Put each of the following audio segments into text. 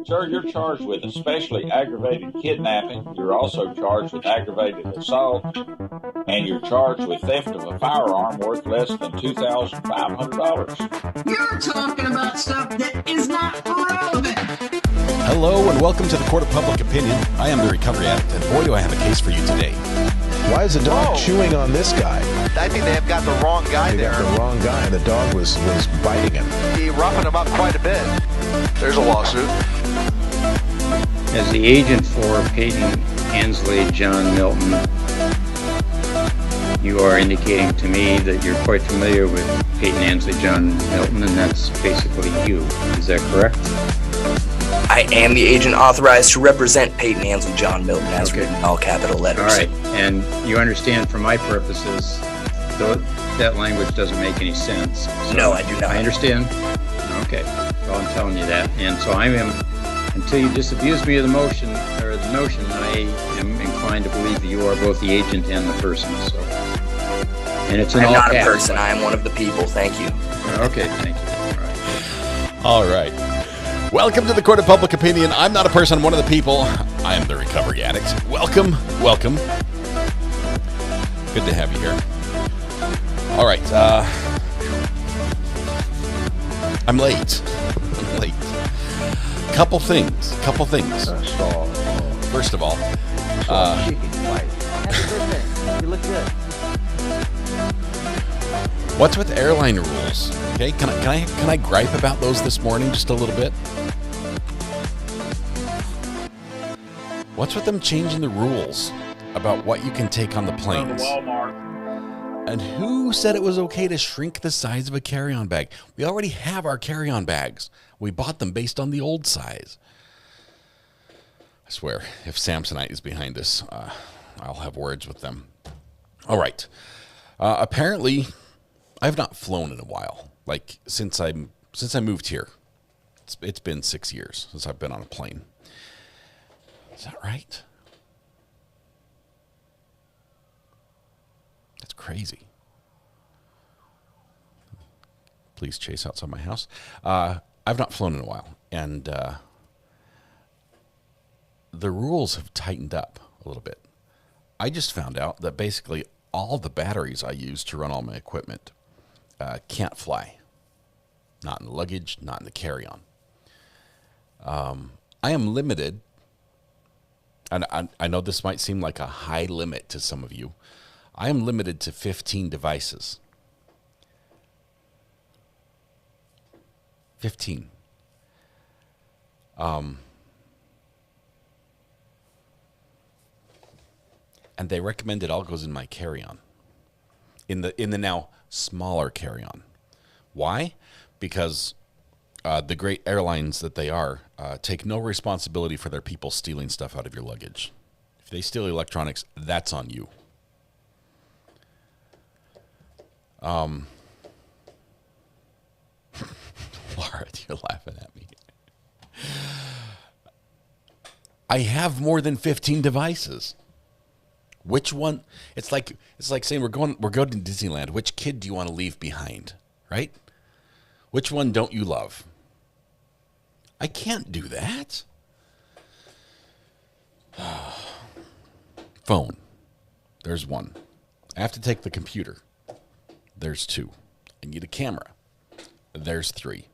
Sir, you're charged with especially aggravated kidnapping. You're also charged with aggravated assault, and you're charged with theft of a firearm worth less than $2,500. You're talking about stuff that is not relevant. Hello and welcome to the Court of Public Opinion. I am the Recovery Addict, and boy do I have a case for you today. Why is the dog chewing on this guy? I think they have got the wrong guy there. They got the wrong guy, and the dog was biting him. He roughing him up quite a bit. There's a lawsuit. As the agent for Peyton Ansley, John Milton, you are indicating to me that you're quite familiar with Peyton Ansley, John Milton, and that's basically you. Is that correct? I am the agent authorized to represent Peyton Ansley, John Milton, as written in all capital letters. All right, and you understand for my purposes, though that language doesn't make any sense. So No, I do not. I understand. Okay, well, I'm telling you that. And so I am, until you disabuse me of the motion, or the notion, I am inclined to believe that you are both the agent and the person, so. And it's in I'm all not caps. a person, I am one of the people, thank you. Okay, thank you. All right. Welcome to the Court of Public Opinion. I'm not a person, I'm one of the people. I am the Recovery Addict. Welcome. Good to have you here. All right. I'm late. Couple things. First of all, Happy birthday. You look good. what's with airline rules? Okay, can I gripe about those this morning just a little bit? What's with them changing the rules about what you can take on the planes? And who said it was okay to shrink the size of a carry-on bag? We already have our carry-on bags. We bought them based on the old size. I swear, if Samsonite is behind this, I'll have words with them. All right. Apparently, I've not flown in a while. Like since I moved here, it's been 6 years since I've been on a plane. Is that right? That's crazy. Please chase outside my house. I've not flown in a while, and the rules have tightened up a little bit. I just found out that basically all the batteries I use to run all my equipment can't fly. Not in the luggage, not in the carry-on. I am limited, and I know this might seem like a high limit to some of you. I am limited to 15 devices. 15. And they recommend it all goes in my carry-on. In the now smaller carry-on. Why? Because the great airlines that they are take no responsibility for their people stealing stuff out of your luggage. If they steal electronics, that's on you. Laura, you're laughing at me. I have more than 15 devices. Which one? It's like saying we're going to Disneyland. Which kid do you want to leave behind, right? Which one don't you love? I can't do that. Phone. There's one. I have to take the computer. There's two. I need a camera. There's three.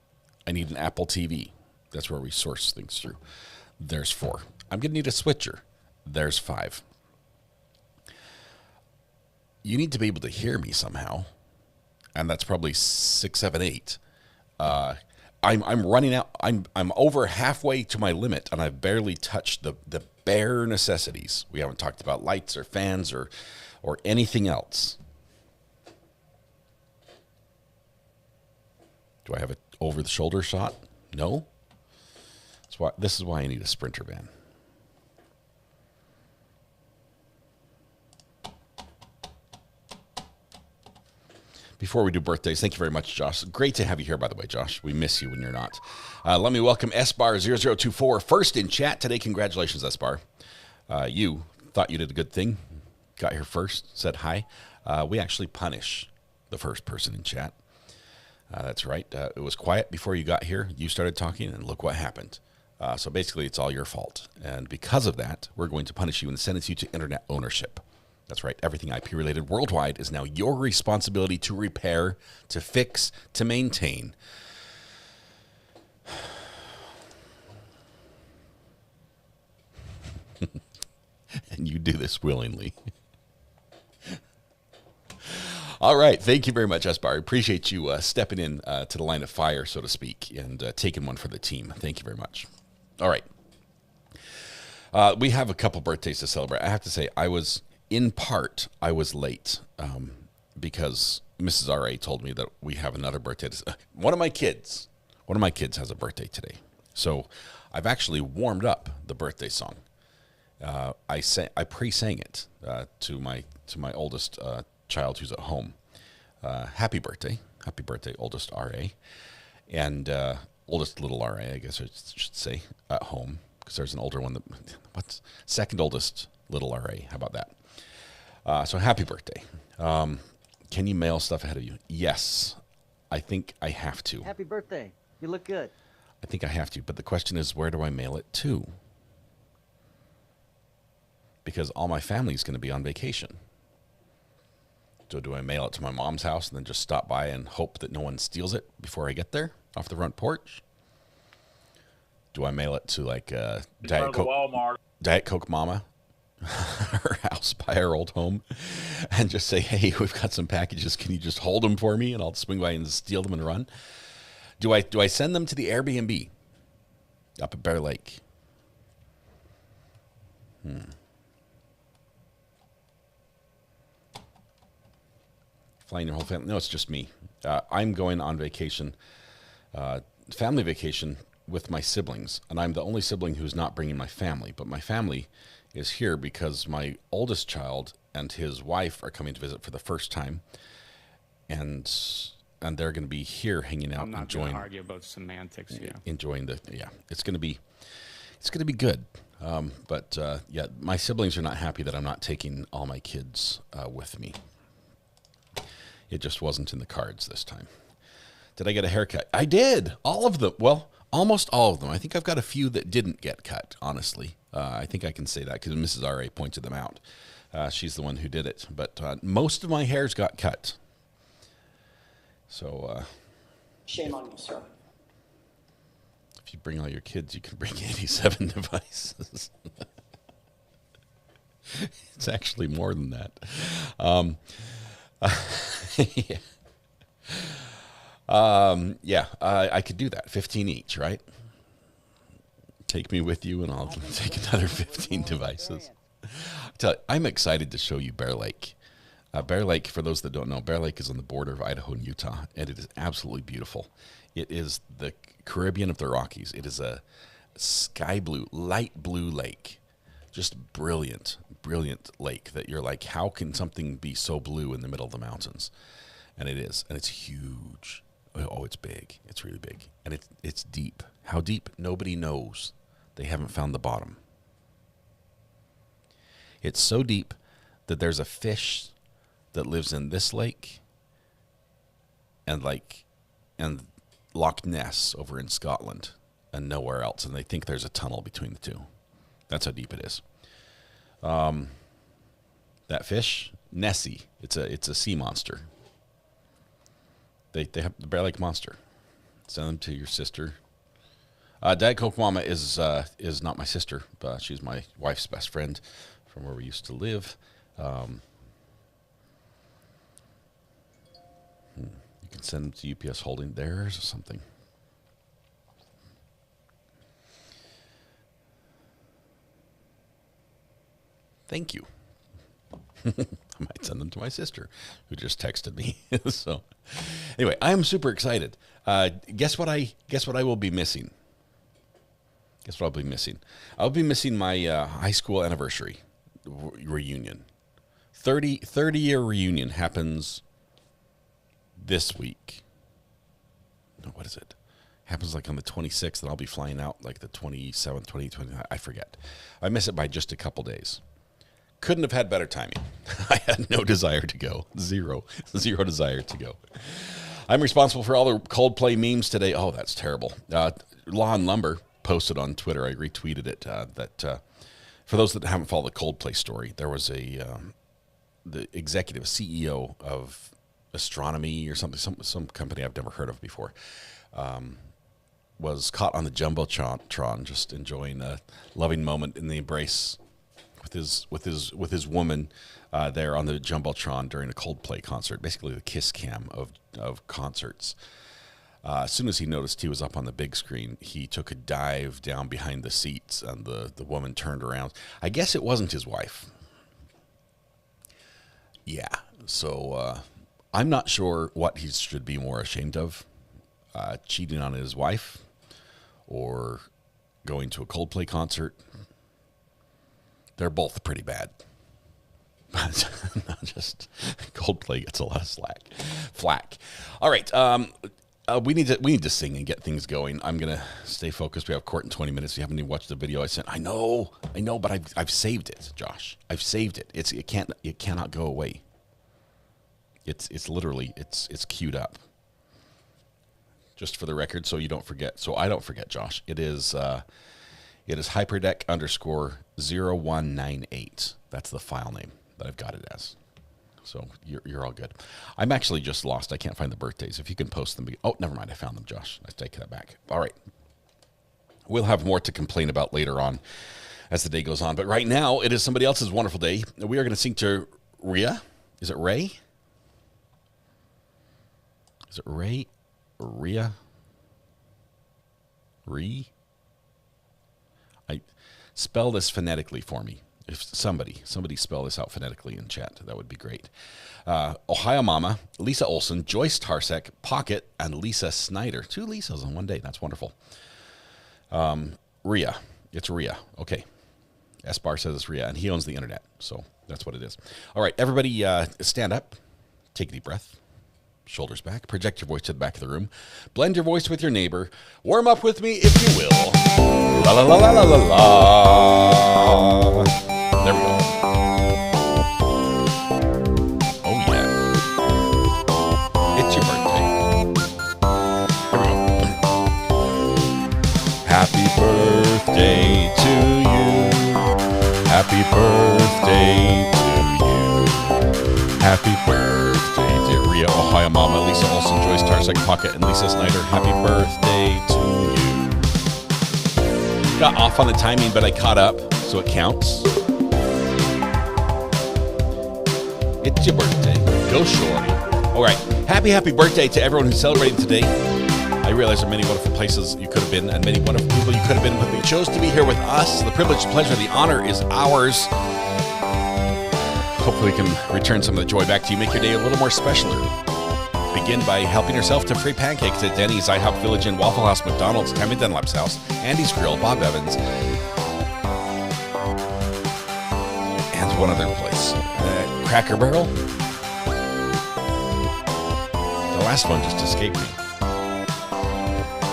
I need an Apple TV. That's where we source things through. There's four. I'm going to need a switcher. There's five. You need to be able to hear me somehow. And that's probably 6, 7, 8. I'm running out. I'm over halfway to my limit, and I've barely touched the bare necessities. We haven't talked about lights or fans or anything else. Do I have an over-the-shoulder shot? No. This is why I need a Sprinter van. Before we do birthdays, thank you very much, Josh. Great to have you here, by the way, Josh. We miss you when you're not. Let me welcome SBAR0024, first in chat today. Congratulations, SBAR. You thought you did a good thing. Got here first, said hi. We actually punish the first person in chat. That's right. It was quiet before you got here. You started talking, and look what happened. So basically, it's all your fault. And because of that, we're going to punish you and sentence you to internet ownership. That's right. Everything IP-related worldwide is now your responsibility to repair, to fix, to maintain. And you do this willingly. All right. Thank you very much, Esbar. I appreciate you stepping in to the line of fire, so to speak, and taking one for the team. Thank you very much. All right. We have a couple birthdays to celebrate. I have to say, I was late because Mrs. R.A. told me that we have another birthday. One of my kids has a birthday today. So I've actually warmed up the birthday song. I pre-sang it to my oldest child who's at home. Happy birthday, oldest RA, and oldest little RA, I guess I should say, at home, because there's an older one what's second oldest little RA? How about that? So happy birthday. Can you mail stuff ahead of you? Yes, I think I have to. Happy birthday. You look good. I think I have to, but the question is, where do I mail it to? Because all my family's going to be on vacation. So do I mail it to my mom's house and then just stop by and hope that no one steals it before I get there off the front porch? Do I mail it to like Diet Coke Mama, her house by her old home, and just say, hey, we've got some packages. Can you just hold them for me and I'll swing by and steal them and run? Do I send them to the Airbnb up at Bear Lake? Flying your whole family? No, it's just me. I'm going on vacation, family vacation, with my siblings, and I'm the only sibling who's not bringing my family. But my family is here because my oldest child and his wife are coming to visit for the first time, and they're going to be here hanging out, I'm not going to argue about semantics. Yeah, enjoying it's going to be good. But my siblings are not happy that I'm not taking all my kids with me. It just wasn't in the cards this time. Did I get a haircut? I did. All of them. Well, almost all of them. I think I've got a few that didn't get cut, honestly. I think I can say that because Mrs. R.A. pointed them out. She's the one who did it. But most of my hairs got cut. So. Shame on you, sir. If you bring all your kids, you can bring 87 devices. It's actually more than that. I could do that. 15 each, right? Take me with you and I'll take another 15 devices. I'm excited to show you Bear Lake. Bear Lake, for those that don't know, Bear Lake is on the border of Idaho and Utah, and it is absolutely beautiful. It is the Caribbean of the Rockies. It is a sky blue, light blue lake. Just brilliant lake that you're like, how can something be so blue in the middle of the mountains? And it is, and it's huge. Oh, it's big. It's really big. And it's deep. How deep? Nobody knows. They haven't found the bottom. It's so deep that there's a fish that lives in this lake and Loch Ness over in Scotland and nowhere else. And they think there's a tunnel between the two. That's how deep it is. That fish, Nessie, it's a sea monster. They have the Bear Lake monster. Send them to your sister. Diet Coke Mama is not my sister, but she's my wife's best friend from where we used to live. You can send them to UPS Holding theirs or something. Thank you. I might send them to my sister, who just texted me. So, anyway, I am super excited. Guess what I will be missing? Guess what I'll be missing? I'll be missing my high school anniversary reunion. 30-year reunion happens this week. No, what is it? Happens like on the 26th, and I'll be flying out like the 27th, 29th. I forget. I miss it by just a couple days. Couldn't have had better timing. I had no desire to go. Zero desire to go. I'm responsible for all the Coldplay memes today. Oh, that's terrible. Law and Lumber posted on Twitter. I retweeted it. That for those that haven't followed the Coldplay story, there was the executive CEO of astronomy or something, some company I've never heard of before, was caught on the Jumbotron, just enjoying a loving moment in the embrace with his woman there on the Jumbotron during a Coldplay concert, basically the kiss cam of concerts. As soon as he noticed he was up on the big screen, he took a dive down behind the seats, and the woman turned around. I guess it wasn't his wife. Yeah, so I'm not sure what he should be more ashamed of, cheating on his wife or going to a Coldplay concert. They're both pretty bad. Not just Coldplay gets a lot of flack. All right, we need to sing and get things going. I'm gonna stay focused. We have court in 20 minutes. You haven't even watched the video I sent. I know, but I've saved it, Josh. I've saved it. It cannot go away. It's literally queued up. Just for the record, so you don't forget. So I don't forget, Josh. It is hyperdeck _0198. That's the file name that I've got it as. So you're all good. I'm actually just lost. I can't find the birthdays. If you can post them. Oh, never mind. I found them, Josh. I take that back. All right. We'll have more to complain about later on as the day goes on. But right now, it is somebody else's wonderful day. We are going to sing to Rhea. Is it Ray? Is it Ray? Rhea? I spell this phonetically for me. If somebody spell this out phonetically in chat, that would be great. Ohio Mama, Lisa Olson, Joyce Tarsek, Pocket, and Lisa Snyder. 2 Lisas on one day. That's wonderful. Rhea. It's Rhea. Okay. S-Bar says it's Rhea, and he owns the internet, so that's what it is. All right, everybody stand up. Take a deep breath. Shoulders back. Project your voice to the back of the room. Blend your voice with your neighbor. Warm up with me if you will. La la la la la la la. There we go. Oh yeah. It's your birthday. Here we go. Happy birthday to you. Happy birthday to you. Happy birthday, dear Rhea, Ohio Mama, Lisa Olson, Joyce Tarsek, Pocket, and Lisa Snyder. Happy birthday to you. Got off on the timing, but I caught up, so it counts. It's your birthday. Go shorty. All right. Happy birthday to everyone who's celebrating today. I realize there are many wonderful places you could have been and many wonderful people you could have been, but you chose to be here with us. The privilege, the pleasure, the honor is ours. Hopefully we can return some of the joy back to you, make your day a little more specialer. Begin by helping yourself to free pancakes at Denny's, IHOP Village Inn, Waffle House, McDonald's, Tammy Dunlap's house, Andy's Grill, Bob Evans, and one other place. Cracker Barrel. The last one just escaped me.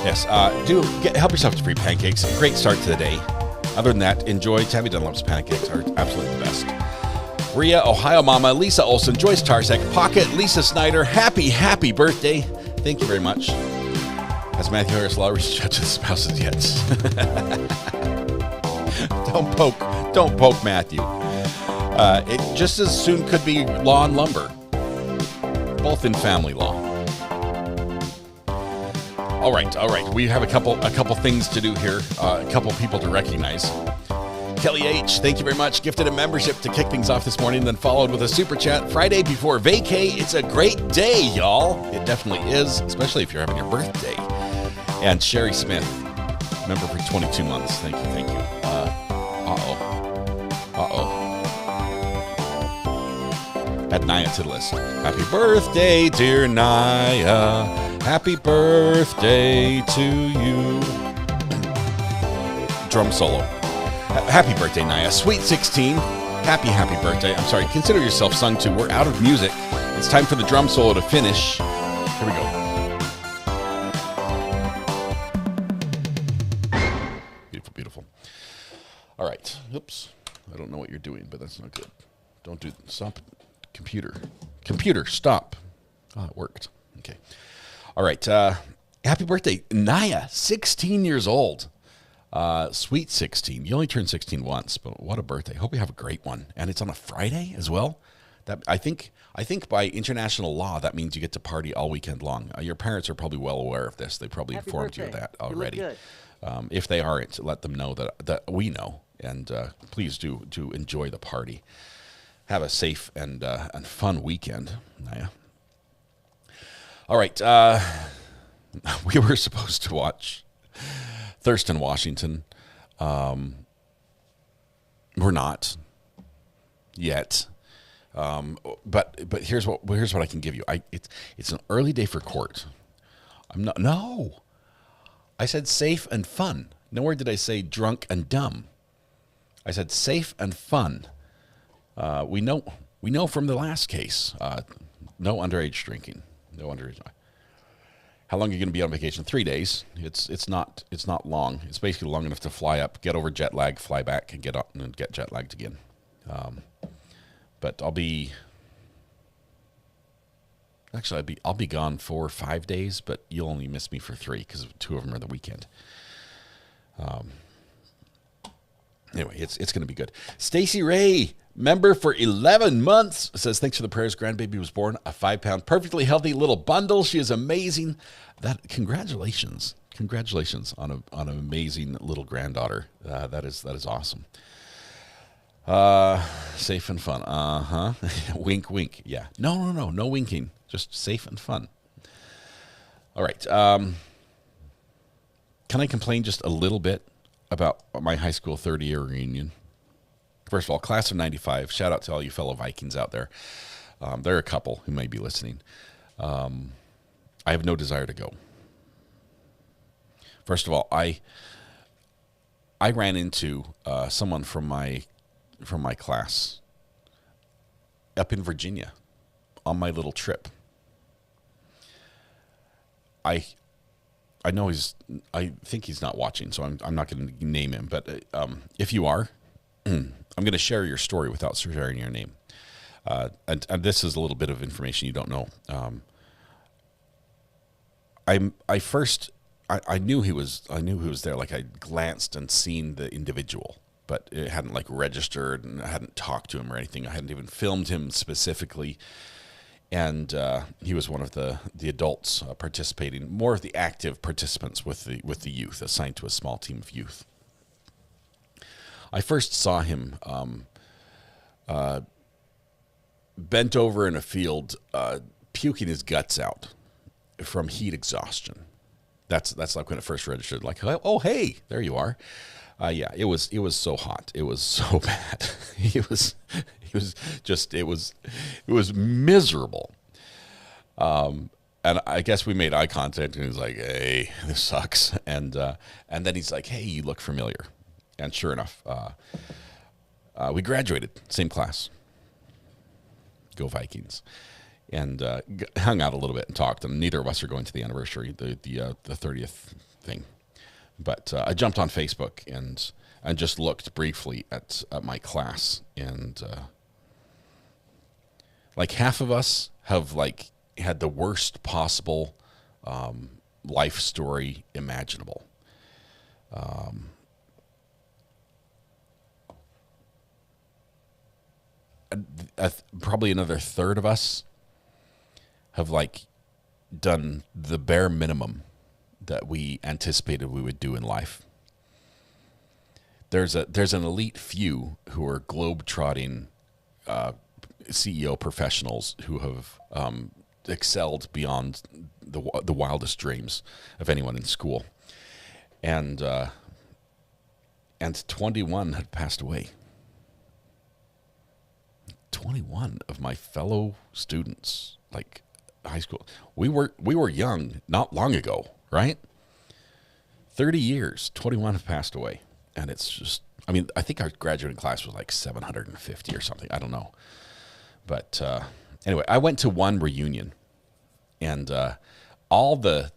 Yes, help yourself to free pancakes. Great start to the day. Other than that, enjoy Tammy Dunlap's pancakes. Are absolutely the best. Rhea, Ohio Mama, Lisa Olson, Joyce Tarsek, Pocket, Lisa Snyder. Happy birthday. Thank you very much. Has Matthew Harris Law reached out to the spouses yet? Don't poke Matthew. It just as soon could be law and lumber. Both in family law. All right. We have a couple things to do here. A couple people to recognize. Kelly H., thank you very much. Gifted a membership to kick things off this morning, then followed with a super chat. Friday before vacay. It's a great day, y'all. It definitely is, especially if you're having your birthday. And Sherry Smith, member for 22 months. Thank you. Add Naya to the list. Happy birthday, dear Naya. Happy birthday to you. Drum solo. Happy birthday, Naya. Sweet 16. Happy birthday. I'm sorry. Consider yourself sung to. We're out of music. It's time for the drum solo to finish. Here we go. Beautiful. All right. Oops. I don't know what you're doing, but that's not good. Stop. Computer, stop. Oh, it worked. Okay. All right. Happy birthday, Naya. 16 years old. Sweet 16. You only turn 16 once, but what a birthday. Hope you have a great one. And it's on a Friday as well. That I think by international law, that means you get to party all weekend long. Your parents are probably well aware of this. They probably informed you of that already. If they aren't, let them know that we know. And please do enjoy the party. Have a safe and fun weekend. Yeah. All right. We were supposed to watch Thurston, Washington. We're not yet. But here's what I can give you. It's an early day for court. No. I said safe and fun. Nowhere did I say drunk and dumb. I said safe and fun. We know from the last case, no underage drinking. No underage. How long are you going to be on vacation? 3 days. It's not long. It's basically long enough to fly up, get over jet lag, fly back, and get up and get jet lagged again. But I'll be gone for 5 days, but you'll only miss me for 3 because 2 of them are the weekend. Anyway, it's going to be good. Stacy Ray, member for 11 months, says, thanks for the prayers. Grandbaby was born, a 5-pound, perfectly healthy little bundle. She is amazing. Congratulations on an amazing little granddaughter. That is awesome. Safe and fun. Wink, wink. Yeah. No winking. Just safe and fun. All right. Can I complain just a little bit about my high school 30-year reunion? First of all, class of 95, shout out to all you fellow Vikings out there. There are a couple who may be listening. I have no desire to go. First of all, I ran into someone from my class up in Virginia on my little trip. I know I think he's not watching, so I'm not going to name him. But if you are, I'm going to share your story without sharing your name. And this is a little bit of information you don't know. I knew he was there. Like, I glanced and seen the individual, but it hadn't like registered, and I hadn't talked to him or anything. I hadn't even filmed him specifically. And he was one of the adults participating, more of the active participants with the youth, assigned to a small team of youth. I first saw him bent over in a field, puking his guts out from heat exhaustion. That's like when it first registered. Like, oh hey, there you are. Yeah, it was so hot. It was so bad. It was miserable. And I guess we made eye contact, and he was like, "Hey, this sucks." And then he's like, "Hey, you look familiar." And sure enough, we graduated, same class. Go Vikings. And hung out a little bit and talked. And neither of us are going to the anniversary, the 30th thing. But I jumped on Facebook and just looked briefly at my class, and like half of us have like had the worst possible life story imaginable. Probably another third of us have like done the bare minimum that we anticipated we would do in life. There's an elite few who are globe-trotting CEO professionals who have excelled beyond the wildest dreams of anyone in school, and 21 had passed away. 21 of my fellow students, like high school. We were young not long ago, right? 30 years, 21 have passed away. And it's just, I mean, I think our graduating class was like 750 or something. I don't know. But anyway, I went to one reunion, and all the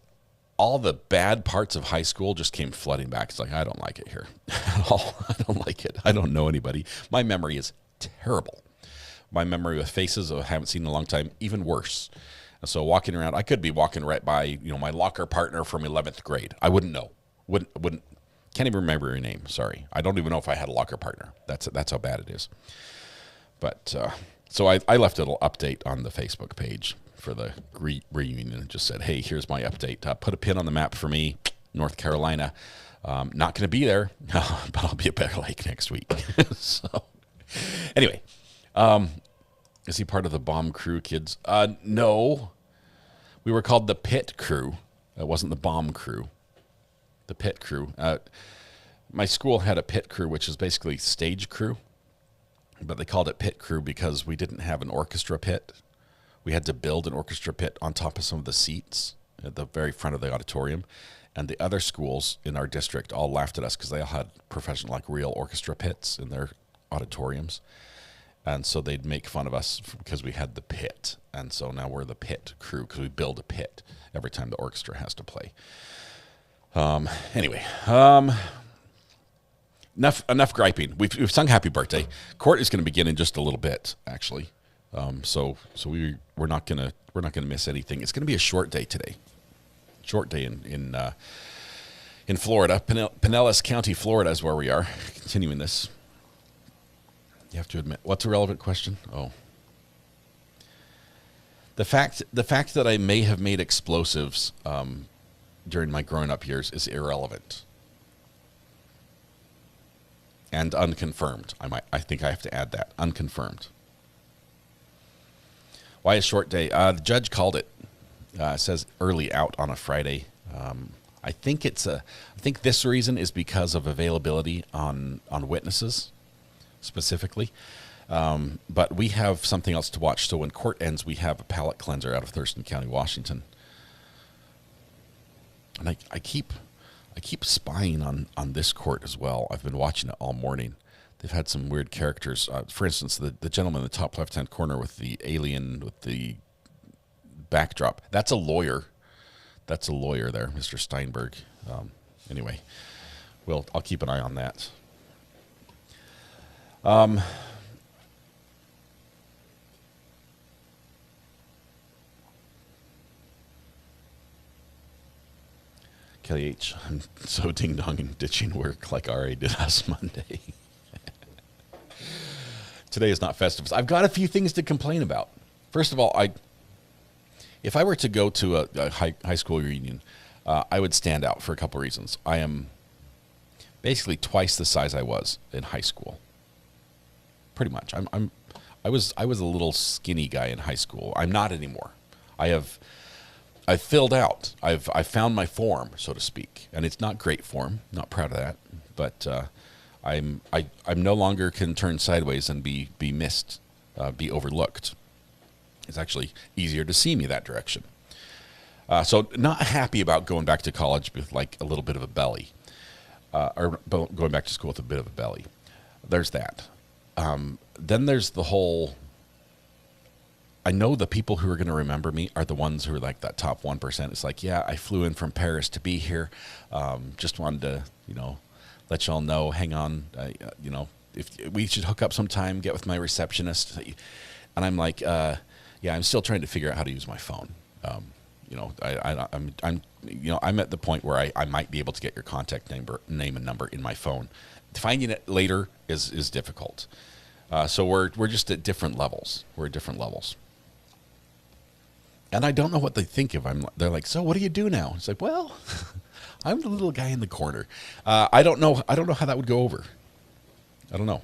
bad parts of high school just came flooding back. It's like, I don't like it here at all. I don't like it. I don't know anybody. My memory is terrible. My memory with faces I haven't seen in a long time, even worse. And so walking around, I could be walking right by, my locker partner from 11th grade. I wouldn't know. Wouldn't Can't even remember her name. Sorry. I don't even know if I had a locker partner. That's how bad it is. But so I left a little update on the Facebook page for the reunion and just said, hey, here's my update. Put a pin on the map for me, North Carolina. Not going to be there, but I'll be at Bear Lake next week. So anyway, is he part of the bomb crew, kids? No. We were called the pit crew. It wasn't the bomb crew. The pit crew. My school had a pit crew, which is basically stage crew, but they called it pit crew because we didn't have an orchestra pit. We had to build an orchestra pit on top of some of the seats at the very front of the auditorium, and the other schools in our district all laughed at us because they all had professional, like real orchestra pits in their auditoriums, and so they'd make fun of us because we had the pit, and so now we're the pit crew because we build a pit every time the orchestra has to play. Anyway, enough griping. We've sung Happy Birthday. Court is going to begin in just a little bit, actually. So we're not gonna miss anything. It's going to be a short day today. Short day in Florida. Pinellas County, Florida is where we are. Continuing this. You have to admit, what's a relevant question? Oh. The fact that I may have made explosives during my growing up years is irrelevant and unconfirmed. I think I have to add that, unconfirmed. Why a short day? The judge called it. Says early out on a Friday. I think this reason is because of availability on witnesses specifically. But we have something else to watch. So when court ends, we have a palate cleanser out of Thurston County, Washington. And I keep spying on this court as well. I've been watching it all morning. They've had some weird characters. For instance, the gentleman in the top left-hand corner with the alien with the backdrop. That's a lawyer. That's a lawyer there, Mr. Steinberg. Anyway, I'll keep an eye on that. Kelly H., I'm so ding-dong and ditching work like RA did us Monday. Today is not Festivus. I've got a few things to complain about. First of all, if I were to go to a high school reunion, I would stand out for a couple reasons. I am basically twice the size I was in high school. Pretty much. I was a little skinny guy in high school. I'm not anymore. I've filled out. I've found my form, so to speak, and it's not great form. Not proud of that, but I'm no longer can turn sideways and be missed, be overlooked. It's actually easier to see me that direction. So not happy about going back to college with like a little bit of a belly, or going back to school with a bit of a belly. There's that. Then there's the whole. I know the people who are going to remember me are the ones who are like that top 1%. It's like, yeah, I flew in from Paris to be here. Just wanted to, let y'all know, hang on, if we should hook up sometime, get with my receptionist. And I'm like, yeah, I'm still trying to figure out how to use my phone. I'm at the point where I might be able to get your contact name and number in my phone. Finding it later is difficult. So we're just at different levels. We're at different levels. And I don't know what they think of. They're like, so what do you do now? It's like, well, I'm the little guy in the corner. I don't know how that would go over. I don't know.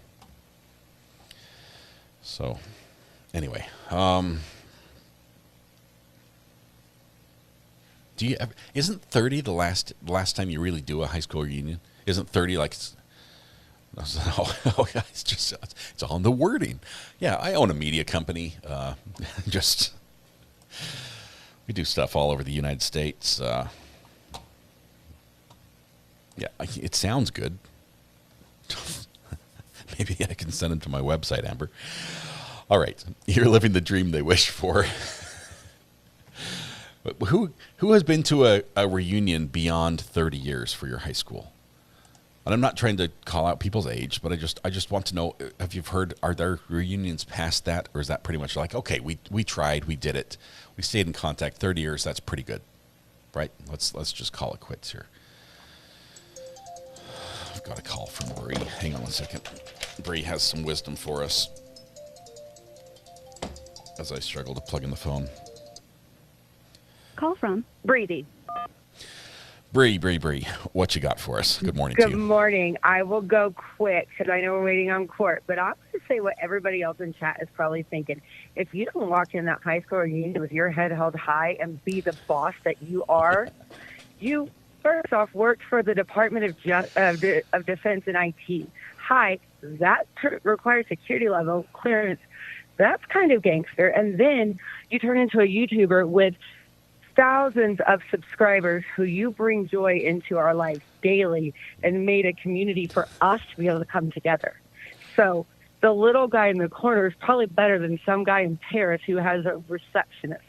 So, anyway, isn't 30 the last time you really do a high school reunion? Isn't 30 like? It's all in the wording. Yeah, I own a media company. We do stuff all over the United States. Yeah, it sounds good. Maybe I can send them to my website, Amber. All right, you're living the dream they wish for. Who has been to a reunion beyond 30 years for your high school? And I'm not trying to call out people's age, but I just want to know, have you heard, are there reunions past that? Or is that pretty much like, okay, we tried, we did it. We stayed in contact 30 years. That's pretty good, right? Let's just call it quits here. I've got a call from Bree. Hang on one second. Bree has some wisdom for us as I struggle to plug in the phone. Call from Brady. Bree, what you got for us? Good morning to you. Good morning. I will go quick because I know we're waiting on court, but I'm going to say what everybody else in chat is probably thinking. If you don't walk in that high school reunion with your head held high and be the boss that you are, you first off worked for the Department of Defense and IT. Hi, that requires security level clearance. That's kind of gangster. And then you turn into a YouTuber with thousands of subscribers who you bring joy into our lives daily and made a community for us to be able to come together. So the little guy in the corner is probably better than some guy in Paris who has a receptionist.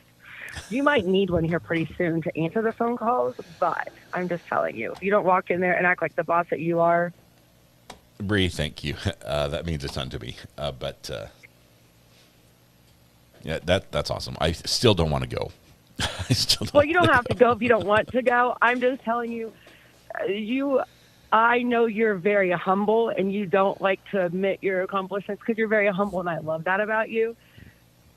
You might need one here pretty soon to answer the phone calls, but I'm just telling you, if you don't walk in there and act like the boss that you are. Bree, thank you. That means a ton to me. Yeah, that's awesome. I still don't want to go. Well, you don't have to go if you don't want to go. I'm just telling you, I know you're very humble and you don't like to admit your accomplishments because you're very humble, and I love that about you.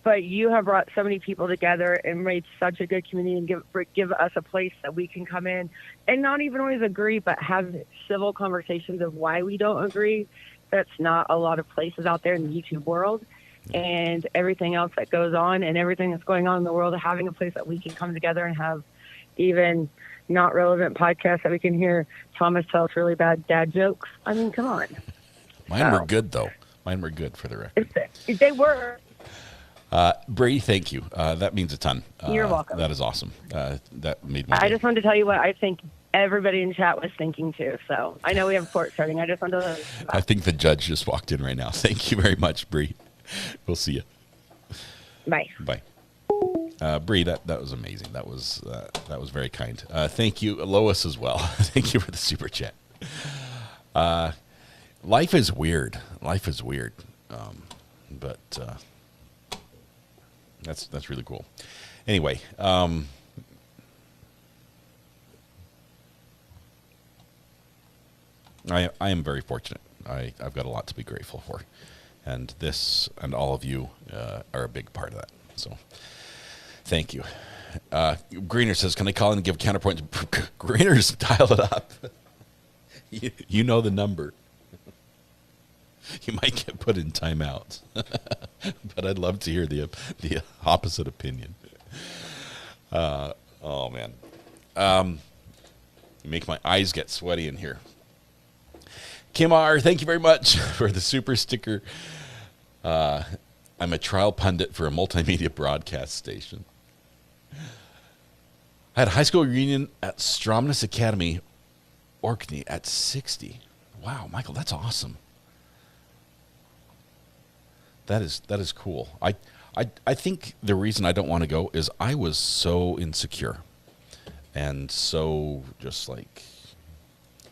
But you have brought so many people together and made such a good community and give us a place that we can come in and not even always agree, but have civil conversations of why we don't agree. That's not a lot of places out there in the YouTube world. And everything else that goes on and everything that's going on in the world, having a place that we can come together and have even not relevant podcasts that we can hear Thomas tell us really bad dad jokes. I mean, come on. Mine were good, though. Mine were good, for the record. They were. Bree, thank you. That means a ton. You're welcome. That is awesome. That made me. I just wanted to tell you what I think everybody in chat was thinking, too. So I know we have court starting. I just wanted to. I think the judge just walked in right now. Thank you very much, Bree. We'll see you. Bye. Bree, that was amazing. That was very kind. Thank you, Lois, as well. Thank you for the super chat. Life is weird. But that's really cool. Anyway, I am very fortunate. I've got a lot to be grateful for. And this and all of you are a big part of that. So thank you. Greener says, can I call in and give counterpoint? Greener's dial it up. You know the number. You might get put in timeout. But I'd love to hear the opposite opinion. Oh, man. You make my eyes get sweaty in here. Kim R., thank you very much for the super sticker. I'm a trial pundit for a multimedia broadcast station. I had a high school reunion at Stromness Academy, Orkney at 60. Wow, Michael, that's awesome. That is cool. I think the reason I don't want to go is I was so insecure and so just like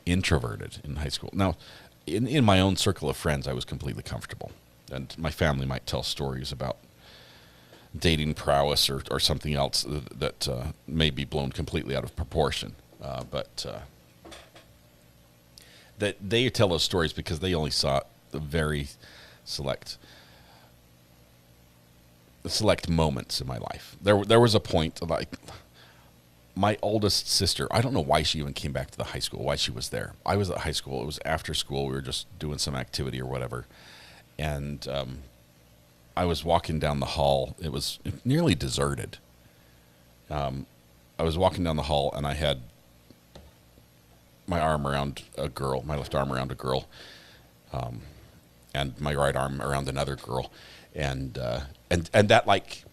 introverted in high school. Now, in my own circle of friends, I was completely comfortable. And my family might tell stories about dating prowess or something else that may be blown completely out of proportion. But that they tell those stories because they only saw the very select moments in my life. There was a point, like, my oldest sister, I don't know why she even came back to the high school, why she was there. I was at high school. It was after school. We were just doing some activity or whatever. And I was walking down the hall. It was nearly deserted. I was walking down the hall, and I had my arm around a girl, my left arm around a girl, and my right arm around another girl. And that, like,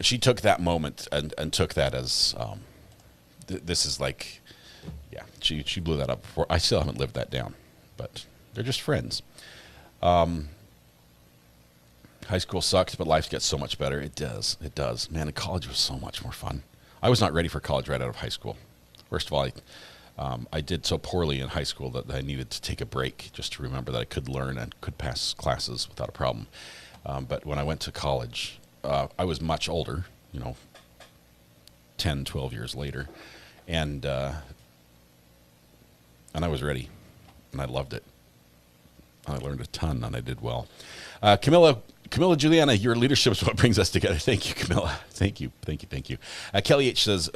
she took that moment and took that as this is like, yeah, she blew that up before. I still haven't lived that down, but they're just friends. High school sucked, but life gets so much better. It does. Man, college was so much more fun. I was not ready for college right out of high school. First of all, I did so poorly in high school that I needed to take a break just to remember that I could learn and could pass classes without a problem. But when I went to college, I was much older, 10, 12 years later. And and I was ready, and I loved it. I learned a ton, and I did well. Camilla Juliana, your leadership is what brings us together. Thank you, Camilla. Thank you. Kelly H says,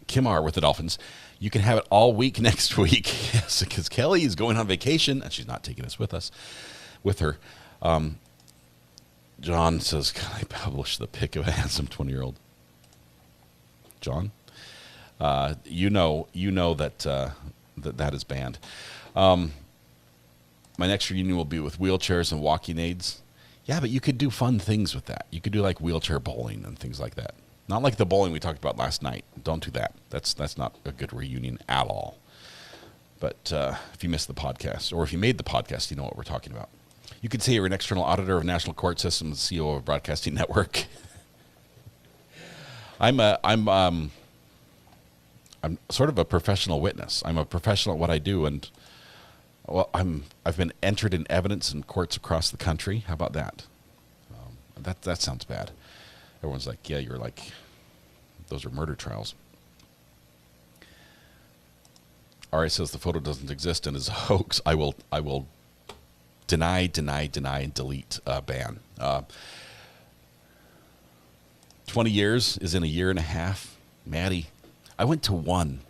Kim R with the Dolphins, you can have it all week next week. Yes, because Kelly is going on vacation, and she's not taking us with her. John says, can I publish the pic of a handsome 20-year-old? John, you know that that is banned. My next reunion will be with wheelchairs and walking aids. Yeah, but you could do fun things with that. You could do like wheelchair bowling and things like that. Not like the bowling we talked about last night. Don't do that. That's not a good reunion at all. But if you missed the podcast, or if you made the podcast, you know what we're talking about. You could say you're an external auditor of National Court Systems, CEO of a broadcasting network. I'm sort of a professional witness. I'm a professional at what I do, and well, I've been entered in evidence in courts across the country. How about that? That sounds bad. Everyone's like, yeah, you're like, those are murder trials. RA says the photo doesn't exist and is a hoax. I will deny, and delete, ban. 20 years is in a year and a half. Maddie, I went to one,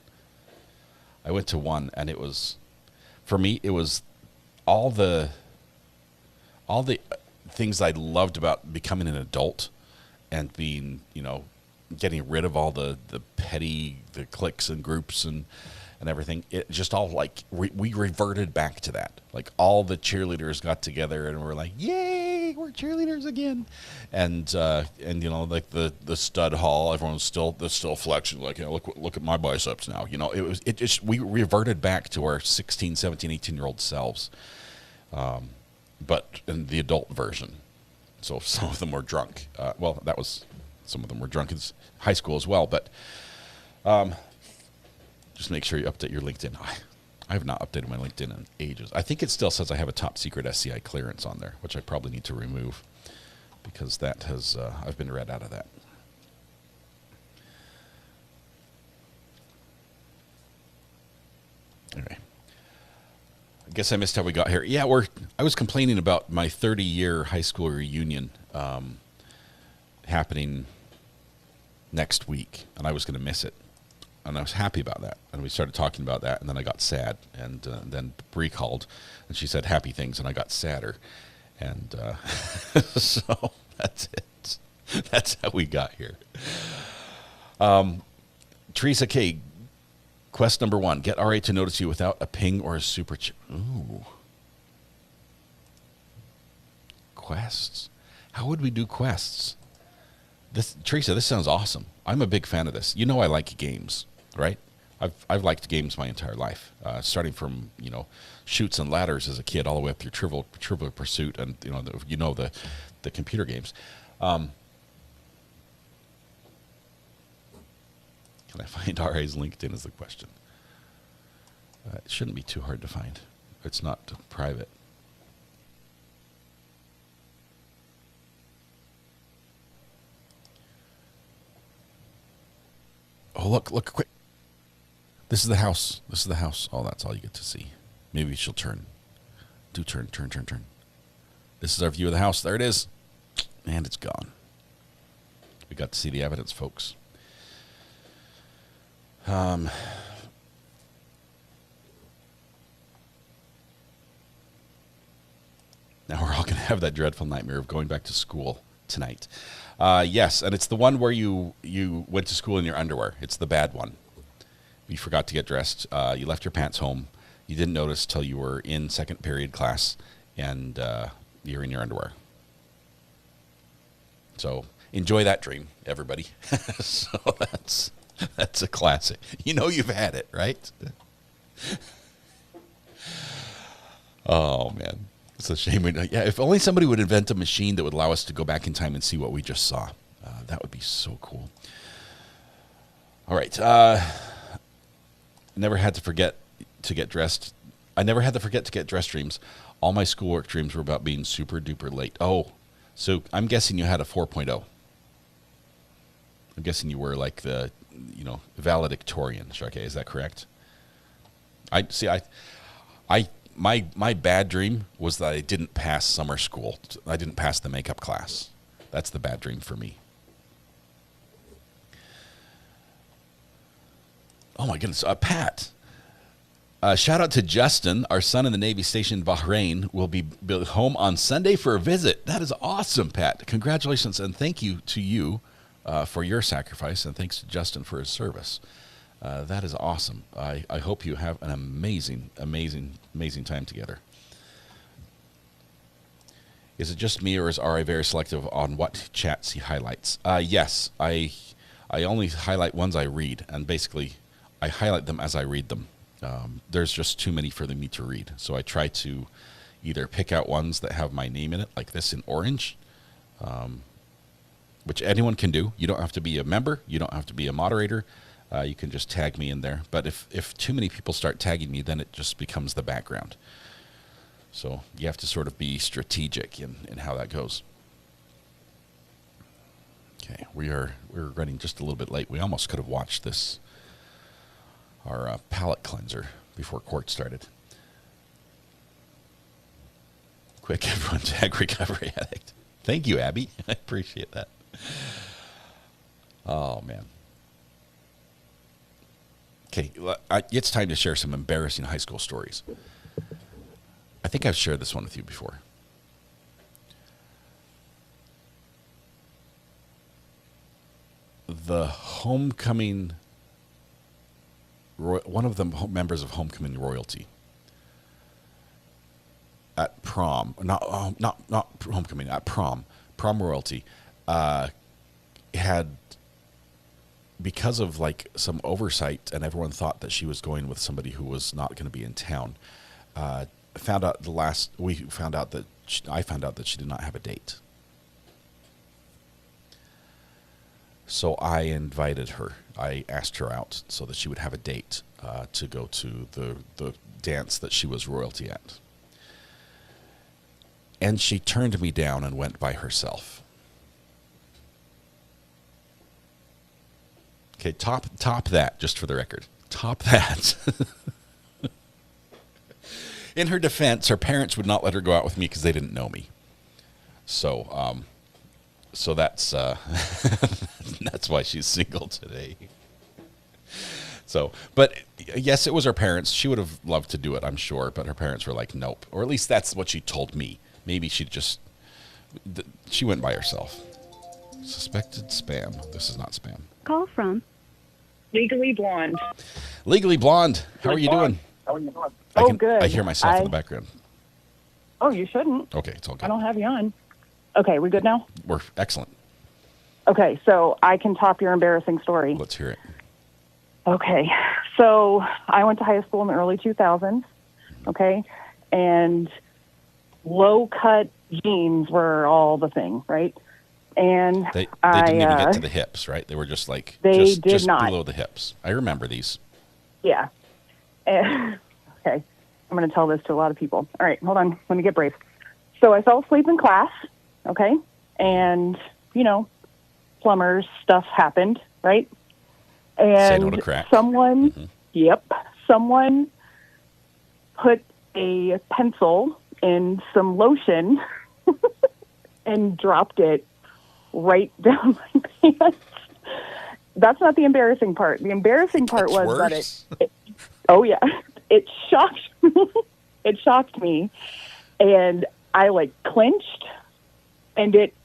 and it was, for me, it was all the things I loved about becoming an adult and being, getting rid of all the petty, the cliques and groups and everything. It just all like, we reverted back to that. Like all the cheerleaders got together and we're like, yay, we're cheerleaders again. And like the stud hall, everyone's still flexing, like, look at my biceps now. We reverted back to our 16, 17, 18-year-old selves. But in the adult version. So some of them were drunk. Some of them were drunk in high school as well. But just make sure you update your LinkedIn. I have not updated my LinkedIn in ages. I think it still says I have a top secret SCI clearance on there, which I probably need to remove because that has I've been read out of that. Anyway. I guess I missed how we got here. Yeah, I was complaining about my 30-year high school reunion happening next week, and I was going to miss it. And I was happy about that. And we started talking about that, and then I got sad. And then Bree called, and she said happy things, and I got sadder. And so that's it. That's how we got here. Teresa K., quest number 1, get RA to notice you without a ping or a super chat. Ooh. Quests. How would we do quests? Teresa, this sounds awesome. I'm a big fan of this. I like games, right? I've liked games my entire life, starting from, Chutes and Ladders as a kid all the way up through Trivial Pursuit and, the computer games. Can I find RA's LinkedIn is the question. It shouldn't be too hard to find. It's not private. Oh, look, quick. This is the house. Oh, that's all you get to see. Maybe she'll turn. Do turn. This is our view of the house. There it is. And it's gone. We got to see the evidence, folks. Now we're all going to have that dreadful nightmare of going back to school tonight. Yes, and it's the one where you went to school in your underwear. It's the bad one. You forgot to get dressed. You left your pants home. You didn't notice till you were in second period class, and you're in your underwear. So enjoy that dream, everybody. So that's a classic. You've had it, right? Oh, man. It's a shame. If only somebody would invent a machine that would allow us to go back in time and see what we just saw. That would be so cool. All right. Never had to forget to get dressed. I never had to forget to get dressed dreams. All my schoolwork dreams were about being super duper late. Oh, so I'm guessing you had a 4.0. I'm guessing you were like the, valedictorian, Sharkey. Is that correct? My bad dream was that I didn't pass summer school. I didn't pass the makeup class. That's the bad dream for me. Oh my goodness, Pat. Shout out to Justin, our son in the Navy station in Bahrain, will be home on Sunday for a visit. That is awesome, Pat. Congratulations, and thank you to you for your sacrifice, and thanks to Justin for his service. That is awesome. I hope you have an amazing time together. Is it just me, or is RI very selective on what chats he highlights? Yes, I only highlight ones I read, and basically I highlight them as I read them. There's just too many for me to read, so I try to either pick out ones that have my name in it, like this in orange, which anyone can do. You don't have to be a member. You don't have to be a moderator. You can just tag me in there. But if too many people start tagging me, then it just becomes the background. So you have to sort of be strategic in how that goes. Okay, we're running just a little bit late. We almost could have watched our palate cleanser before court started. Quick, everyone tag Recovery Addict. Thank you, Abby. I appreciate that. Oh, man. Okay, it's time to share some embarrassing high school stories. I think I've shared this one with you before. The homecoming, one of the members of homecoming royalty at prom, not homecoming, at prom royalty, had, because of like some oversight, and everyone thought that she was going with somebody who was not going to be in town. I found out that she did not have a date. So I invited her. I asked her out so that she would have a date to go to the dance that she was royalty at. And she turned me down and went by herself. Okay, top that, just for the record. Top that. In her defense, her parents would not let her go out with me because they didn't know me. So that's that's why she's single today. So, but yes, it was her parents. She would have loved to do it, I'm sure, but her parents were like, nope. Or at least that's what she told me. Maybe she went by herself. Suspected spam. This is not spam. Call from Legally Blonde. Legally Blonde. How are you doing? Good. I hear myself in the background. Oh, you shouldn't. Okay, it's all good. I don't have you on. Okay, we good now? We're excellent. Okay, so I can top your embarrassing story. Let's hear it. Okay, so I went to high school in the early 2000s, okay, and low-cut jeans were all the thing, right? And they didn't even get to the hips, right? They were just like just below the hips. I remember these. Yeah. Okay, I'm going to tell this to a lot of people. All right, hold on. Let me get brave. So I fell asleep in class, okay? And, plumber's stuff happened, right? And say no to crack. Someone put a pencil in some lotion and dropped it right down my pants. That's not the embarrassing part. The embarrassing part was that it shocked me. It shocked me, and I clenched, and it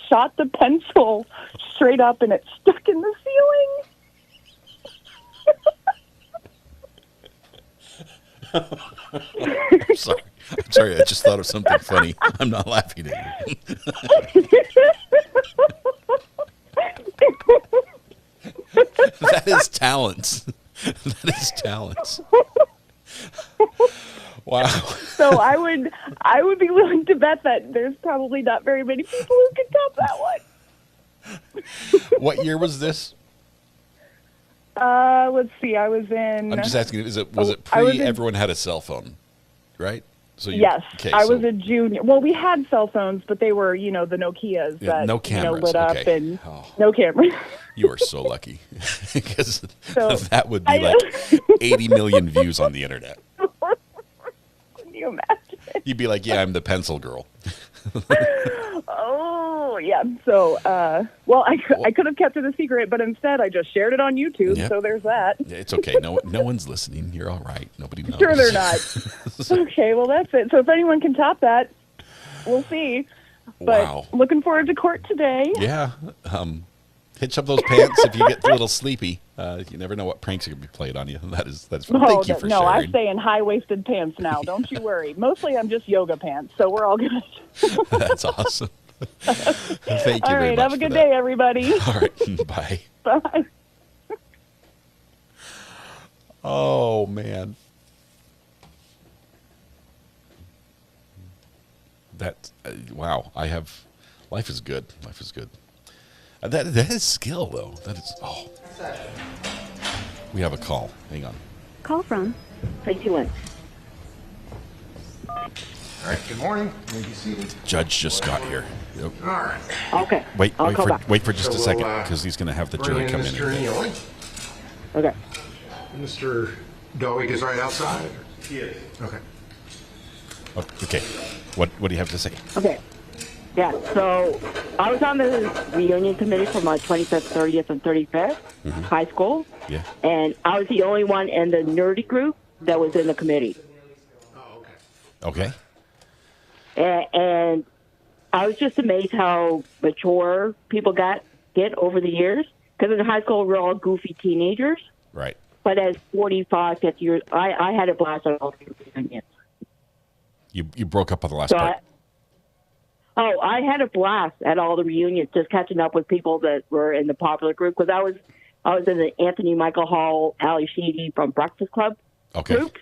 shot the pencil straight up, and it stuck in the ceiling. I'm sorry. I just thought of something funny. I'm not laughing at you. That is talent. That is talent. Wow. So I would be willing to bet that there's probably not very many people who can top that one. What year was this? Let's see. I was in. I'm just asking. Was it pre? Everyone had a cell phone, right? So yes, okay, I was a junior. Well, we had cell phones, but they were, the Nokias that no cameras, lit up okay. and no cameras. You are so lucky because that would be like 80 million views on the internet. Can you imagine? You'd be like, yeah, I'm the pencil girl. Oh, yeah. So, I could have kept it a secret, but instead I just shared it on YouTube. Yep. So there's that. It's okay. No one's listening. You're all right. Nobody knows. Sure they're not. Okay, well, that's it. So if anyone can top that, we'll see. But looking forward to court today. Yeah. Hitch up those pants if you get a little sleepy. You never know what pranks are going to be played on you. That's thank you for sharing. No, I stay in high-waisted pants now. Don't you worry. Mostly I'm just yoga pants, so we're all good. That's awesome. Thank you all very right, much. have a good day, everybody. All right, bye. Bye. Oh, man. Wow. Life is good. Life is good. That is skill, though. That is, We have a call. Hang on. Call from 321. All right, good morning. May be seated. Judge just got here. Yep. All right. Okay. Wait for just a second, because he's going to have the jury come in. Mr. Nealy. Okay. Mr. Doig is right outside? He is. Okay. Okay. What do you have to say? Okay. Yeah, so I was on the reunion committee for my 25th, 30th, and 35th high school. Yeah. And I was the only one in the nerdy group that was in the committee. Oh, okay. Okay. And I was just amazed how mature people get over the years. Because in high school, we're all goofy teenagers. Right. But as 45, 50 years, I had a blast on all the reunions. You broke up on the last part. I had a blast at all the reunions, just catching up with people that were in the popular group. Because I was in the Anthony Michael Hall, Ali Sheedy from Breakfast Club groups.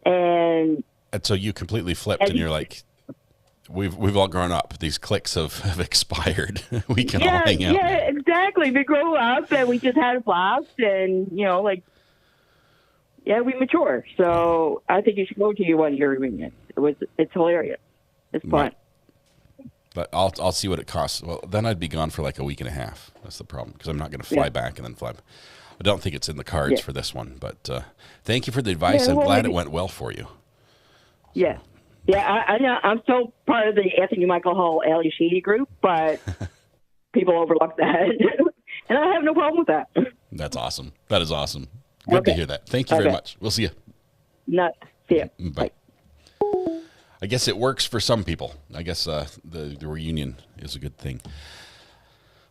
And so you completely flipped, and you're like, we've all grown up. These cliques have expired. We can all hang out. Yeah, exactly. We grow up, and we just had a blast, and we mature. So I think you should go to one of your reunions. It's hilarious. It's fun. But I'll see what it costs. Well, then I'd be gone for like a week and a half. That's the problem, because I'm not going to fly back and then fly. I don't think it's in the cards for this one. But thank you for the advice. I'm glad it went well for you. Yeah. Yeah, I know. I'm still part of the Anthony Michael Hall, Ali Sheedy group, but people overlook that. And I have no problem with that. That's awesome. That is awesome. Good to hear that. Thank you very much. We'll see you. See you. Bye. I guess it works for some people. I guess the reunion is a good thing.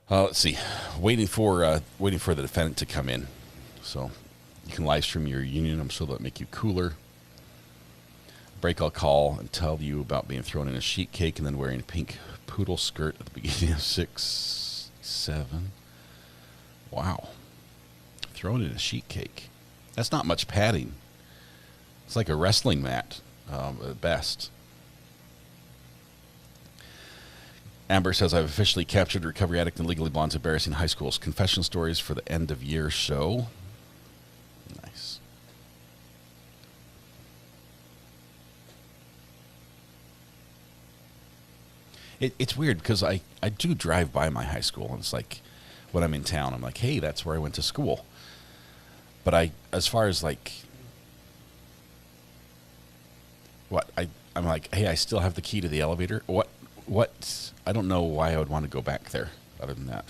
Let's see. Waiting for the defendant to come in. So you can live stream your reunion. I'm sure that'll make you cooler. Break, I'll call and tell you about being thrown in a sheet cake and then wearing a pink poodle skirt at the beginning of 6, 7. Wow. Thrown in a sheet cake. That's not much padding. It's like a wrestling mat at best. Amber says, I've officially captured Recovery Addict and Legally Blonde's embarrassing high school's confession stories for the end of year show. Nice. It's weird because I do drive by my high school, and it's like when I'm in town, I'm like, hey, that's where I went to school. But as far as like, I'm like, hey, I still have the key to the elevator. What? I don't know why I would want to go back there other than that.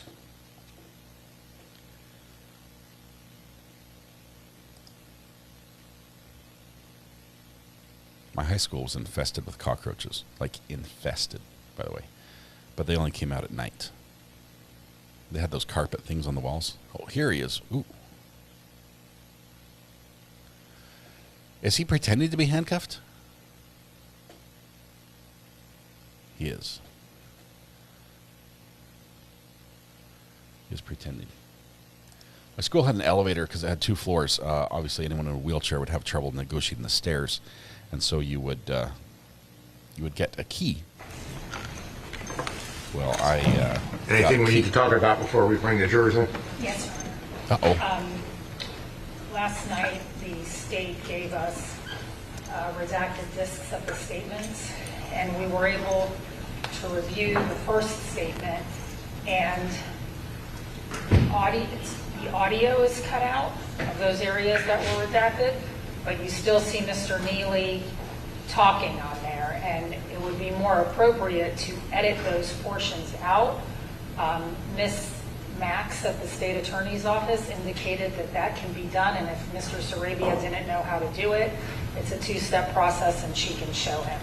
My high school was infested with cockroaches. Like, infested, by the way. But they only came out at night. They had those carpet things on the walls. Oh, here he is. Ooh. Is he pretending to be handcuffed? He is. He is pretending. My school had an elevator because it had 2 floors. Obviously, anyone in a wheelchair would have trouble negotiating the stairs, and so you would get a key. Well, anything we need to talk about before we bring the jurors in? Yes, sir. Uh-oh. Last night, the state gave us redacted discs of the statements, and we were able to review the first statement, and the audio is cut out of those areas that were redacted, but you still see Mr. Nealy talking on there, and it would be more appropriate to edit those portions out. Ms. Max at the State Attorney's Office indicated that that can be done, and if Mr. Sarabia didn't know how to do it, it's a two-step process and she can show him.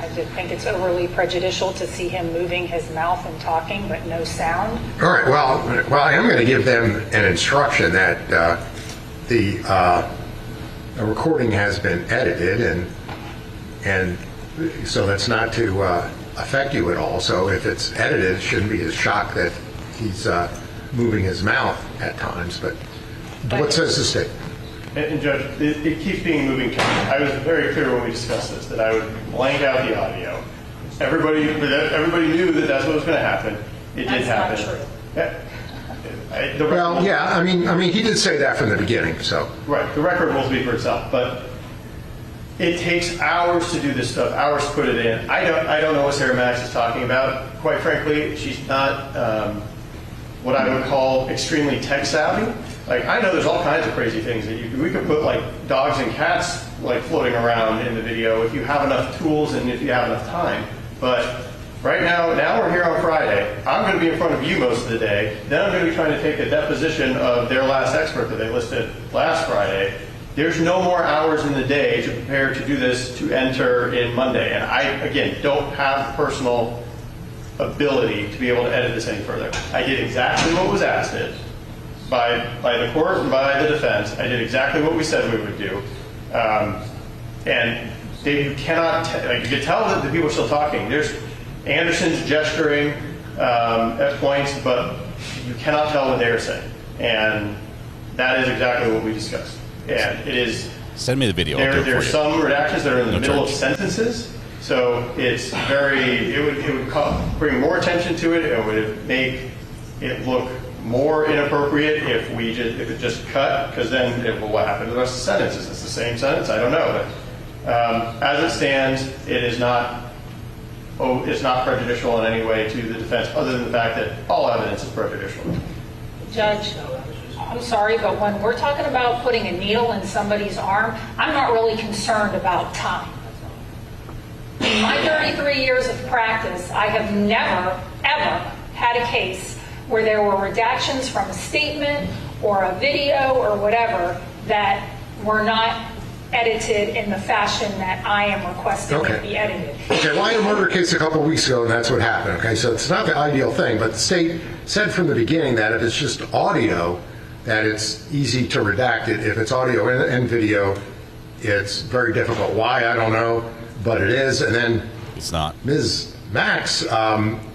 I did think it's overly prejudicial to see him moving his mouth and talking, but no sound. All right, well, I am going to give them an instruction that the recording has been edited, and so that's not to affect you at all. So if it's edited, it shouldn't be as shocked that he's moving his mouth at times. But what says the state? And Judge, it keeps being moving target. I was very clear when we discussed this that I would blank out the audio. Everybody knew that that's what was going to happen. It did happen. Not true. Well, yeah, I mean, he did say that from the beginning. So right, the record will speak for itself. But it takes hours to do this stuff, hours to put it in. I don't know what Sarah Max is talking about. Quite frankly, she's not what I would call extremely tech savvy. Like, I know there's all kinds of crazy things that we could put, like dogs and cats like floating around in the video if you have enough tools and if you have enough time. But right now we're here on Friday. I'm going to be in front of you most of the day. Then I'm going to be trying to take a deposition of their last expert that they listed last Friday. There's no more hours in the day to prepare to do this to enter in Monday. And I, again, don't have the personal ability to be able to edit this any further. I did exactly what was asked by the court and by the defense. I did exactly what we said we would do. And you cannot, you can tell that the people are still talking. There's Anderson's gesturing at points, but you cannot tell what they're saying. And that is exactly what we discussed. And it is. Send me the video. There are some redactions that are in the middle of sentences, so it's very. It would bring more attention to it. It would make it look more inappropriate if it just cut, because then what happened to the rest of the sentences? It's the same sentence. I don't know, but as it stands, it is not. It's not prejudicial in any way to the defense, other than the fact that all evidence is prejudicial. Judge, I'm sorry, but when we're talking about putting a needle in somebody's arm, I'm not really concerned about time. In my 33 years of practice, I have never, ever had a case where there were redactions from a statement or a video or whatever that were not edited in the fashion that I am requesting to be edited. Okay, well, I had a murder case a couple of weeks ago, and that's what happened. Okay, so it's not the ideal thing, but the state said from the beginning that if it's just audio, that it's easy to redact it. If it's audio and video, it's very difficult. Why, I don't know, but it is. And then it's not. Ms. Max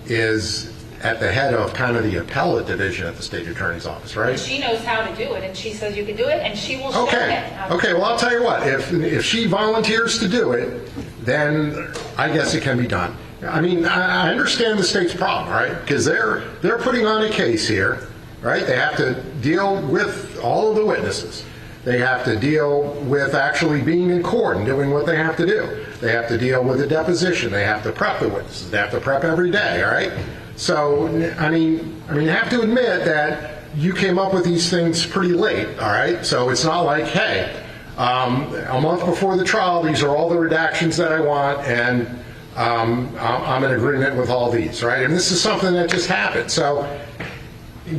is at the head of kind of the appellate division at the State Attorney's Office, right? And she knows how to do it, and she says you can do it, and she will show him. Okay, well, I'll tell you what. If she volunteers to do it, then I guess it can be done. I mean, I understand the state's problem, right? Because they're putting on a case here, right? They have to deal with all of the witnesses. They have to deal with actually being in court and doing what they have to do. They have to deal with the deposition. They have to prep the witnesses. They have to prep every day, all right? So, I mean, you have to admit that you came up with these things pretty late, all right? So it's not like, hey, a month before the trial, these are all the redactions that I want, and I'm in agreement with all these, right? And this is something that just happened. So,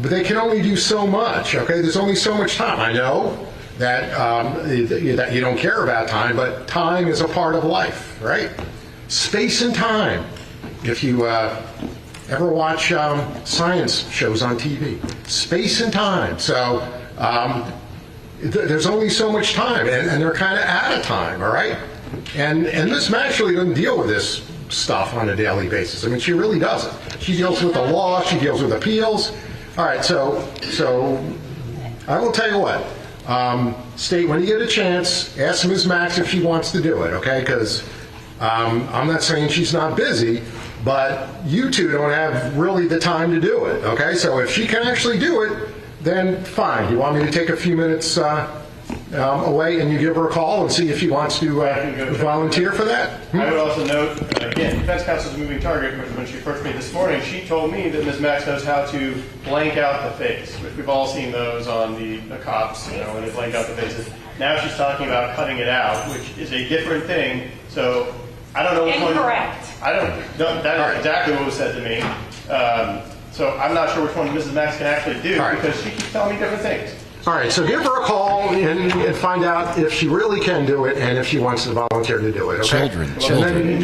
but they can only do so much, okay? There's only so much time. I know that you don't care about time, but time is a part of life, right? Space and time. If you ever watch science shows on TV, space and time. So there's only so much time, and they're kind of out of time, all right? And Ms. actually doesn't deal with this stuff on a daily basis. I mean, she really doesn't. She deals with the law. She deals with appeals. All right, so I will tell you what. State, when you get a chance, ask Ms. Max if she wants to do it, okay? Because I'm not saying she's not busy, but you two don't have really the time to do it, okay? So if she can actually do it, then fine. You want me to take a few minutes away and you give her a call and see if she wants to volunteer for that? I would also note, again, defense counsel's a moving target, because when she approached me this morning, she told me that Ms. Max knows how to blank out the face, which we've all seen those on the cops, when they blank out the faces. Now she's talking about cutting it out, which is a different thing. So I don't know which one. Incorrect. I don't know. That is exactly what was said to me. So I'm not sure which one Mrs. Max can actually do, because she keeps telling me different things. All right, so give her a call and find out if she really can do it and if she wants to volunteer to do it. Okay? Children.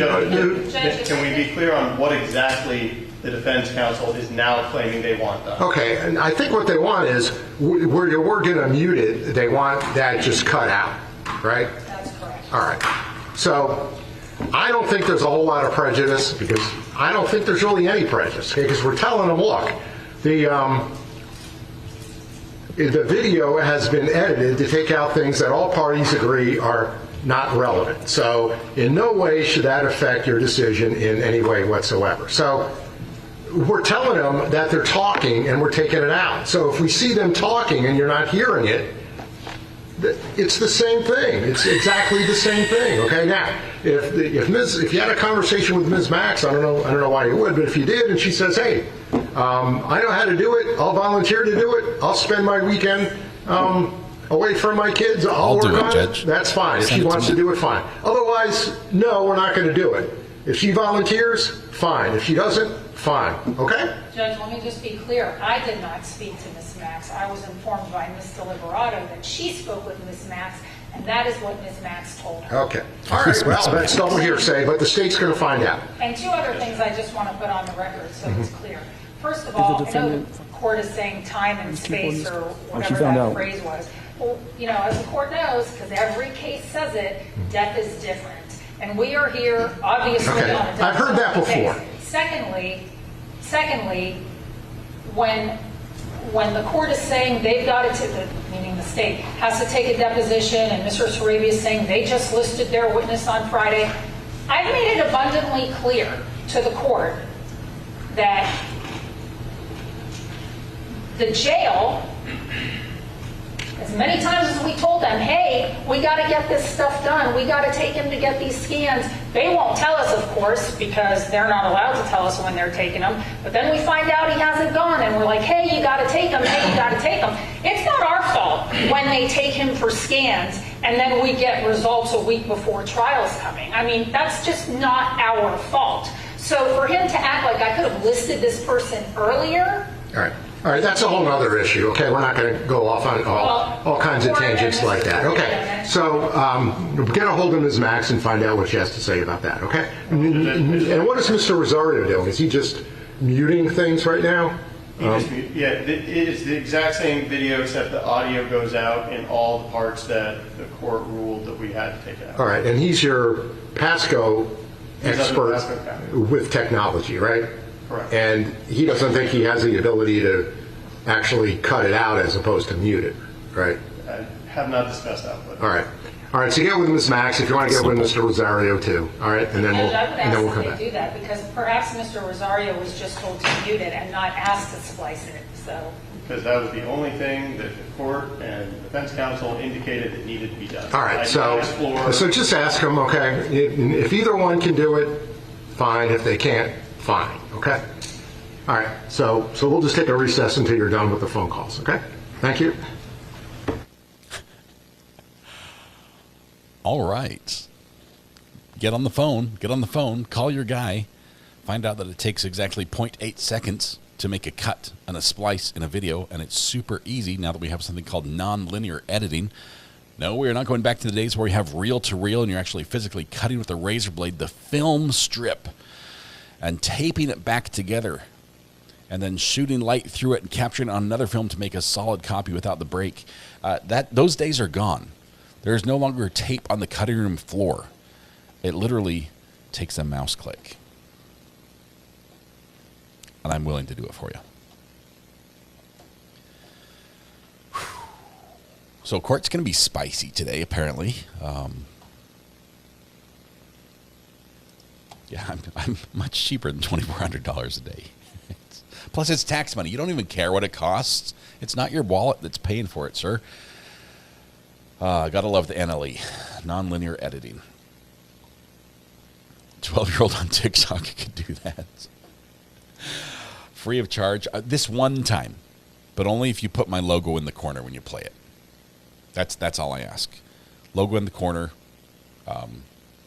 Can we be clear on what exactly the defense counsel is now claiming they want done? Okay, and I think what they want is, we're going to mute it. They want that just cut out, right? That's correct. All right. So I don't think there's a whole lot of prejudice, because I don't think there's really any prejudice, okay? Because we're telling them, look, the video has been edited to take out things that all parties agree are not relevant. So in no way should that affect your decision in any way whatsoever. So we're telling them that they're talking and we're taking it out. So if we see them talking and you're not hearing it, it's the same thing. It's exactly the same thing. Okay. Now, if you had a conversation with Ms. Max, I don't know why you would, but if you did, and she says, "Hey, I know how to do it. I'll volunteer to do it. I'll spend my weekend away from my kids. I'll work on it." That's fine. If she wants to do it, fine. Otherwise, no, we're not going to do it. If she volunteers, fine. If she doesn't, fine. Okay. Judge, let me just be clear. I did not speak to Ms. Max. I was informed by Ms. Deliberato that she spoke with Ms. Max, and that is what Ms. Max told her. Okay. All right. Well, that's double hearsay, but the state's going to find out. And two other things I just want to put on the record so it's clear. First of all, I know the court is saying time and space, or whatever that phrase was. Well, as the court knows, because every case says it, death is different. And we are here, obviously, on a death I've heard that before. Secondly, when the court is saying they've got to, meaning the state, has to take a deposition, and Mr. Sarabia is saying they just listed their witness on Friday, I've made it abundantly clear to the court that the jail, as many times as we told them, hey, we got to get this stuff done, we got to take him to get these scans, they won't tell us, of course, because they're not allowed to tell us when they're taking them, but then we find out he hasn't gone, and we're like, hey, you got to take him, hey, you got to take him. It's not our fault when they take him for scans, and then we get results a week before trial's coming. I mean, that's just not our fault. So for him to act like I could have listed this person earlier. All right, that's a whole other issue. Okay, we're not going to go off on all kinds of tangents like that. Okay, so get a hold of Ms. Max and find out what she has to say about that. Okay, and what is Mr. Rosario doing? Is he just muting things right now? It is the exact same video, except the audio goes out in all the parts that the court ruled that we had to take out. All right, and he's your Pasco expert with technology, right? Correct. And he doesn't think he has the ability to actually cut it out as opposed to mute it, right? I have not discussed that. But. All right, so get with Ms. Max if you want to get with Mr. Rosario too. All right, and then we'll come back. Do that, because perhaps Mr. Rosario was just told to mute it and not asked to splice it. So. Because that was the only thing that the court and the defense counsel indicated that needed to be done. All right, so just ask them, okay? If either one can do it, fine. If they can't, fine. Okay. All right. So we'll just take a recess until you're done with the phone calls. Okay. Thank you. All right. Get on the phone. Call your guy. Find out that it takes exactly 0.8 seconds to make a cut and a splice in a video, and it's super easy now that we have something called non-linear editing. No, we're not going back to the days where we have reel-to-reel and you're actually physically cutting with a razor blade the film strip and taping it back together and then shooting light through it and capturing it on another film to make a solid copy without the break. Those days are gone. There's no longer tape on the cutting room floor. It literally takes a mouse click. And I'm willing to do it for you. So court's going to be spicy today, apparently. Yeah, I'm much cheaper than $2,400 a day. Plus, it's tax money. You don't even care what it costs. It's not your wallet that's paying for it, sir. Gotta love the NLE, nonlinear editing. 12-year-old on TikTok could do that. Free of charge. This one time, but only if you put my logo in the corner when you play it. That's all I ask. Logo in the corner,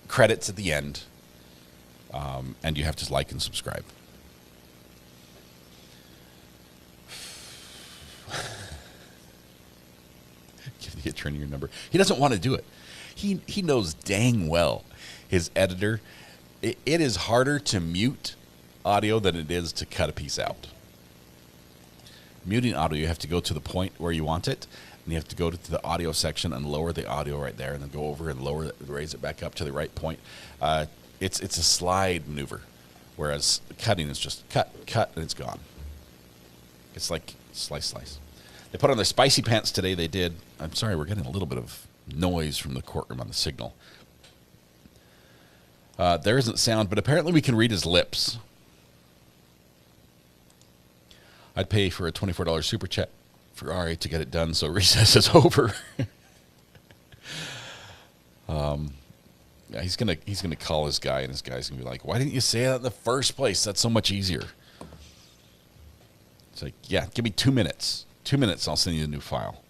credits at the end, and you have to like and subscribe. Give the attorney your number. He doesn't want to do it. He knows dang well his editor. It is harder to mute audio than it is to cut a piece out. Muting audio, you have to go to the point where you want it, and you have to go to the audio section and lower the audio right there, and then go over and lower it, raise it back up to the right point. It's a slide maneuver, whereas cutting is just cut, and it's gone. It's like slice. They put on their spicy pants today. They did. I'm sorry, we're getting a little bit of noise from the courtroom on the signal. There isn't sound, but apparently we can read his lips. I'd pay for a $24 super chat for Ari to get it done so recess is over. Yeah, he's gonna call his guy, and his guy's gonna be like, "Why didn't you say that in the first place? That's so much easier." It's like, yeah, give me 2 minutes. 2 minutes, I'll send you a new file.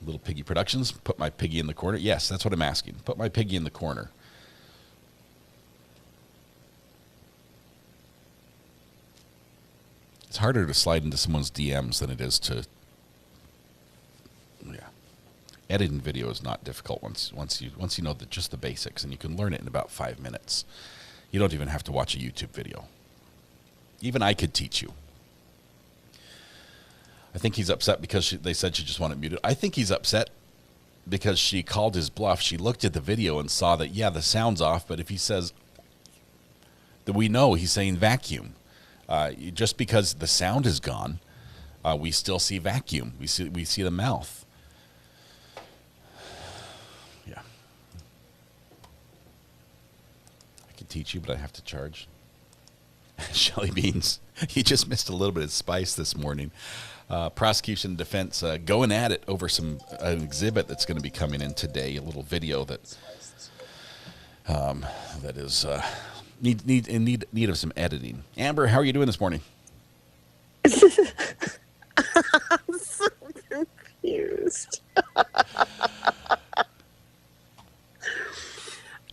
Little Piggy Productions, put my piggy in the corner. Yes, that's what I'm asking. Put my piggy in the corner. It's harder to slide into someone's DMs than it is to, yeah. Editing video is not difficult once you know just the basics, and you can learn it in about 5 minutes. You don't even have to watch a YouTube video. Even I could teach you. I think he's upset because they said she just wanted muted. I think he's upset because she called his bluff. She looked at the video and saw that, yeah, the sound's off, but if he says that, we know he's saying vacuum. Just because the sound is gone, we still see vacuum. We see the mouth. Yeah. I can teach you, but I have to charge. Shelly Beans, he just missed a little bit of spice this morning. Prosecution and defense going at it over an exhibit that's going to be coming in today, a little video that is need of some editing. Amber, how are you doing this morning? I'm so confused.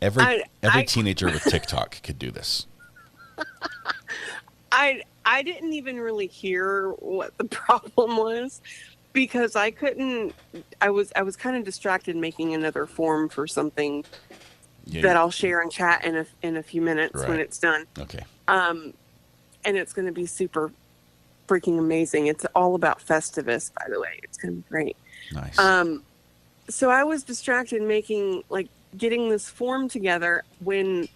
Every teenager with TikTok could do this. I didn't even really hear what the problem was because I couldn't. I was kind of distracted making another form for something that I'll share in chat in a few minutes when it's done. Okay. And it's going to be super freaking amazing. It's all about Festivus, by the way. It's going to be great. Nice. So I was distracted getting this form together when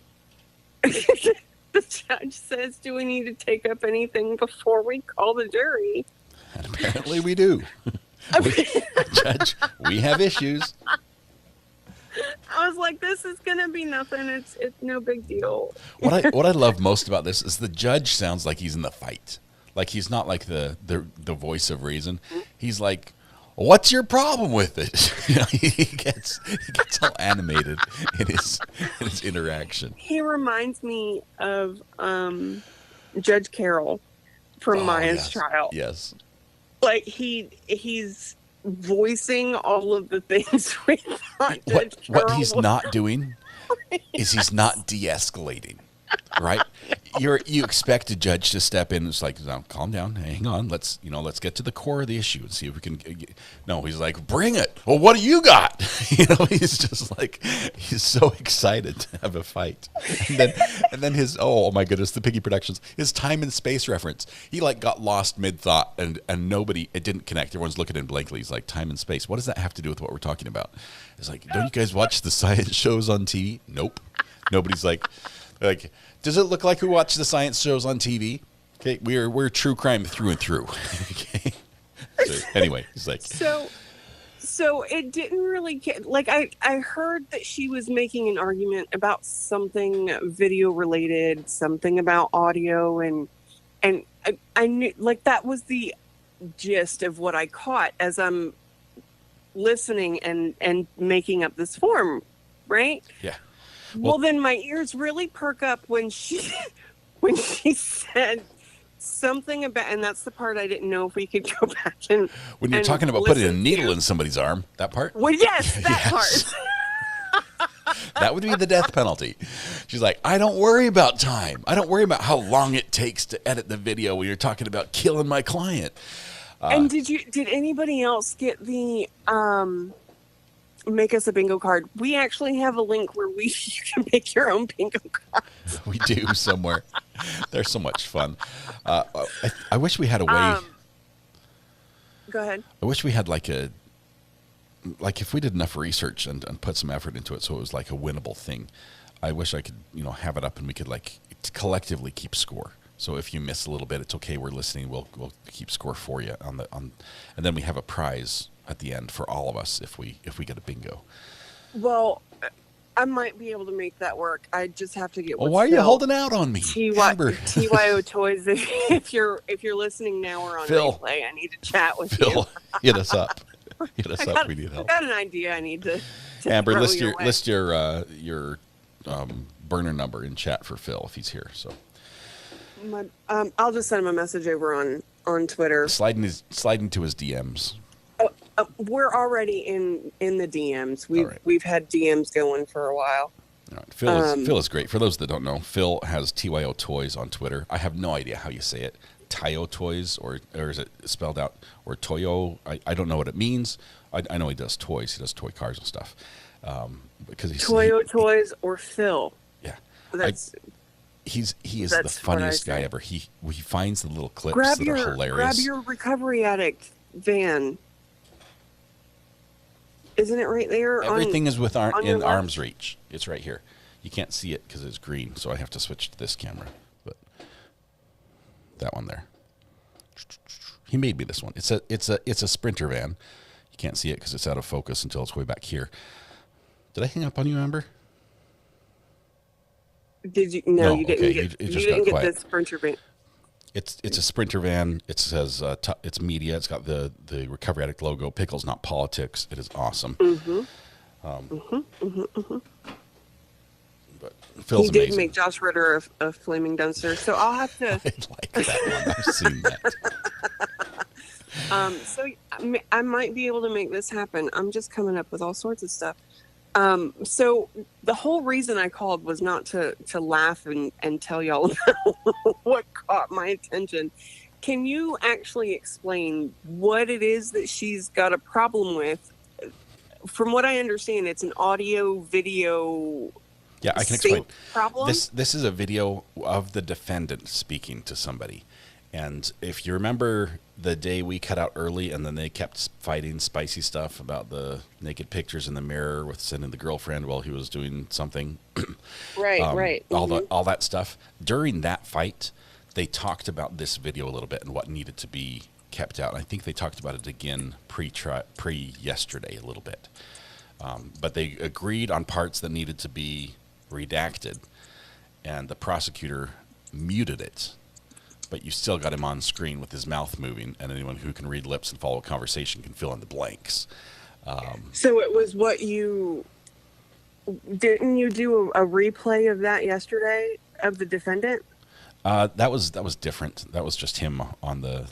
the judge says, "Do we need to take up anything before we call the jury?" And apparently we do. Judge, we have issues. I was like, this is going to be nothing. It's no big deal. What I love most about this is the judge sounds like he's in the fight. Like he's not like the voice of reason. He's like, "What's your problem with it?" You know, he gets all animated in his interaction. He reminds me of Judge Carroll from Maya's trial. Yes. Like he's voicing all of the things we thought Judge Carroll what he's not doing is he's not de-escalating. Right? You expect a judge to step in and it's like, "No, calm down, hang on, let's get to the core of the issue and see if we can." No, he's like, "Bring it. Well, what do you got?" He's just like, he's so excited to have a fight. And then his, oh my goodness, the Piggy Productions, his time and space reference. He got lost mid thought and it didn't connect. Everyone's looking at him blankly. He's like, "Time and space. What does that have to do with what we're talking about?" It's like, "Don't you guys watch the science shows on TV?" Nope. Nobody's like, does it look like we watch the science shows on TV? Okay, we're true crime through and through. Okay. So anyway, it's like so it didn't really get I heard that she was making an argument about something video related, something about audio, and I knew that was the gist of what I caught as I'm listening and making up this form, right? Yeah. Well, then my ears really perk up when she said something about, and that's the part I didn't know if we could go back and when you're talking about putting a needle in somebody's arm, that part? Well, yes, that part. That would be the death penalty. She's like, I don't worry about time. I don't worry about how long it takes to edit the video when you're talking about killing my client. And did anybody else get the make us a bingo card? We actually have a link where you can make your own bingo cards. We do somewhere. They're so much fun. I wish we had a way. Go ahead. I wish we had like if we did enough research and put some effort into it, so it was like a winnable thing. I wish I could, have it up and we could like collectively keep score. So if you miss a little bit, it's okay. We're listening. We'll keep score for you and then we have a prize at the end for all of us if we get a bingo. Well, I might be able to make that work. I just have to get. Well, why are you holding out on me, Amber? TYO Toys. If you're listening now or on Phil, replay, I need to chat with Phil, you. Hit us up. Hit us up. We need help. I got an idea. I need to Amber, list your burner number in chat for Phil if he's here. So. I'll just send him a message over on Twitter. Slide into his DMs. We're already in the DMs. We've had DMs going for a while. All right. Phil is great. For those that don't know, Phil has TYO Toys on Twitter. I have no idea how you say it. TYO Toys, or is it spelled out, or Toyo? I don't know what it means. I know he does toys. He does toy cars and stuff. Because TYO Toys or Phil. Yeah. He is the funniest guy ever. He finds the little clips that are hilarious. Grab your Recovery Addict van. Isn't it right there? Everything is in arm's reach. It's right here. You can't see it because it's green, so I have to switch to this camera. But that one there. He made me this one. It's a Sprinter van. You can't see it because it's out of focus until it's way back here. Did I hang up on you, Amber? Did you? No, you didn't okay. get. You You didn't get the Sprinter van. It's a Sprinter van. It says it's media. It's got the Recovery Addict logo. Pickles, not politics. It is awesome. But Phil's he did amazing. make Josh Ritter a flaming dumpster, so I'll have to. I like that one. I've seen that. So I might be able to make this happen. I'm just coming up with all sorts of stuff. So the whole reason I called was not to laugh and tell y'all about what caught my attention. Can you actually explain what it is that she's got a problem with? From what I understand, it's an audio video. Yeah, I can explain. Problem? This is a video of the defendant speaking to somebody. And if you remember the day we cut out early and then they kept fighting spicy stuff about the naked pictures in the mirror with sending the girlfriend while he was doing something. Right. All that stuff. During that fight, they talked about this video a little bit and what needed to be kept out. I think they talked about it again pre-yesterday a little bit. But they agreed on parts that needed to be redacted, and the prosecutor muted it. But you still got him on screen with his mouth moving, and anyone who can read lips and follow a conversation can fill in the blanks. So it was what didn't you do a replay of that yesterday of the defendant? That was different. That was just him on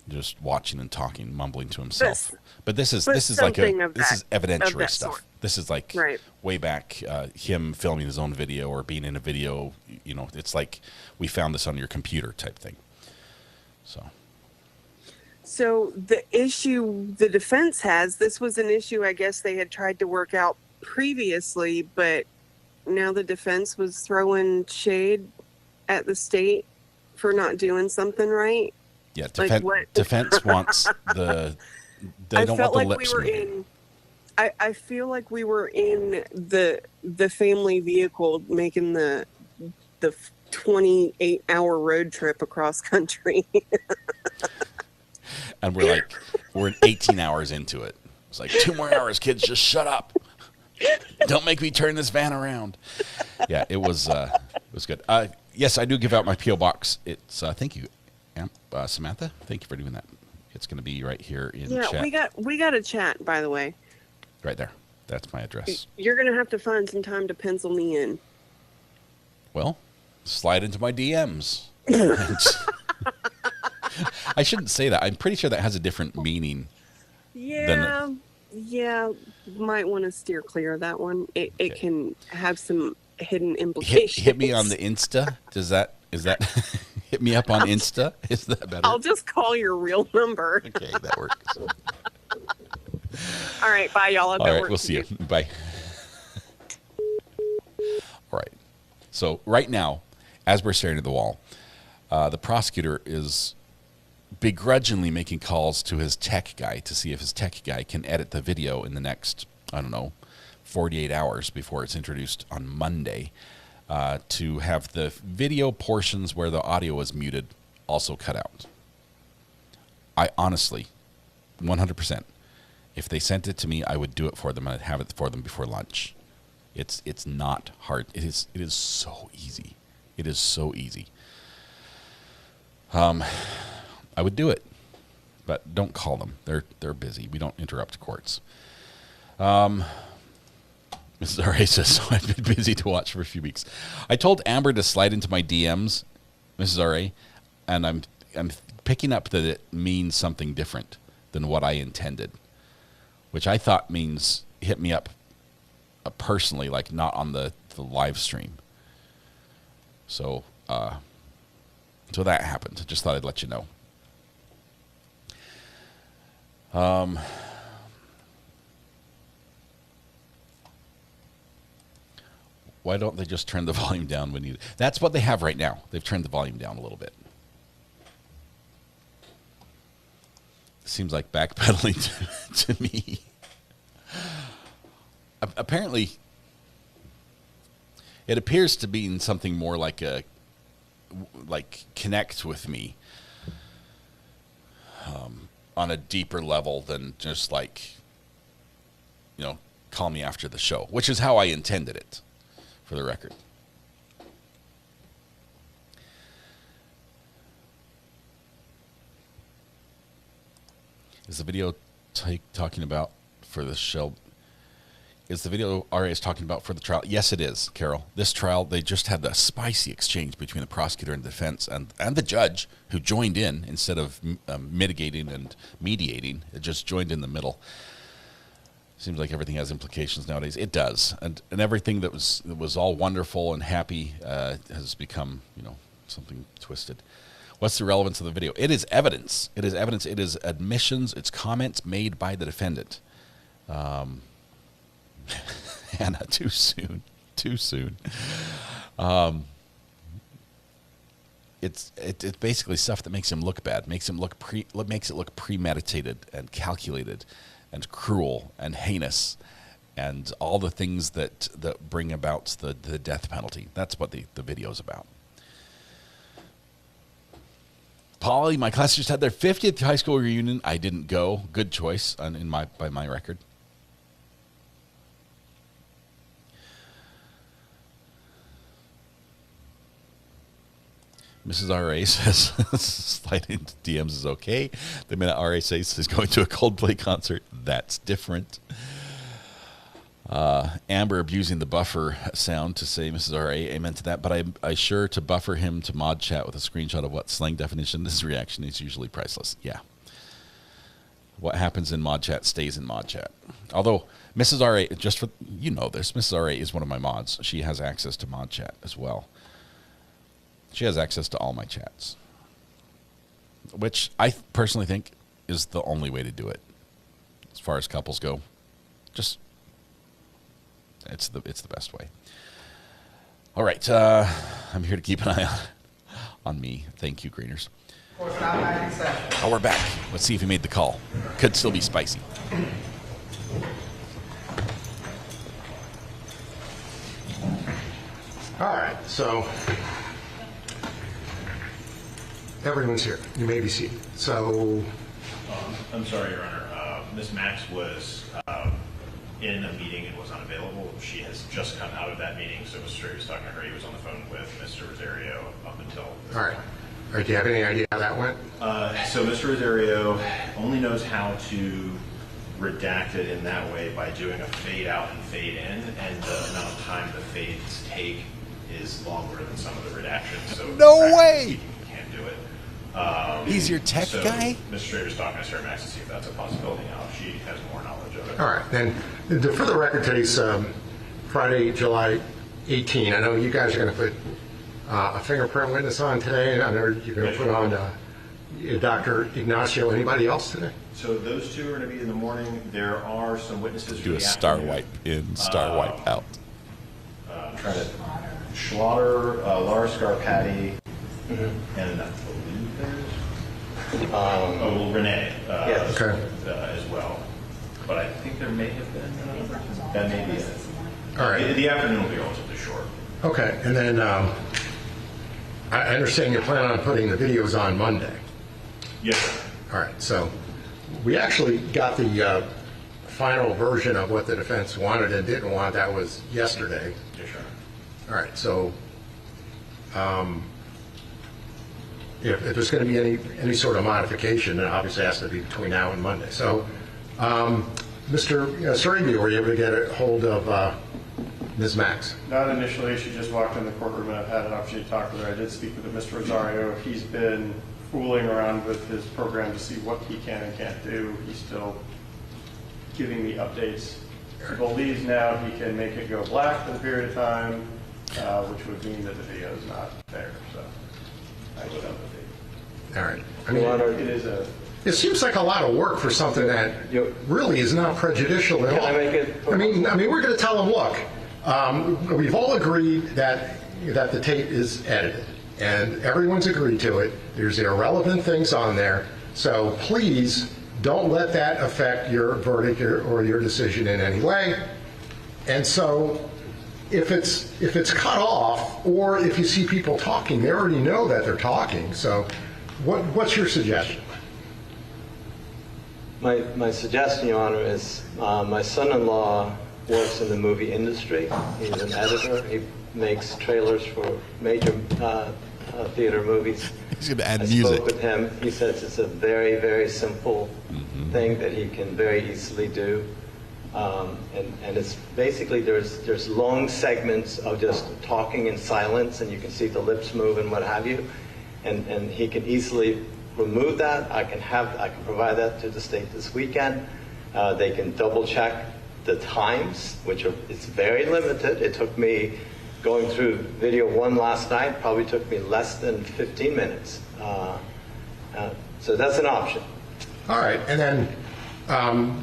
just watching and talking, mumbling to himself. But this is evidentiary stuff. Sort. This is like way back, him filming his own video or being in a video. It's like we found this on your computer type thing. So the issue the defense has, this was an issue I guess they had tried to work out previously, but now the defense was throwing shade at the state for not doing something right. Yeah, defense wants they don't want the lips moving. I feel like we were in the family vehicle making the 28-hour road trip across country. And we're 18 hours into it. It's like 2 more hours, kids. Just shut up. Don't make me turn this van around. Yeah, it was good. Yes, I do give out my P.O. box. It's thank you, Samantha. Thank you for doing that. It's going to be right here in Yeah, chat. we got a chat, by the way. Right there. That's my address. You're going to have to find some time to pencil me in. Well, slide into my DMs. I shouldn't say that. I'm pretty sure that has a different meaning. Yeah, might want to steer clear of that one. It can have some hidden implications. Hit me on the Insta. Is that hit me up on Insta? Is that better? I'll just call your real number. Okay, that works. All right, bye, y'all. All right, we'll see you. Bye. All right. So right now, as we're staring at the wall, the prosecutor is begrudgingly making calls to his tech guy to see if his tech guy can edit the video in the next, 48 hours before it's introduced on Monday, to have the video portions where the audio is muted also cut out. I honestly, 100%, if they sent it to me, I would do it for them and I'd have it for them before lunch. It's not hard. It is so easy. It is so easy. I would do it, but don't call them. They're busy. We don't interrupt courts. Mrs. R.A. says, so I've been busy to watch for a few weeks. I told Amber to slide into my DMs, Mrs. R.A., and I'm picking up that it means something different than what I intended, which I thought means hit me up personally, like not on the live stream. So that happened. Just thought I'd let you know. Why don't they just turn the volume down when you... That's what they have right now. They've turned the volume down a little bit. Seems like backpedaling to me. Apparently, it appears to be in something more like connect with me on a deeper level than just call me after the show, which is how I intended it, for the record. Is the video talking about for the Shelby? Is the video RA is talking about for the trial? Yes, it is, Carol. This trial, they just had a spicy exchange between the prosecutor and the defense and the judge, who joined in instead of mitigating and mediating. It just joined in the middle. Seems like everything has implications nowadays. It does, and everything that was all wonderful and happy has become something twisted. What's the relevance of the video? It is evidence. It is evidence. It is admissions. It's comments made by the defendant. Hannah, too soon. It's basically stuff that makes him look bad, makes it look premeditated and calculated and cruel and heinous and all the things that bring about the death penalty. That's what the video's about. Polly, my class just had their 50th high school reunion. I didn't go. Good choice by my record. Mrs. R.A. says sliding into DMs is okay. The minute R.A. says he's going to a Coldplay concert, that's different. Amber abusing the buffer sound to say Mrs. R.A. amen to that, but I sure to buffer him to mod chat with a screenshot of what slang definition. This reaction is usually priceless. Yeah. What happens in mod chat stays in mod chat. Although Mrs. R.A., just for, this, Mrs. R.A. is one of my mods. She has access to mod chat as well. She has access to all my chats, which I personally think is the only way to do it. As far as couples go, just it's the best way. All right, I'm here to keep an eye on me. Thank you, Greeners. Oh, we're back. Let's see if he made the call. Could still be spicy. All right, so everyone's here. You may be seated. So, I'm sorry, Your Honor. Ms. Max was in a meeting and was unavailable. She has just come out of that meeting, so Mr. Sterry was talking to her. He was on the phone with Mr. Rosario up until this all right. Or do you have any idea how that went? So Mr. Rosario only knows how to redact it in that way by doing a fade out and fade in, and the amount of time the fades take is longer than some of the redactions. So no way! He can't do it. He's your tech guy? Mr. Strader's talking to Sarah Max to see if that's a possibility now. She has more knowledge of it. All right, then for the record, today's Friday, July 18. I know you guys are going to put a fingerprint witness on today, and I know you're going to put on Dr. Ignacio. Anybody else today? So those two are going to be in the morning. There are some witnesses. Do a star wipe in, star wipe out. I'm trying to Schlatter, Laura Scarpati, and I believe there's Renee as well. But I think there may have been that may be it. All right. The afternoon will be relatively short. Okay, and then I understand you plan on putting the videos on Monday. Yes, sir. All right, so we actually got the final version of what the defense wanted and didn't want. That was yesterday. Yes, sir. All right, so if there's going to be any sort of modification, it obviously has to be between now and Monday. So, Mr. Shelby, were you able to get a hold of Ms. Max? Not initially. She just walked in the courtroom, and I've had an opportunity to talk with her. I did speak with Mr. Rosario. He's been fooling around with his program to see what he can and can't do. He's still giving me updates. He believes now he can make it go black for the period of time, which would mean that the video is not there. So I would have the All right. I mean, it seems like a lot of work for something that really is not prejudicial at all. I mean, we're going to tell them, look, we've all agreed that the tape is edited, and everyone's agreed to it. There's irrelevant things on there, so please don't let that affect your verdict or your decision in any way. And so, if it's cut off, or if you see people talking, they already know that they're talking. So, what's your suggestion? My suggestion, Your Honor, is my son-in-law works in the movie industry. He's an editor. He makes trailers for major theater movies. He's going to add music. I spoke with him. He says it's a very, very simple thing that he can very easily do. And it's basically there's long segments of just talking in silence, and you can see the lips move and what have you. And he can easily remove that. I can provide that to the state this weekend. They can double check the times, it's very limited. It took me going through video 1 last night, probably took me less than 15 minutes. So that's an option. All right, and then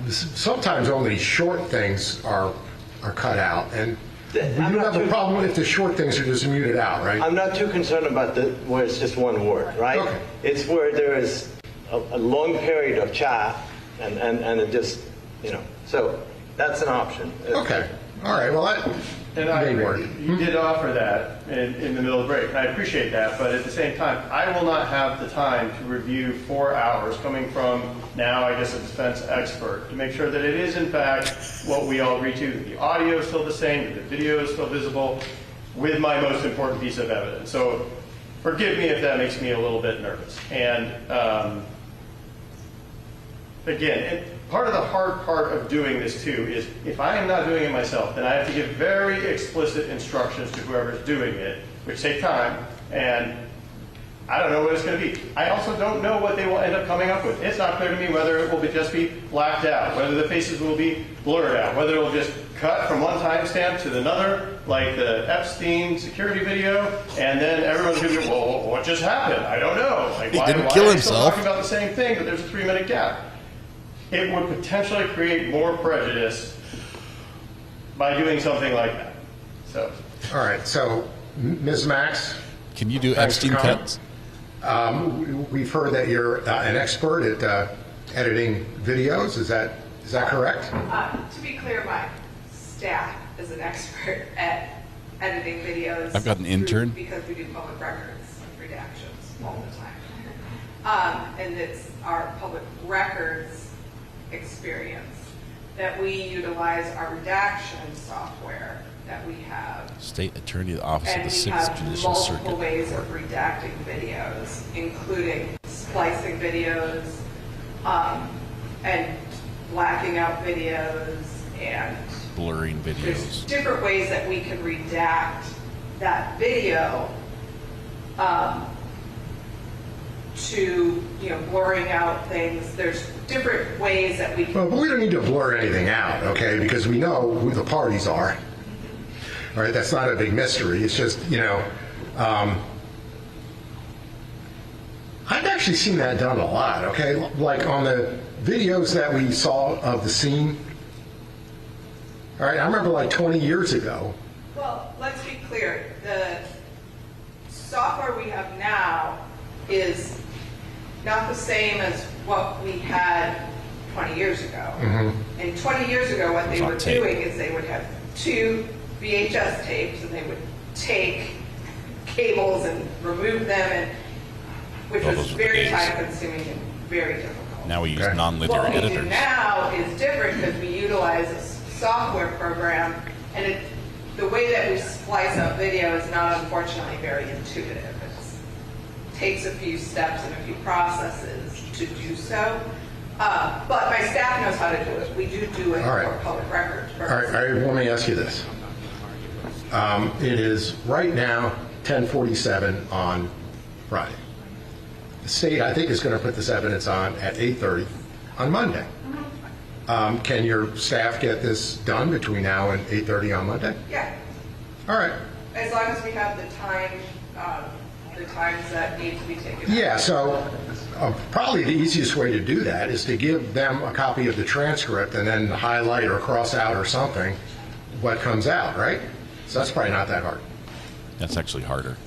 sometimes only short things are cut out, and you have a problem if the short things are just muted out, right? I'm not too concerned about where it's just one word, right? Okay. It's where there is a long period of chat, and it just, so that's an option. Okay. All right. Well, I agree. You did offer that in the middle of the break, and I appreciate that. But at the same time, I will not have the time to review 4 hours coming from now, I guess, a defense expert to make sure that it is, in fact, what we all agree to, that the audio is still the same, that the video is still visible, with my most important piece of evidence. So forgive me if that makes me a little bit nervous. And again, part of the hard part of doing this, too, is if I am not doing it myself, then I have to give very explicit instructions to whoever's doing it, which take time, and I don't know what it's going to be. I also don't know what they will end up coming up with. It's not clear to me whether it will just be blacked out, whether the faces will be blurred out, whether it will just cut from one timestamp to another, like the Epstein security video, and then everyone's going to be, well, what just happened? I don't know. Like, why didn't kill are they himself. still talking about the same thing, but there's a 3-minute gap? It would potentially create more prejudice by doing something like that. So, all right. So, Ms. Max, can you do Epstein cuts? We've heard that you're an expert at editing videos. Is that correct? To be clear, my staff is an expert at editing videos. I've got an intern because we do public records redactions all the time, and it's our public records experience that we utilize our redaction software that we have. State Attorney, the Office of And the we 6th have Judicial Circuit. multiple ways of redacting videos, including splicing videos, and blacking out videos, and Blurring there's videos. different ways that we can redact that video to, blurring out things. There's different ways that we can. Well, but we don't need to blur anything out, okay? Because we know who the parties are. All right, that's not a big mystery. It's just, I've actually seen that done a lot, okay? Like on the videos that we saw of the scene. All right, I remember like 20 years ago. Well, let's be clear. The software we have now is not the same as what we had 20 years ago. Mm-hmm. And 20 years ago, what they were doing is they would have 2 VHS tapes, and they would take cables and remove them, which was very time-consuming and very difficult. Now we use non-linear What we do editors. now is different because we utilize a software program, and the way that we splice up video is not, unfortunately, very intuitive. It takes a few steps and a few processes to do so. But my staff knows how to do it. We do it for public records purposes. All right, let me ask you this. It is right now 10:47 on Friday. The state, I think, is going to put this evidence on at 8:30 on Monday. Can your staff get this done between now and 8:30 on Monday? Yeah. All right. As long as we have the times that need to be taken. Yeah, so probably the easiest way to do that is to give them a copy of the transcript and then highlight or cross out or something what comes out, right? So that's probably not that hard. That's actually harder.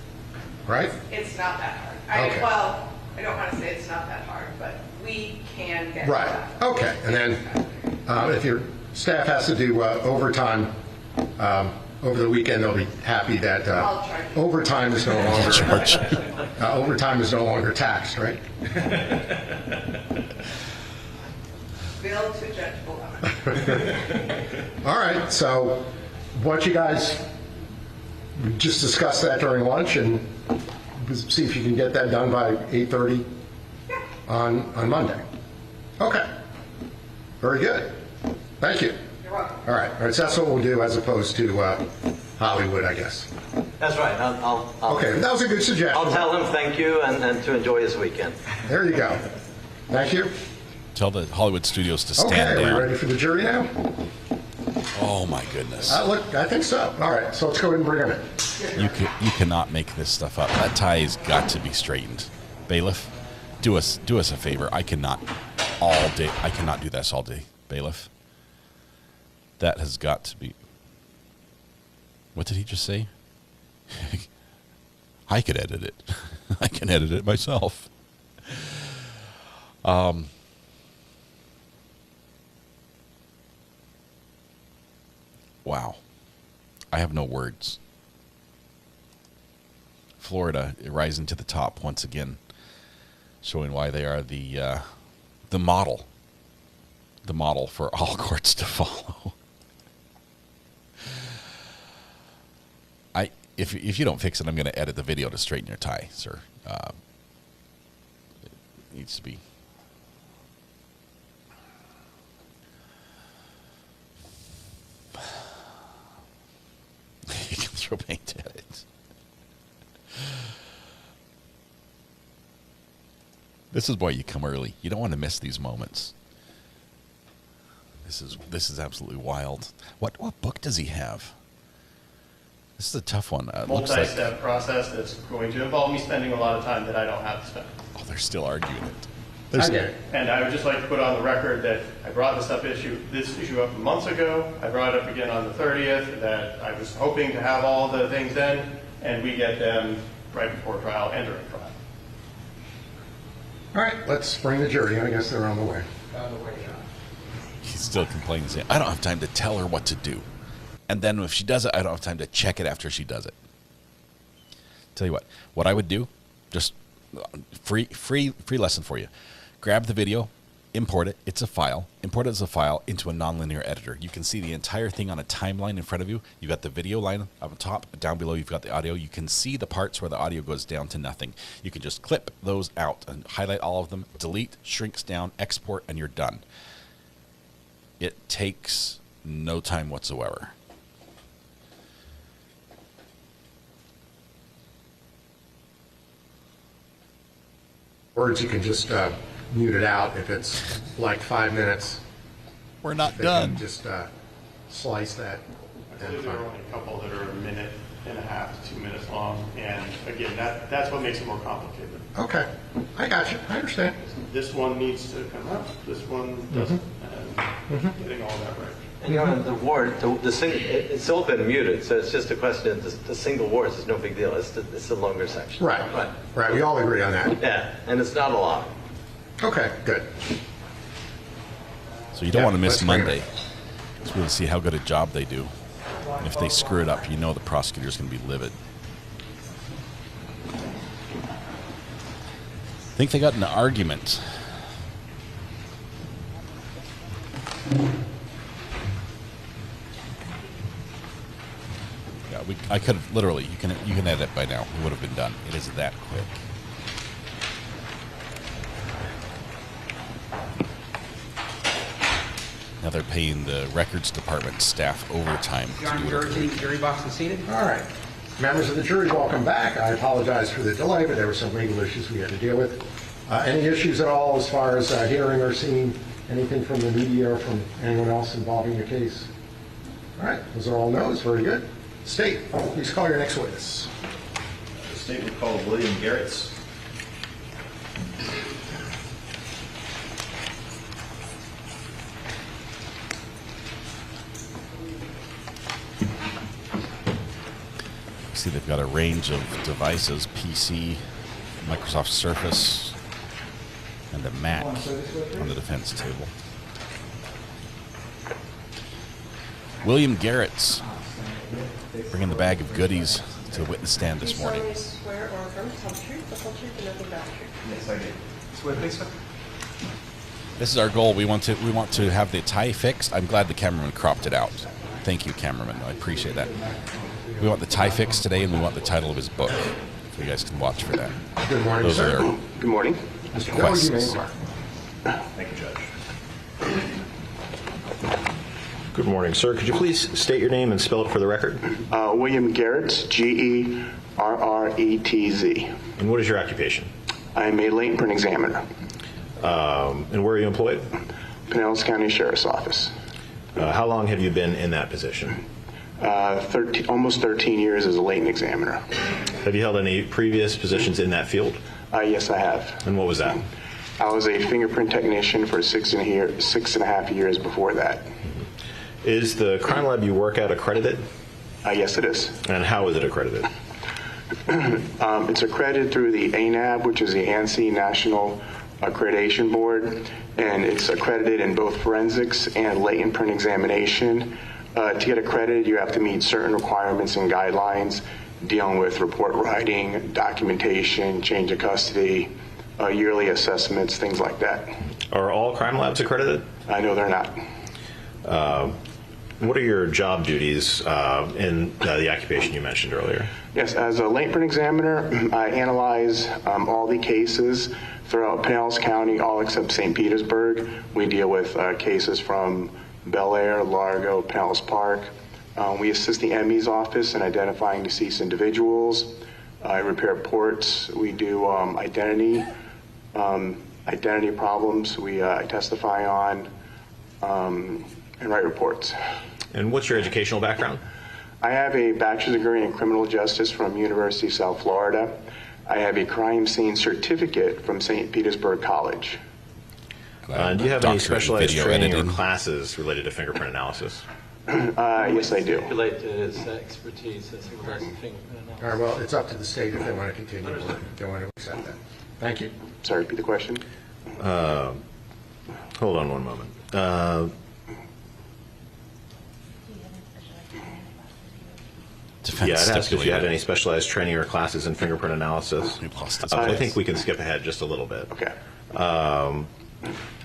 Right? It's not that hard. Okay. Well, I don't want to say it's not that hard, but we can get Right. that. Okay. And then if your staff has to do overtime over the weekend, they'll be happy that overtime is no longer overtime is no longer taxed, right? Bill to Judge below. All right. So, why don't you guys just discuss that during lunch and see if you can get that done by 8:30 on Monday. Okay. Very good. Thank you. You're welcome. All right. So that's what we'll do as opposed to Hollywood, I guess. That's right. I'll Okay. That was a good suggestion. I'll tell him thank you and to enjoy his weekend. There you go. Thank you. Tell the Hollywood studios to stand Okay. down. Are we ready for the jury now? Oh my goodness. Look, I think so. All right. So let's go ahead and bring them in. You cannot make this stuff up. That tie has got to be straightened. Bailiff, do us a favor. I cannot do this all day. Bailiff. That has got to be. What did he just say? I could edit it. I can edit it myself. Wow. I have no words. Florida rising to the top once again, showing why they are the model for all courts to follow. If you don't fix it, I'm going to edit the video to straighten your tie, sir. It needs to be. You can throw paint at it. This is why you come early. You don't want to miss these moments. This is absolutely wild. What book does he have? This is a tough one. Multi-step process that's going to involve me spending a lot of time that I don't have to spend. Oh, they're still arguing it. And I would just like to put on the record that I brought this issue up months ago. I brought it up again on the 30th, that I was hoping to have all the things then, and we get them right before trial and during trial. All right, let's bring the jury in. I guess they're on the way. He's still complaining, saying, I don't have time to tell her what to do. And then if she does it, I don't have time to check it after she does it. Tell you what I would do, just free lesson for you. Grab the video. import it. It's a file. Import it as a file into a nonlinear editor. You can see the entire thing on a timeline in front of you. You've got the video line up top. Down below, you've got the audio. You can see the parts where the audio goes down to nothing. You can just clip those out and highlight all of them, delete, shrinks down, export, and you're done. It takes no time whatsoever. Words, you can just mute it out if it's like 5 minutes. We're not They done. can just slice that. I believe there are only a couple that are a minute and a half to 2 minutes long, and again, that's what makes it more complicated. Okay, I got you. I understand. This one needs to come up, this one doesn't, and getting all that right. And you know, the word, it's all been muted, so it's just a question of the single words is no big deal. It's the longer section. Right. Right. We all agree on that. Yeah, and it's not a lot. Okay, good. So you don't want to miss Monday. Let's really see how good a job they do. And if they screw it up, you know the prosecutor's going to be livid. I think they got in an argument. Yeah, I could have literally. You can edit by now. It would have been done. It is that quick. Now they're paying the records department staff overtime to do it. Jury box is seated. All right. Members of the jury, welcome back. I apologize for the delay, but there were some legal issues we had to deal with. Any issues at all as far as hearing or seeing anything from the media or from anyone else involving the case? All right. Those are all no's. Very good. State, please call your next witness. The state will call William Garretts. See, they've got a range of devices: PC, Microsoft Surface, and a Mac on the defense table. William Garretts bringing the bag of goodies to the witness stand this morning. Swear or affirm to tell the truth, the whole truth, and nothing but the truth. Yes, I did. Swear, please, sir. This is our goal. We want to have the tie fixed. I'm glad the cameraman cropped it out. Thank you, cameraman. I appreciate that. We want the tie fixed today, and we want the title of his book. So you guys can watch for that. Good morning, Those sir. are their Good morning. Mr. requests. Thank you, Judge. Good morning, sir. Could you please state your name and spell it for the record? William Garretts, Gerretz. And what is your occupation? I'm a late print examiner. And where are you employed? Pinellas County Sheriff's Office. How long have you been in that position? Almost 13 years as a latent examiner. Have you held any previous positions in that field? Yes, I have. And what was that? I was a fingerprint technician for 6.5 years before that. Is the crime lab you work at accredited? Yes, it is. And how is it accredited? It's accredited through the ANAB, which is the ANSI National Accreditation Board, and it's accredited in both forensics and latent print examination. To get accredited, you have to meet certain requirements and guidelines dealing with report writing, documentation, change of custody, yearly assessments, things like that. Are all crime labs accredited? No, they're not. What are your job duties in the occupation you mentioned earlier? Yes, as a late print examiner, I analyze all the cases throughout Pinellas County, all except St. Petersburg. We deal with cases from Bel Air, Largo, Pinellas Park. We assist the ME's office in identifying deceased individuals. I repair ports. We do identity problems. We testify on and write reports. And what's your educational background? I have a bachelor's degree in criminal justice from University of South Florida. I have a crime scene certificate from St. Petersburg College. Do you have any specialized training or classes related to fingerprint analysis? Yes, I do. Relate to his expertise as regards to fingerprint analysis. All right, well, it's up to the state if they want to continue or don't want to accept that. Thank you. Sorry, repeat the question. Hold on one moment. I'd ask if you had any specialized training or classes in fingerprint analysis. I think we can skip ahead just a little bit. Okay.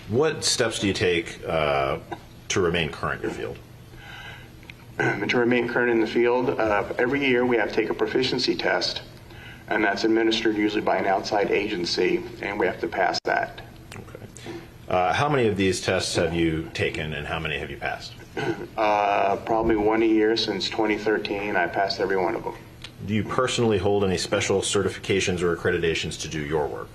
What steps do you take to remain current in your field? To remain current in the field, every year we have to take a proficiency test, and that's administered usually by an outside agency, and we have to pass that. Okay. How many of these tests have you taken, and how many have you passed? Probably one a year since 2013. I passed every one of them. Do you personally hold any special certifications or accreditations to do your work?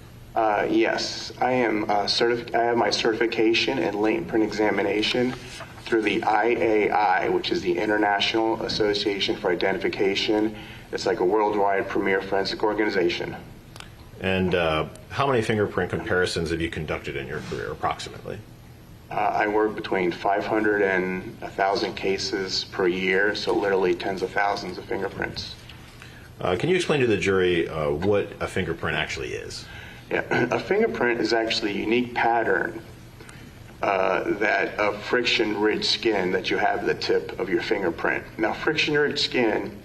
Yes, I am I have my certification in latent print examination through the IAI, which is the International Association for Identification. It's like a worldwide premier forensic organization. And how many fingerprint comparisons have you conducted in your career, approximately? I work between 500 and 1,000 cases per year, so literally tens of thousands of fingerprints. Can you explain to the jury what a fingerprint actually is? Yeah, a fingerprint is actually a unique pattern of friction-ridged skin that you have at the tip of your fingerprint. Now, friction-ridged skin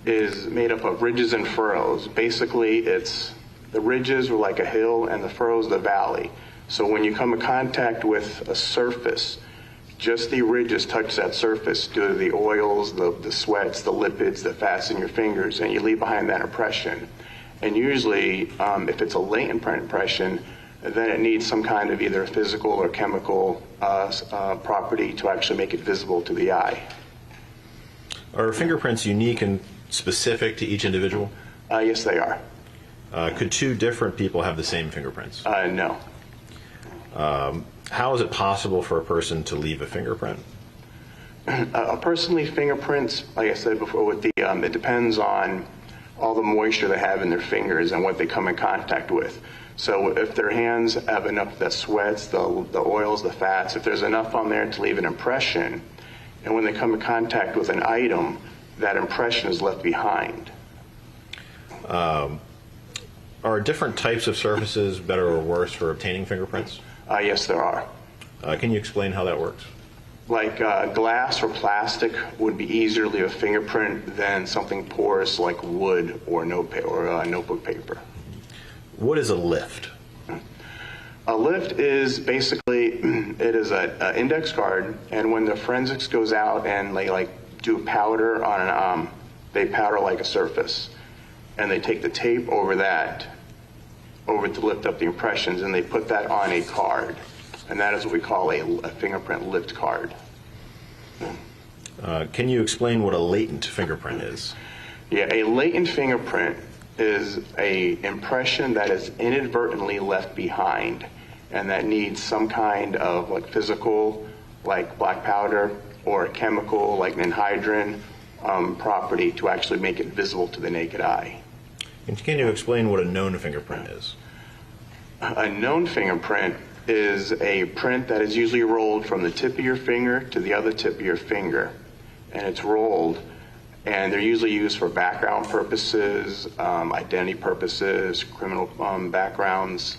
is made up of ridges and furrows. Basically, the ridges are like a hill and the furrows the valley. So when you come in contact with a surface, just the ridges touch that surface due to the oils, the sweats, the lipids, the fats in your fingers, and you leave behind that impression. And usually, if it's a latent print impression, then it needs some kind of either physical or chemical property to actually make it visible to the eye. Are fingerprints unique and specific to each individual? Yes, they are. Could two different people have the same fingerprints? No. How is it possible for a person to leave a fingerprint? A person leaves fingerprints, like I said before, with it depends on all the moisture they have in their fingers and what they come in contact with. So if their hands have enough that sweats, the oils, the fats, if there's enough on there to leave an impression, and when they come in contact with an item, that impression is left behind. Are different types of surfaces better or worse for obtaining fingerprints? Yes, there are. Can you explain how that works? Like glass or plastic would be easier to leave a fingerprint than something porous like wood or notebook paper. What is a lift? A lift is basically it is an index card, and when the forensics goes out and they do powder on an they powder like a surface, and they take the tape over to lift up the impressions, and they put that on a card. And that is what we call a fingerprint lift card. Can you explain what a latent fingerprint is? Yeah, a latent fingerprint is a impression that is inadvertently left behind and that needs some kind of physical, like black powder, or a chemical, like anhydrine, property to actually make it visible to the naked eye. And can you explain what a known fingerprint is? A known fingerprint is a print that is usually rolled from the tip of your finger to the other tip of your finger. And it's rolled, and they're usually used for background purposes, identity purposes, criminal backgrounds,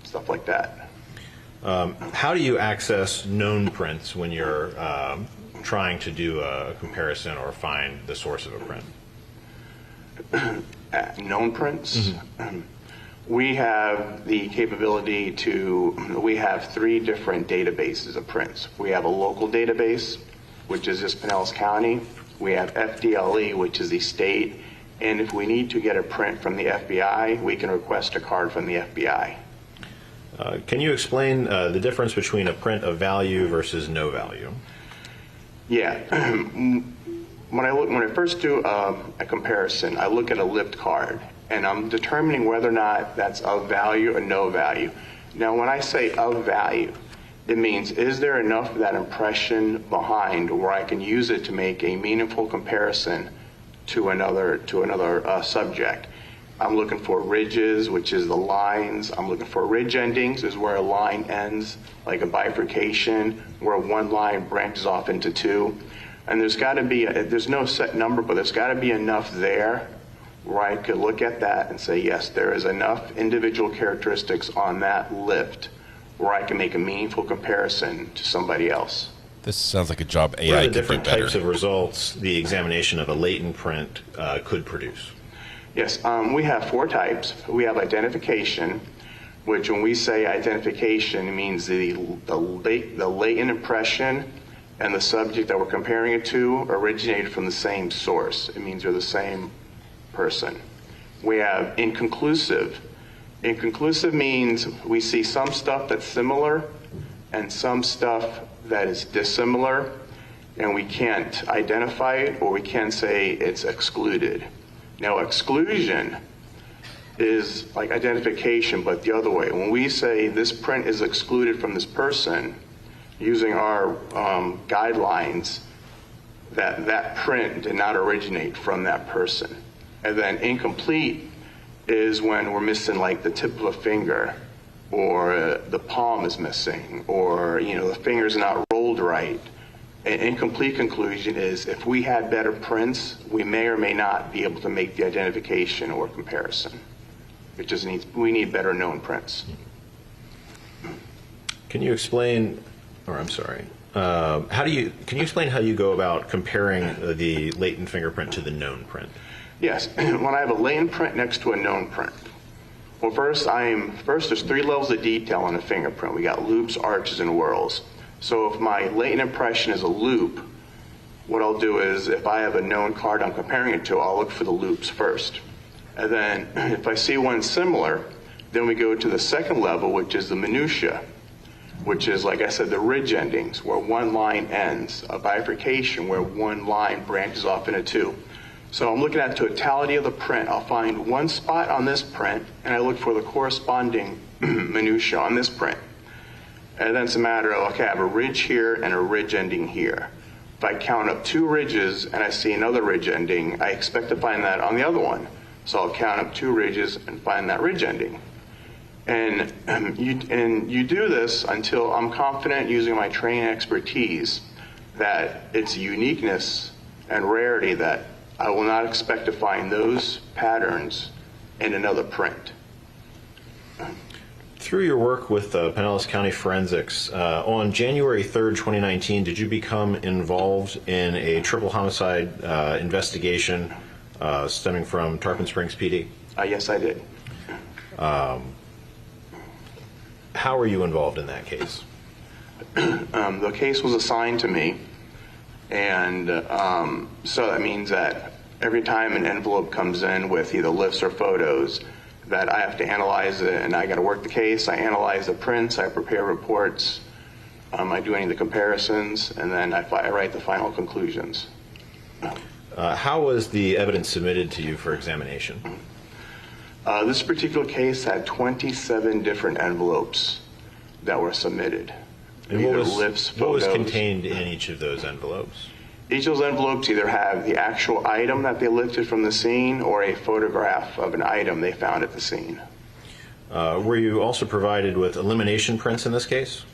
stuff like that. How do you access known prints when you're trying to do a comparison or find the source of a print? Known prints? Mm-hmm. We have the capability we have 3 different databases of prints. We have a local database, which is just Pinellas County. We have FDLE, which is the state. And if we need to get a print from the FBI, we can request a card from the FBI. Can you explain the difference between a print of value versus no value? Yeah. When I first do a comparison, I look at a lift card, and I'm determining whether or not that's of value or no value. Now, when I say of value, it means, is there enough of that impression behind where I can use it to make a meaningful comparison to another subject? I'm looking for ridges, which is the lines. I'm looking for ridge endings, is where a line ends, like a bifurcation, where one line branches off into 2. And there's got to be, there's no set number, but there's got to be enough there where I could look at that and say, yes, there is enough individual characteristics on that lift where I can make a meaningful comparison to somebody else. This sounds like a job AI What are the could do different better. types of results the examination of a latent print could produce? Yes, we have 4 types. We have identification, which when we say identification, it means the latent impression and the subject that we're comparing it to originated from the same source. It means they're the same person. We have inconclusive. Inconclusive means we see some stuff that's similar and some stuff that is dissimilar, and we can't identify it, or we can say it's excluded. Now, exclusion is like identification, but the other way. When we say this print is excluded from this person, using our guidelines, that print did not originate from that person. And then incomplete is when we're missing like the tip of a finger, or the palm is missing, or the finger's not rolled right. An incomplete conclusion is if we had better prints, we may or may not be able to make the identification or comparison. It just needs, we need better known prints. Can you explain, or I'm sorry, can you explain how you go about comparing the latent fingerprint to the known print? Yes, when I have a latent print next to a known print. Well, first there's 3 levels of detail on a fingerprint. We got loops, arches, and whorls. So if my latent impression is a loop, what I'll do is if I have a known card I'm comparing it to, I'll look for the loops first. And then if I see one similar, then we go to the second level, which is the minutia, which is, like I said, the ridge endings, where one line ends, a bifurcation where one line branches off into 2. So I'm looking at the totality of the print. I'll find one spot on this print, and I look for the corresponding minutia on this print. And then it's a matter of, okay, I have a ridge here and a ridge ending here. If I count up 2 ridges and I see another ridge ending, I expect to find that on the other one. So I'll count up 2 ridges and find that ridge ending. And you do this until I'm confident, using my training expertise, that it's uniqueness and rarity that I will not expect to find those patterns in another print. Through your work with Pinellas County Forensics, on January 3rd, 2019, did you become involved in a triple homicide investigation stemming from Tarpon Springs PD? Yes, I did. How were you involved in that case? The case was assigned to me, and so that means that every time an envelope comes in with either lists or photos, that I have to analyze it, and I got to work the case. I analyze the prints, I prepare reports, I do any of the comparisons, and then I write the final conclusions. How was the evidence submitted to you for examination? This particular case had 27 different envelopes that were submitted. And what was contained in each of those envelopes? Each of those envelopes either have the actual item that they lifted from the scene or a photograph of an item they found at the scene. Were you also provided with elimination prints in this case?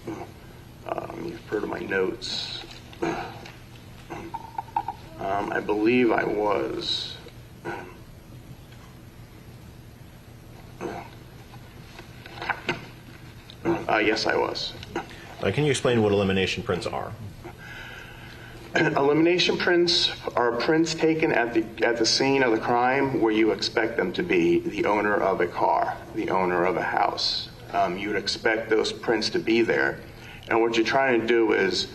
You've heard of my notes. I believe I was. Yes, I was. Can you explain what elimination prints are? Elimination prints are prints taken at the scene of the crime where you expect them to be the owner of a car, the owner of a house. You would expect those prints to be there. And what you're trying to do is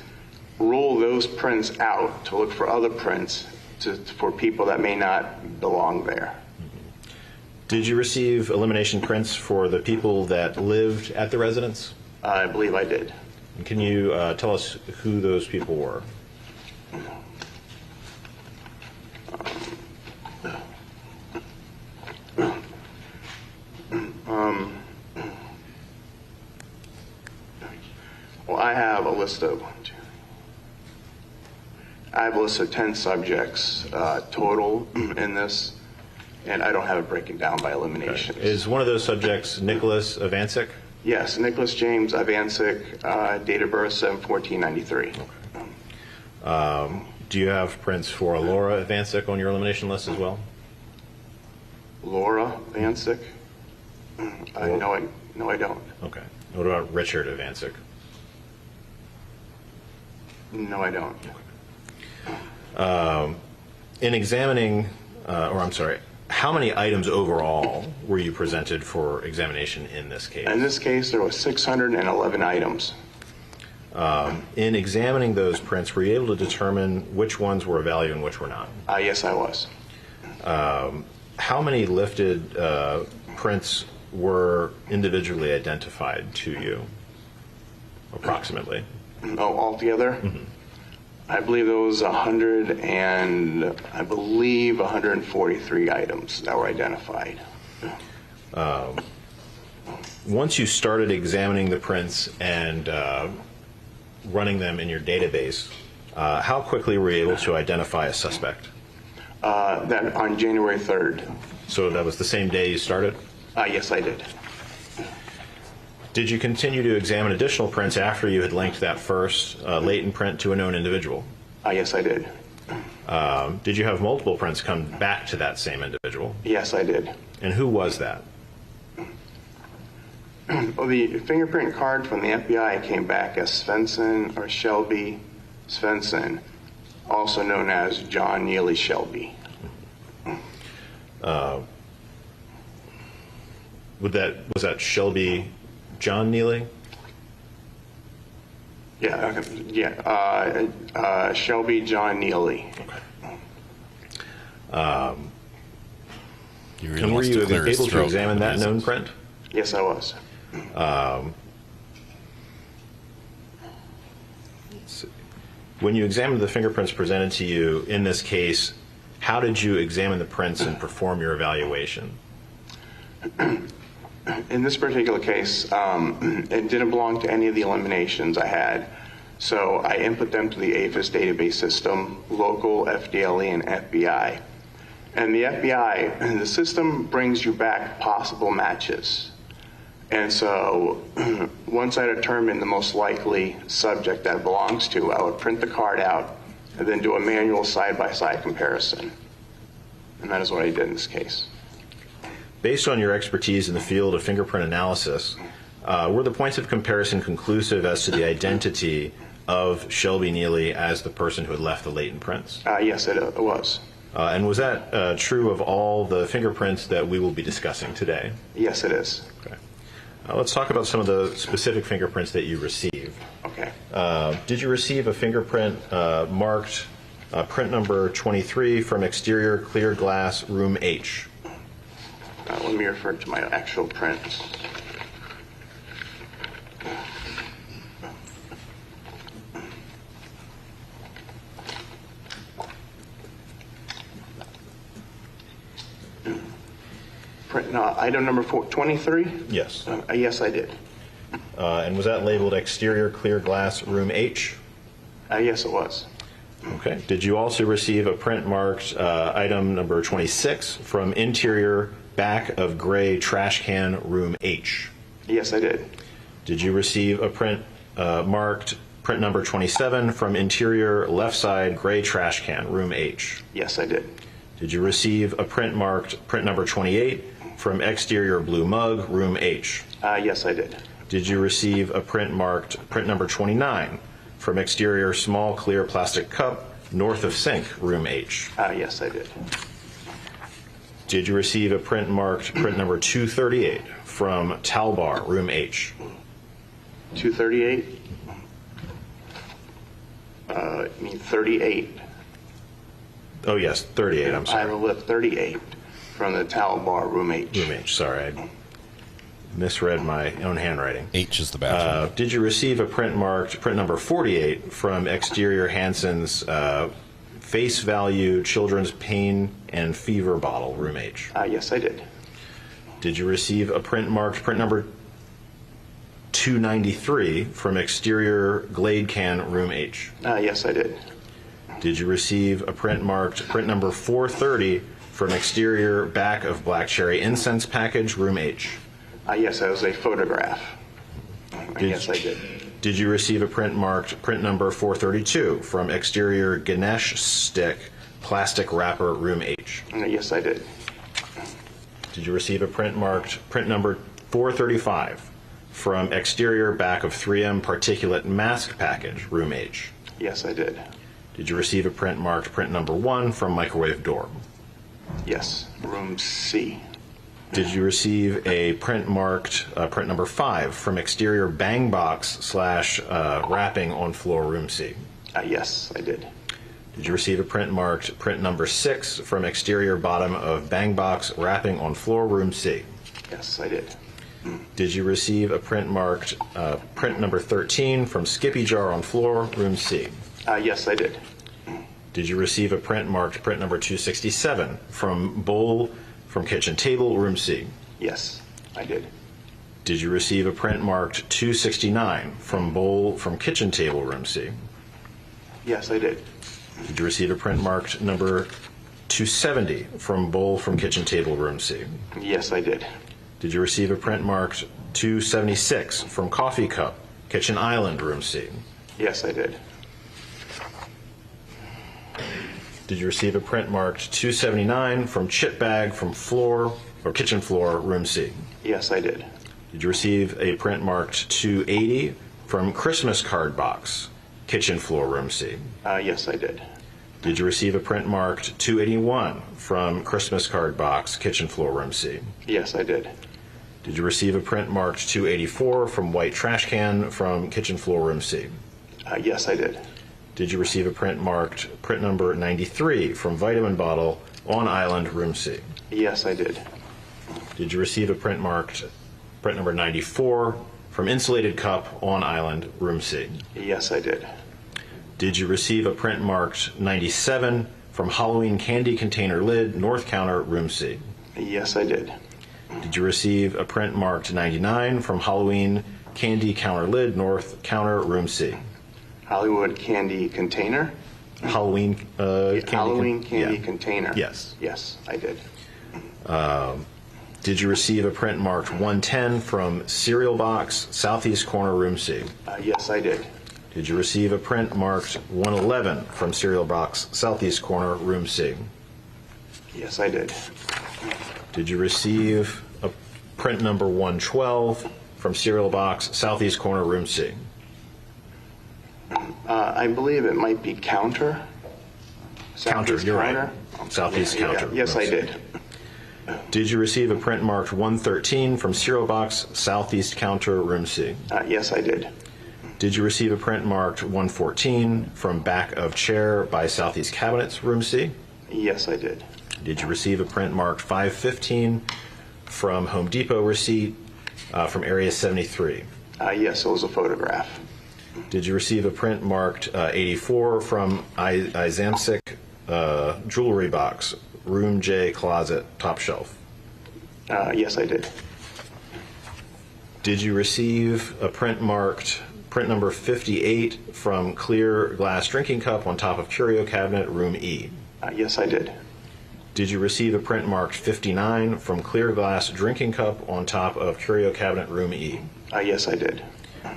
rule those prints out to look for other prints for people that may not belong there. Did you receive elimination prints for the people that lived at the residence? I believe I did. And can you tell us who those people were? Well, I have a list of 10 subjects total in this, and I don't have it breaking down by eliminations. Okay. Is one of those subjects Nicholas Avancic? Yes, Nicholas James Avancic, date of birth 7/14/93. Okay. Do you have prints for Laura Avancic on your elimination list as well? Laura Avancic? No, I don't. Okay. What about Richard Avancic? No, I don't. In examining, How many items overall were you presented for examination in this case? In this case, there was 611 items. In examining those prints, were you able to determine which ones were of value and which were not? Yes, I was. How many lifted prints were individually identified to you, approximately? Oh, altogether? Mm-hmm. I believe there was 143 items that were identified. Once you started examining the prints and running them in your database, how quickly were you able to identify a suspect? That on January 3rd. So that was the same day you started? Yes, I did. Did you continue to examine additional prints after you had linked that first latent print to a known individual? Yes, I did. Did you have multiple prints come back to that same individual? Yes, I did. And who was that? Well, the fingerprint card from the FBI came back as Svensson or Shelby Svensson, also known as John Nealy Shelby. Was that Shelby John Nealy? Yeah, Shelby John Nealy. Okay. And were you able to examine that known print? Yes, I was. When you examined the fingerprints presented to you in this case, how did you examine the prints and perform your evaluation? In this particular case, it didn't belong to any of the eliminations I had. So I input them to the APHIS database system, local, FDLE, and FBI. And the FBI, the system brings you back possible matches. And so once I determined the most likely subject that it belongs to, I would print the card out and then do a manual side-by-side comparison. And that is what I did in this case. Based on your expertise in the field of fingerprint analysis, were the points of comparison conclusive as to the identity of Shelby Nealy as the person who had left the latent prints? Yes, it was. And was that true of all the fingerprints that we will be discussing today? Yes, it is. Okay. Let's talk about some of the specific fingerprints that you received. Okay. Did you receive a fingerprint marked print number 23 from exterior clear glass room H? Let me refer to my actual prints. Item number 23? Yes. Yes, I did. And was that labeled exterior clear glass room H? Yes, it was. Okay. Did you also receive a print marked item number 26 from interior back of gray trash can room H? Yes, I did. Did you receive a print marked print number 27 from interior left side gray trash can room H? Yes, I did. Did you receive a print marked print number 28 from exterior blue mug room H? Yes, I did. Did you receive a print marked print number 29 from exterior small clear plastic cup north of sink room H? Yes, I did. Did you receive a print marked print number 238 from towel bar room H? 238? You mean 38? Oh yes, 38, I'm sorry. I lift 38 from the towel bar room H. Room H, sorry. I misread my own handwriting. H is the bathroom. Did you receive a print marked print number 48 from exterior Hansen's face value children's pain and fever bottle room H? Yes, I did. Did you receive a print marked print number 293 from exterior Glade can room H? Yes, I did. Did you receive a print marked print number 430 from exterior back of black cherry incense package room H? Yes, that was a photograph. Yes, I did. Did you receive a print marked print number 432 from exterior Ganesh stick plastic wrapper room H? Yes, I did. Did you receive a print marked print number 435 from exterior back of 3M particulate mask package room H? Yes, I did. Did you receive a print marked print number 1 from microwave door? Yes, room C. Did you receive a print marked print number 5 from exterior bang box / wrapping on floor room C? Yes, I did. Did you receive a print marked print number 6 from exterior bottom of bang box wrapping on floor room C? Yes, I did. Did you receive a print marked print number 13 from Skippy jar on floor room C? Yes, I did. Did you receive a print marked print number 267 from bowl from kitchen table room C? Yes, I did. Did you receive a print marked 269 from bowl from kitchen table room C? Yes, I did. Did you receive a print marked number 270 from bowl from kitchen table room C? Yes, I did. Did you receive a print marked 276 from coffee cup kitchen island room C? Yes, I did. Did you receive a print marked 279 from chip bag from floor or kitchen floor room C? Yes, I did. Did you receive a print marked 280 from Christmas card box kitchen floor room C? Yes, I did. Did you receive a print marked 281 from Christmas card box kitchen floor room C? Yes, I did. Did you receive a print marked 284 from white trash can from kitchen floor room C? Yes, I did. Did you receive a print marked print number 93 from vitamin bottle on island room C? Yes, I did. Did you receive a print marked print number 94 from insulated cup on island room C? Yes, I did. Did you receive a print marked 97 from Halloween candy container lid north counter room C? Yes, I did. Did you receive a print marked 99 from Halloween candy counter lid north counter room C? Hollywood candy container? Halloween candy container. Yes. Yes, I did. Did you receive a print marked 110 from cereal box southeast corner room C? Yes, I did. Did you receive a print marked 111 from cereal box southeast corner room C? Yes, I did. Did you receive a print number 112 from cereal box southeast corner room C? I believe it might be counter. Counter, you're counter. right. Southeast counter. Yes, I did. Did you receive a print marked 113 from cereal box southeast counter room C? Yes, I did. Did you receive a print marked 114 from back of chair by southeast cabinets room C? Yes, I did. Did you receive a print marked 515 from Home Depot receipt from area 73? Yes, it was a photograph. Did you receive a print marked 84 from Izamsic jewelry box, room J closet, top shelf? Yes, I did. Did you receive a print marked print number 58 from clear glass drinking cup on top of curio cabinet, room E? Yes, I did. Did you receive a print marked 59 from clear glass drinking cup on top of curio cabinet, room E? Yes, I did.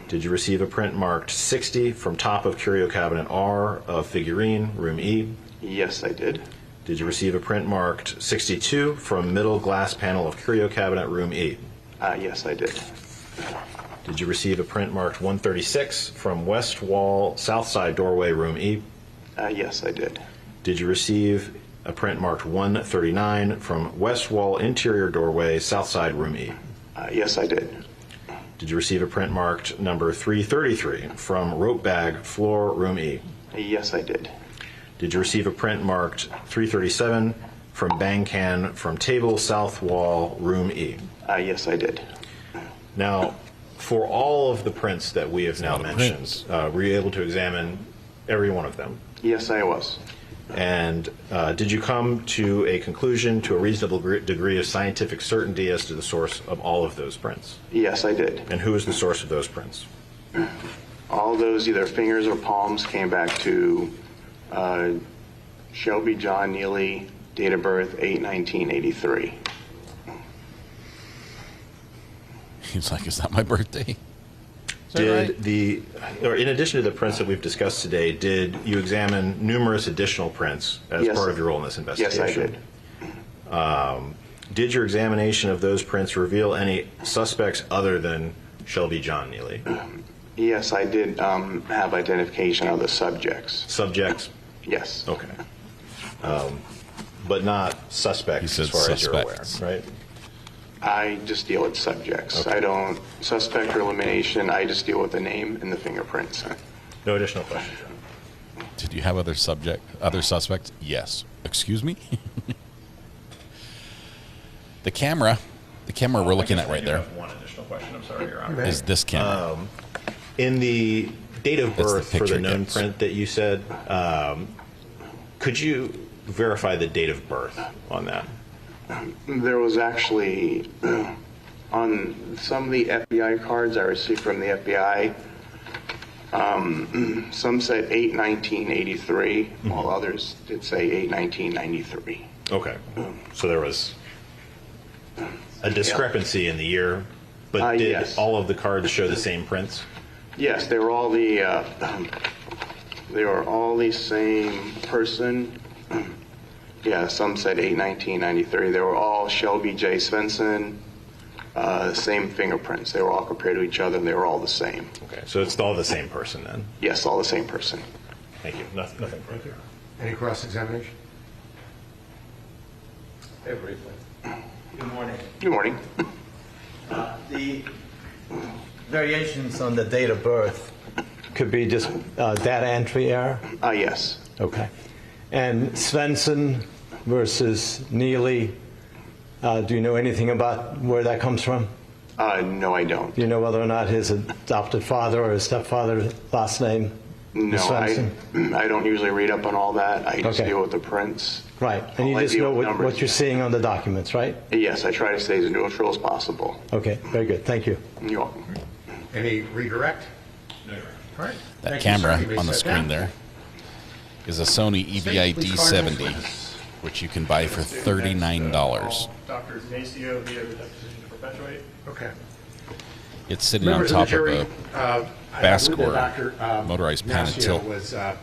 Did you receive a print marked 60 from top of curio cabinet R of figurine, room E? Yes, I did. Did you receive a print marked 62 from middle glass panel of curio cabinet, room E? Yes, I did. Did you receive a print marked 136 from west wall, south side doorway, room E? Yes, I did. Did you receive a print marked 139 from west wall, interior doorway, south side, room E? Yes, I did. Did you receive a print marked number 333 from rope bag, floor, room E? Yes, I did. Did you receive a print marked 337 from bang can from table, south wall, room E? Yes, I did. Now, for all of the prints that we have now mentioned, were you able to examine every one of them? Yes, I was. And did you come to a conclusion, to a reasonable degree of scientific certainty as to the source of all of those prints? Yes, I did. And who is the source of those prints? All those, either fingers or palms, came back to Shelby John Nealy, date of birth 8/19/83. He's like, is that my birthday? In addition to the prints that we've discussed today, did you examine numerous additional prints as part of your role in this investigation? Yes, I did. Did your examination of those prints reveal any suspects other than Shelby John Nealy? Yes, I did have identification of the subjects. Subjects? Yes. Okay. but not suspects as far as you're aware, right? I just deal with subjects. Okay. I don't suspect or elimination. I just deal with the name and the fingerprints. No additional questions. Did you have other suspects? Yes. Excuse me? The camera we're looking at right there. One additional question. I'm sorry, Your Honor. Is this camera. In the date of That's the birth for picture the it known gives. print that you said, could you verify the date of birth on that? There was actually, on some of the FBI cards I received from the FBI, some said 8/19/83, while others did say 8/19/93. Okay. So there was a discrepancy in the year, but did yes. all of the cards show the same prints? Yes, they were all the same person. Yeah, some said 8/19/93. They were all Shelby J. Svensson, same fingerprints. They were all compared to each other, and they were all the same. Okay, so it's all the same person then? Yes, all the same person. Thank you. Nothing further. Any cross-examination? Very briefly. Good morning. Good morning. The variations on the date of birth could be just data entry error? Yes. Okay. And Svensson versus Nealy, do you know anything about where that comes from? No, I don't. Do you know whether or not his adopted father or his stepfather's last name No, is Svensson? I don't usually read up on all that. I just Okay. deal with the prints. Right. And you All I just deal know with what numbers. you're seeing on the documents, right? Yes, I try to stay as neutral as possible. Okay. Very good. Thank you. You're welcome. Any redirect? No. All right. That Thank you, camera sir. You may on the sit screen down. there is a Sony EVI Please call your next D70, witness. which you can buy for $39. Dr. Ignacio via the deposition to perpetuate. Okay. It's sitting on Members top of the jury, of I a believe Bascor that Dr. motorized pan and Ignacio tilt. was mount.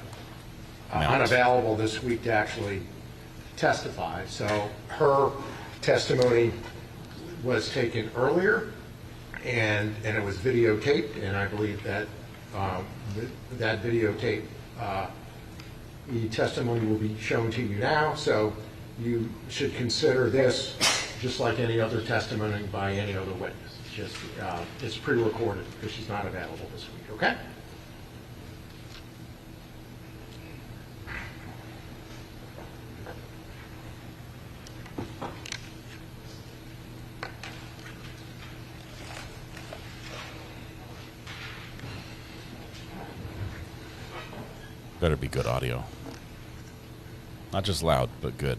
unavailable this week to actually testify. So her testimony was taken earlier, and it was videotaped, and I believe that that videotape, the testimony will be shown to you now. So you should consider this just like any other testimony by any other witness. Just it's pre-recorded because she's not available this week. Okay. Better be good audio. Not just loud, but good.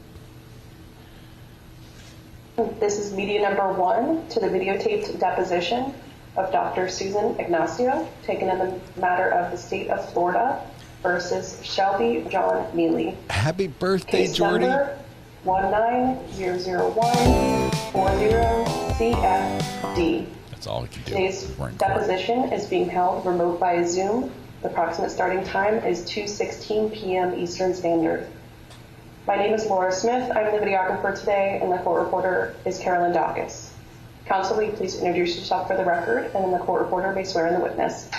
This is media number 1 to the videotaped deposition of Dr. Susan Ignacio, taken in the matter of the state of Florida versus Shelby John Nealy. Happy birthday, Case Jordy. number 1900140CFD. That's all we can do. Today's We're in court. deposition is being held remote via Zoom. The approximate starting time is 2:16 p.m. Eastern Standard. My name is Laura Smith. I'm the videographer today, and the court reporter is Carolyn Dawkins. Counsel, will you please introduce yourself for the record, and then the court reporter may swear in the witness.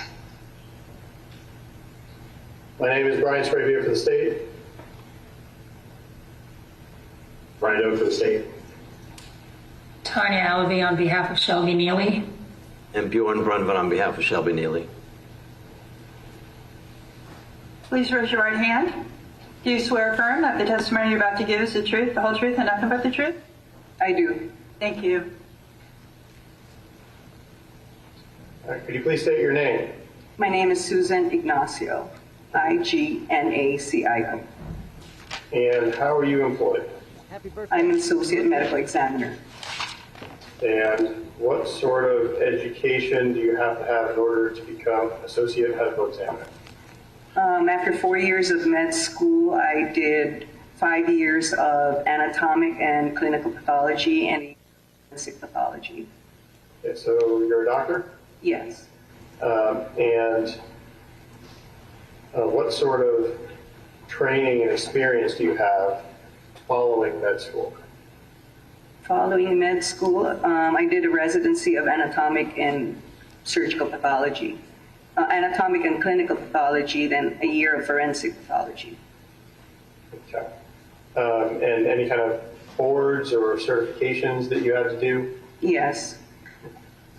My name is Brian Spravier for the state. Brian Doe for the state. Tanya Allaby on behalf of Shelby Nealy. And Bjorn Brunvan on behalf of Shelby Nealy. Please raise your right hand. Do you swear affirm that the testimony you're about to give is the truth, the whole truth, and nothing but the truth? I do. Thank you. All right, could you please state your name? My name is Susan Ignacio, Ignacio. And how are you employed? I'm an associate medical examiner. And what sort of education do you have to have in order to become an associate medical examiner? After 4 years of med school, I did 5 years of anatomic and clinical pathology and forensic pathology. Okay, so you're a doctor? Yes. And what sort of training and experience do you have following med school? Following med school, I did a residency of anatomic and surgical pathology. Anatomic and clinical pathology, then a year of forensic pathology. Okay. and any kind of boards or certifications that you had to do? Yes.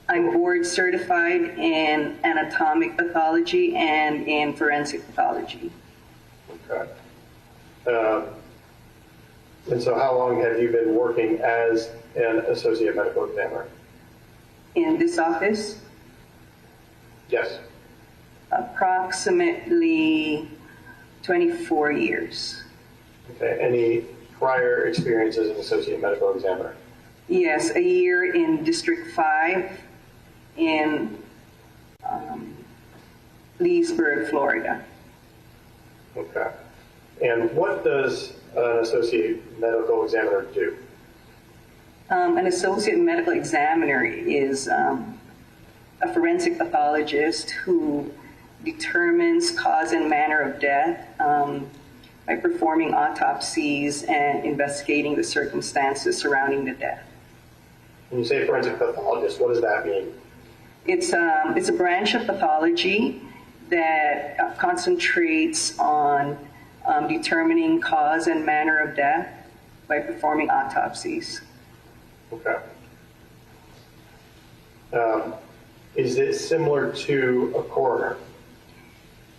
I'm board certified in anatomic pathology and in forensic pathology. Okay. And so how long have you been working as an associate medical examiner? In this office? Yes. Approximately 24 years. Okay. Any prior experience as an associate medical examiner? Yes, a year in District 5 in Leesburg, Florida. Okay. And what does an associate medical examiner do? An associate medical examiner is a forensic pathologist who determines cause and manner of death by performing autopsies and investigating the circumstances surrounding the death. When you say forensic pathologist, what does that mean? It's a branch of pathology that concentrates on determining cause and manner of death by performing autopsies. Okay. Is it similar to a coroner?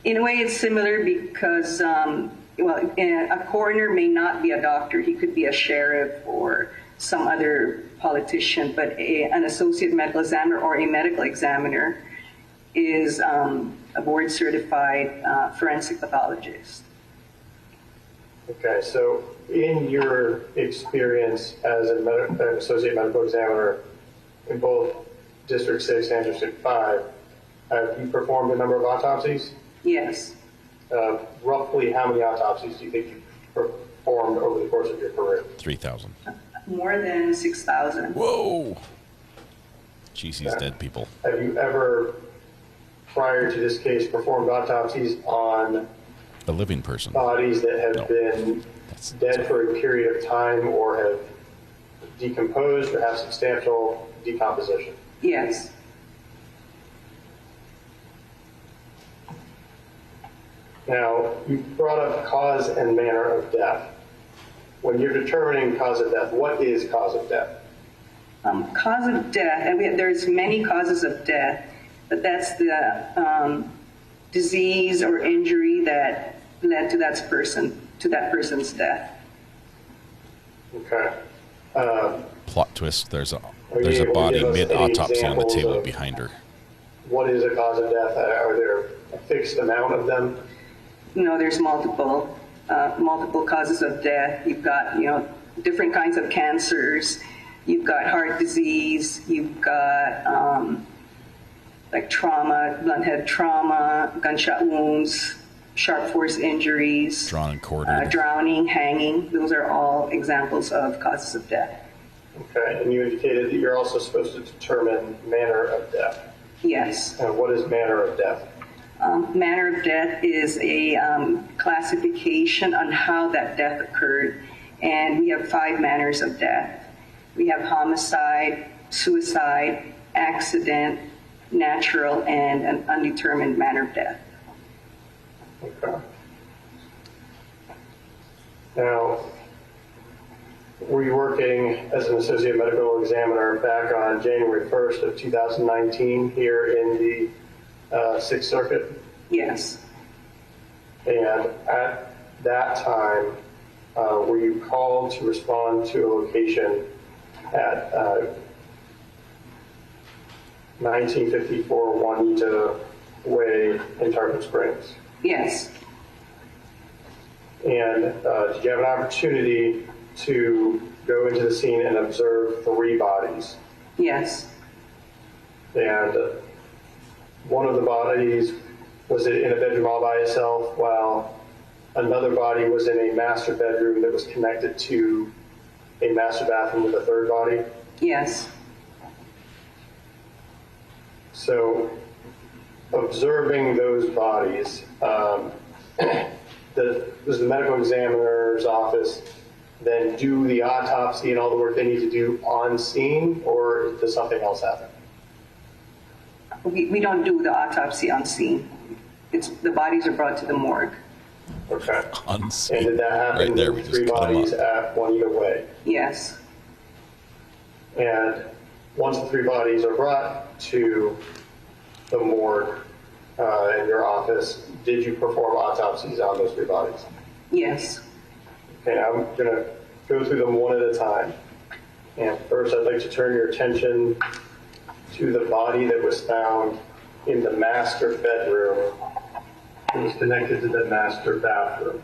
In a way, it's similar because, a coroner may not be a doctor. He could be a sheriff or some other politician, but an associate medical examiner or a medical examiner is a board certified forensic pathologist. Okay, so in your experience as an associate medical examiner in both District 6 and District 5, have you performed a number of autopsies? Yes. Roughly how many autopsies do you think you performed over the course of your career? 3,000. More than 6,000. Whoa! Jeez, he's dead people. Have you ever, prior to this case, performed autopsies on A living person. bodies that have been dead for a period of time or have decomposed or have substantial decomposition? Yes. Now, you brought up cause and manner of death. When you're determining cause of death, what is cause of death? Cause of death, and there's many causes of death, but that's the disease or injury that led to that person's death. Okay. Plot twist, there's a Are you able to body give us mid-autopsy any on the table examples of behind her. What is a cause of death? Are there a fixed amount of them? No, there's multiple causes of death. You've got, different kinds of cancers. You've got heart disease. You've got like trauma, blunt head trauma, gunshot wounds, sharp force injuries, Drawn and quartered. drowning, hanging. Those are all examples of causes of death. Okay, and you indicated that you're also supposed to determine manner of death. Yes. And what is manner of death? Manner of death is a classification on how that death occurred, and we have 5 manners of death. We have homicide, suicide, accident, natural, and an undetermined manner of death. Okay. Now, were you working as an associate medical examiner back on January 1st of 2019 here in the 6th Circuit? Yes. And at that time, were you called to respond to a location at 1954 Juanita Way in Tarpon Springs? Yes. And did you have an opportunity to go into the scene and observe 3 bodies? Yes. And one of the bodies, was it in a bedroom all by itself, while another body was in a master bedroom that was connected to a master bathroom with a 3rd body? Yes. So observing those bodies, does the medical examiner's office then do the autopsy and all the work they need to do on scene, or does something else happen? We don't do the autopsy on scene. The bodies are brought to the morgue. Okay. Unseen. And did that happen Right there, we with just 3 cut 'em bodies up. at Juanita Way? Yes. And once the 3 bodies are brought to the morgue in your office, did you perform autopsies on those 3 bodies? Yes. Okay, I'm going to go through them one at a time. And first, I'd like to turn your attention to the body that was found in the master bedroom. It was connected to the master bathroom.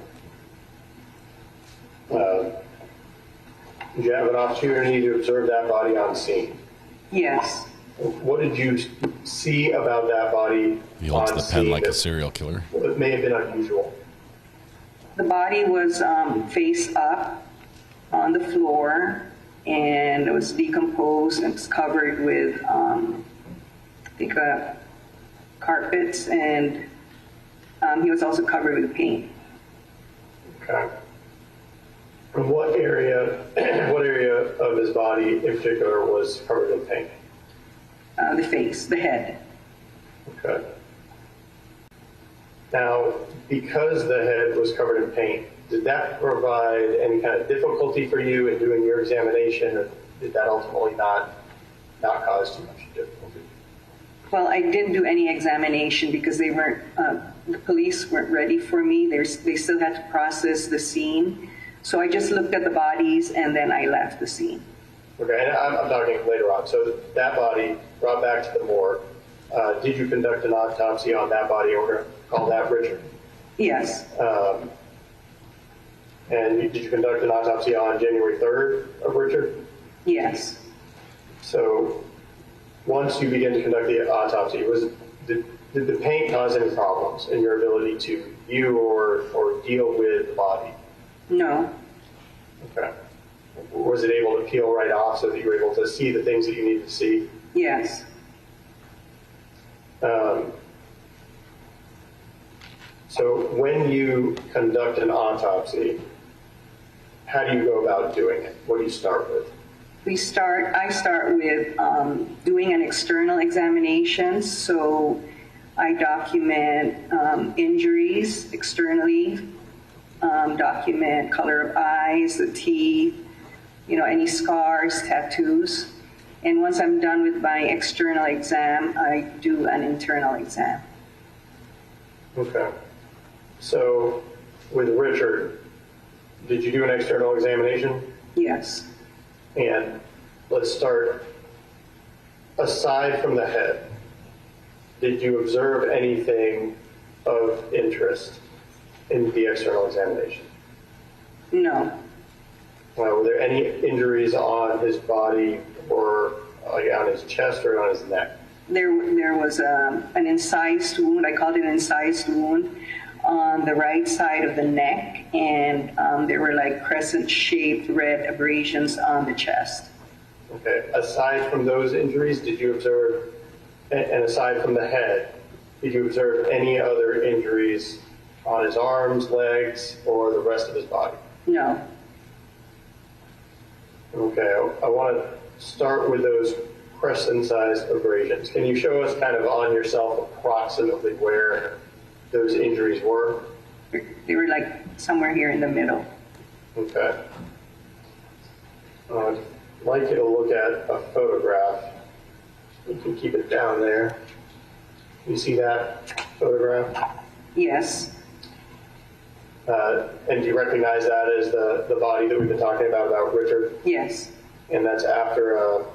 Did you have an opportunity to observe that body on scene? Yes. What did you see about that body He holds on the pen scene like a that serial killer. may have been unusual? The body was face up on the floor, and it was decomposed and it was covered with, I think, carpets, and he was also covered with paint. Okay. And what area of his body in particular was covered in paint? The face, the head. Okay. Now, because the head was covered in paint, did that provide any kind of difficulty for you in doing your examination, or did that ultimately not cause too much difficulty? Well, I didn't do any examination because they weren't, the police weren't ready for me. They still had to process the scene. So I just looked at the bodies and then I left the scene. Okay, and I'm talking later on. So that body brought back to the morgue. Did you conduct an autopsy on that body? We're going to call that Richard. Yes. And did you conduct an autopsy on January 3rd of Richard? Yes. So once you begin to conduct the autopsy, did the paint cause any problems in your ability to view or deal with the body? No. Okay. Was it able to peel right off so that you were able to see the things that you needed to see? Yes. So when you conduct an autopsy, how do you go about doing it? What do you start with? I start with doing an external examination. So I document injuries externally, document color of eyes, the teeth, any scars, tattoos. And once I'm done with my external exam, I do an internal exam. Okay. So with Richard, did you do an external examination? Yes. And let's start, aside from the head, did you observe anything of interest in the external examination? No. Were there any injuries on his body or on his chest or on his neck? There was an incised wound. I called it an incised wound on the right side of the neck, and there were like crescent-shaped red abrasions on the chest. Okay. Aside from those injuries, did you observe, and aside from the head, did you observe any other injuries on his arms, legs, or the rest of his body? No. Okay. I want to start with those crescent-sized abrasions. Can you show us kind of on yourself approximately where those injuries were? They were like somewhere here in the middle. Okay. I'd like you to look at a photograph. You can keep it down there. You see that photograph? Yes. And do you recognize that as the body that we've been talking about Richard? Yes. And that's after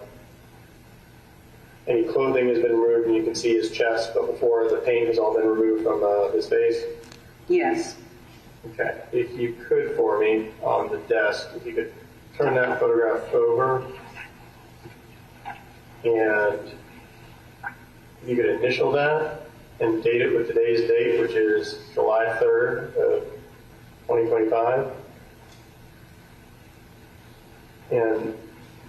any clothing has been removed and you can see his chest, but before the paint has all been removed from his face? Yes. Okay. If you could, for me, on the desk, if you could turn that photograph over and you could initial that and date it with today's date, which is July 3rd of 2025. And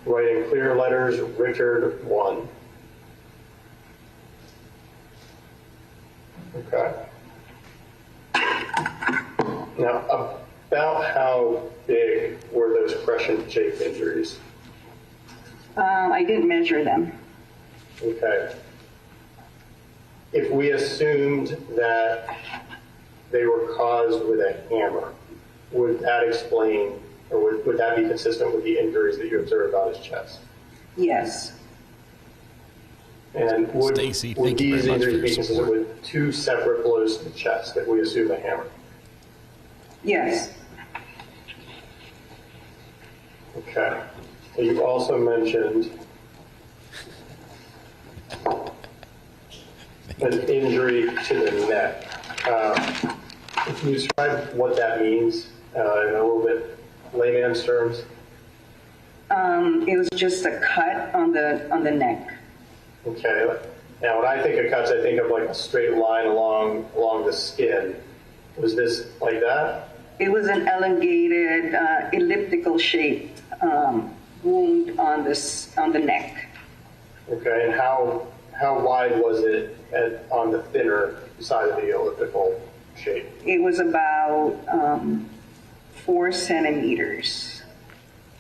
write in clear letters, Richard 1. Okay. Now, about how big were those crescent-shaped injuries? I didn't measure them. Okay. If we assumed that they were caused with a hammer. Would that explain, or would that be consistent with the injuries that you observed on his chest? Yes. And would Stacy, these thank you very much for injuries your be consistent support. with 2 separate blows to the chest that we assume a hammer? Yes. Okay. So you also mentioned an injury to the neck. Can you describe what that means in a little bit layman's terms? It was just a cut on the neck. Okay. Now, when I think of cuts, I think of like a straight line along the skin. Was this like that? It was an elongated, elliptical shaped wound on the neck. Okay. And how wide was it on the thinner side of the elliptical shape? It was about 4 centimeters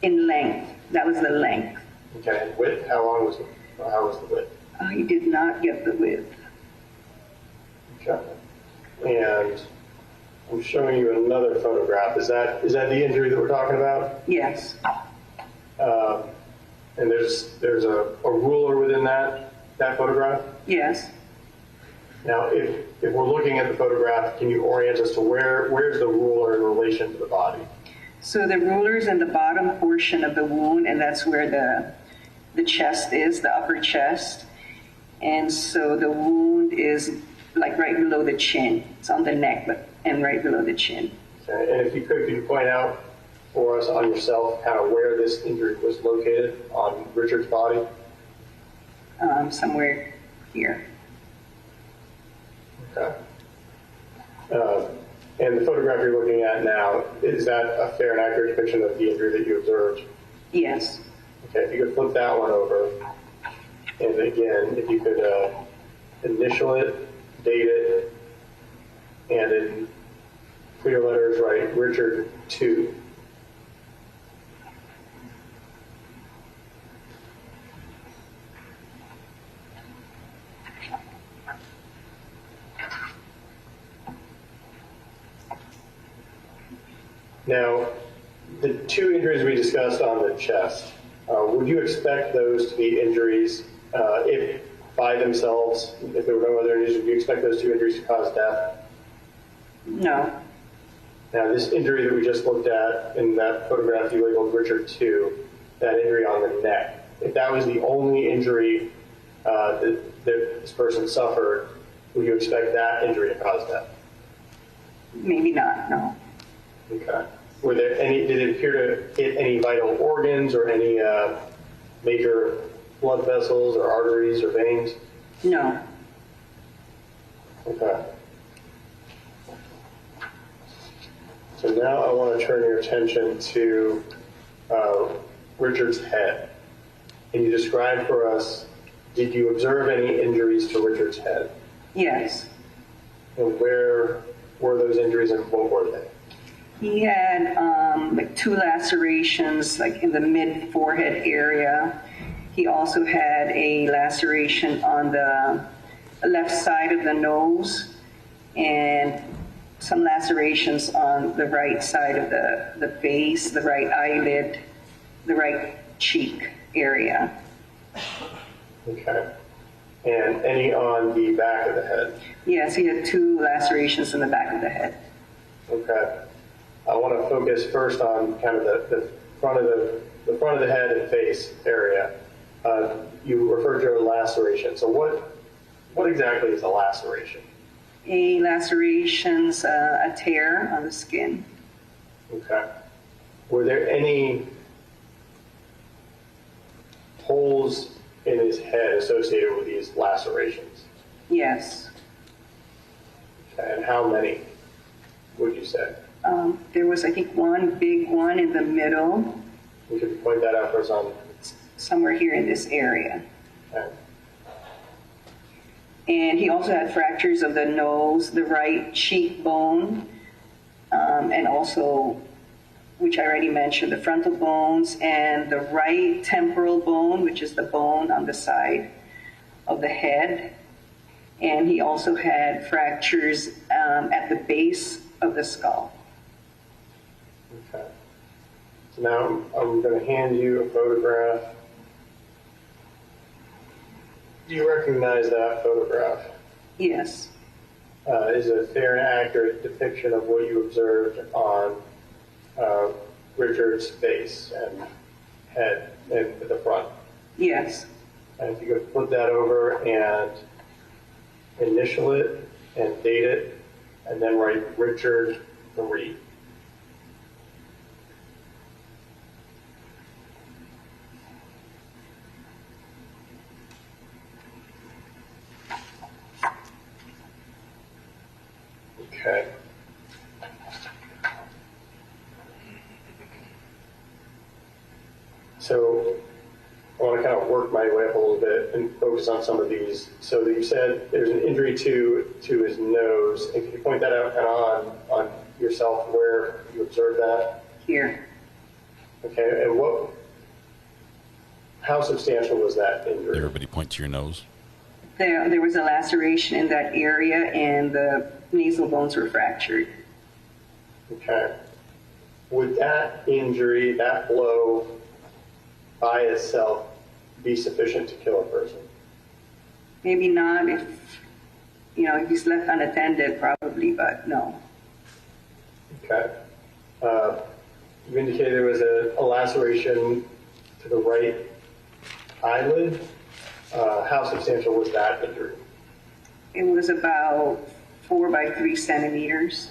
in length. That was the length. Okay. And width? How was the width? I did not get the width. Okay. And I'm showing you another photograph. Is that the injury that we're talking about? Yes. And there's a ruler within that photograph? Yes. Now, if we're looking at the photograph, can you orient us to where's the ruler in relation to the body? So the ruler's in the bottom portion of the wound, and that's where the chest is, the upper chest. And so the wound is like right below the chin. It's on the neck, and right below the chin. Okay. And if you could you point out for us on yourself kind of where this injury was located on Richard's body? Somewhere here. Okay. And the photograph you're looking at now, is that a fair and accurate depiction of the injury that you observed? Yes. Okay, if you could flip that one over. And again, if you could initial it, date it, and in clear letters write Richard 2. Now, the 2 injuries we discussed on the chest, would you expect those to be injuries if by themselves, if there were no other injuries, would you expect those 2 injuries to cause death? No. Now, this injury that we just looked at in that photograph you labeled Richard 2, that injury on the neck, if that was the only injury that this person suffered, would you expect that injury to cause death? Maybe not, no. Okay. Did it appear to hit any vital organs or any major blood vessels or arteries or veins? No. Okay. So now I want to turn your attention to Richard's head. Can you describe for us, did you observe any injuries to Richard's head? Yes. And where were those injuries and what were they? He had like 2 lacerations, like in the mid-forehead area. He also had a laceration on the left side of the nose and some lacerations on the right side of the face, the right eyelid, the right cheek area. Okay. And any on the back of the head? Yes, he had 2 lacerations in the back of the head. Okay. I want to focus first on kind of the front of the head and face area. You referred to a laceration. So what exactly is a laceration? A laceration's a tear on the skin. Okay. Were there any holes in his head associated with these lacerations? Yes. Okay. And how many would you say? There was, I think, one big one in the middle. You could point that out for us on... Somewhere here in this area. Okay. And he also had fractures of the nose, the right cheekbone, and also, which I already mentioned, the frontal bones and the right temporal bone, which is the bone on the side of the head. And he also had fractures at the base of the skull. Okay. So now I'm going to hand you a photograph. Do you recognize that photograph? Yes. Is it a fair and accurate depiction of what you observed on Richard's face and head and at the front? Yes. And if you could flip that over and initial it and date it, and then write Richard 3. Okay. So I want to kind of work my way up a little bit and focus on some of these. So you said there's an injury to his nose. And can you point that out kind of on yourself where you observed that? Here. Okay. And how substantial was that injury? Everybody point to your nose. There was a laceration in that area, and the nasal bones were fractured. Okay. Would that injury, that blow by itself, be sufficient to kill a person? Maybe not if he's left unattended, probably, but no. Okay. You indicated there was a laceration to the right eyelid. How substantial was that injury? It was about 4 by 3 centimeters.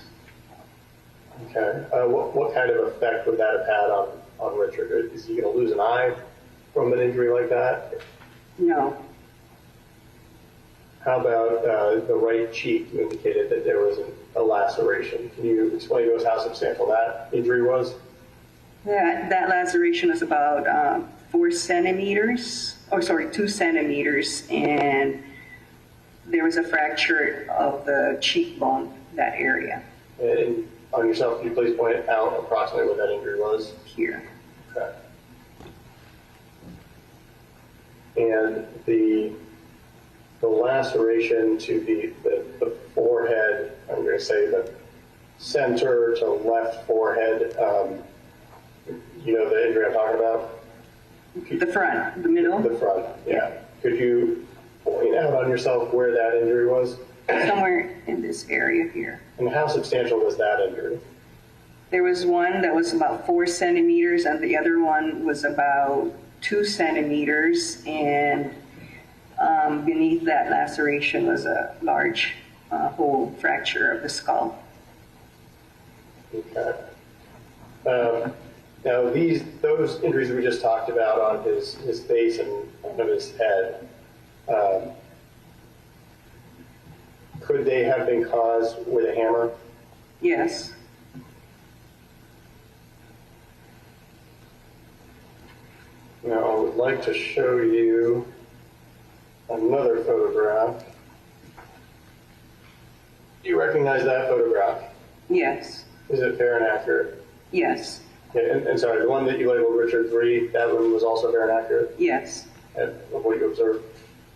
Okay. What kind of effect would that have had on Richard? Is he going to lose an eye from an injury like that? No. How about the right cheek? You indicated that there was a laceration. Can you explain to us how substantial that injury was? That laceration was about 4 centimeters, 2 centimeters, and there was a fracture of the cheekbone, that area. And on yourself, can you please point out approximately what that injury was? Here. Okay. And the laceration to the forehead, I'm going to say the center to left forehead, you know the injury I'm talking about? The front, the middle? The front, yeah. Could you point out on yourself where that injury was? Somewhere in this area here. And how substantial was that injury? There was one that was about 4 centimeters, and the other one was about 2 centimeters, and beneath that laceration was a large hole fracture of the skull. Okay. Now those injuries we just talked about on his face and on his head, could they have been caused with a hammer? Yes. Now I would like to show you another photograph. Do you recognize that photograph? Yes. Is it fair and accurate? Yes. Okay, and sorry, the one that you labeled Richard 3, that one was also fair and accurate? Yes. Of what you observed.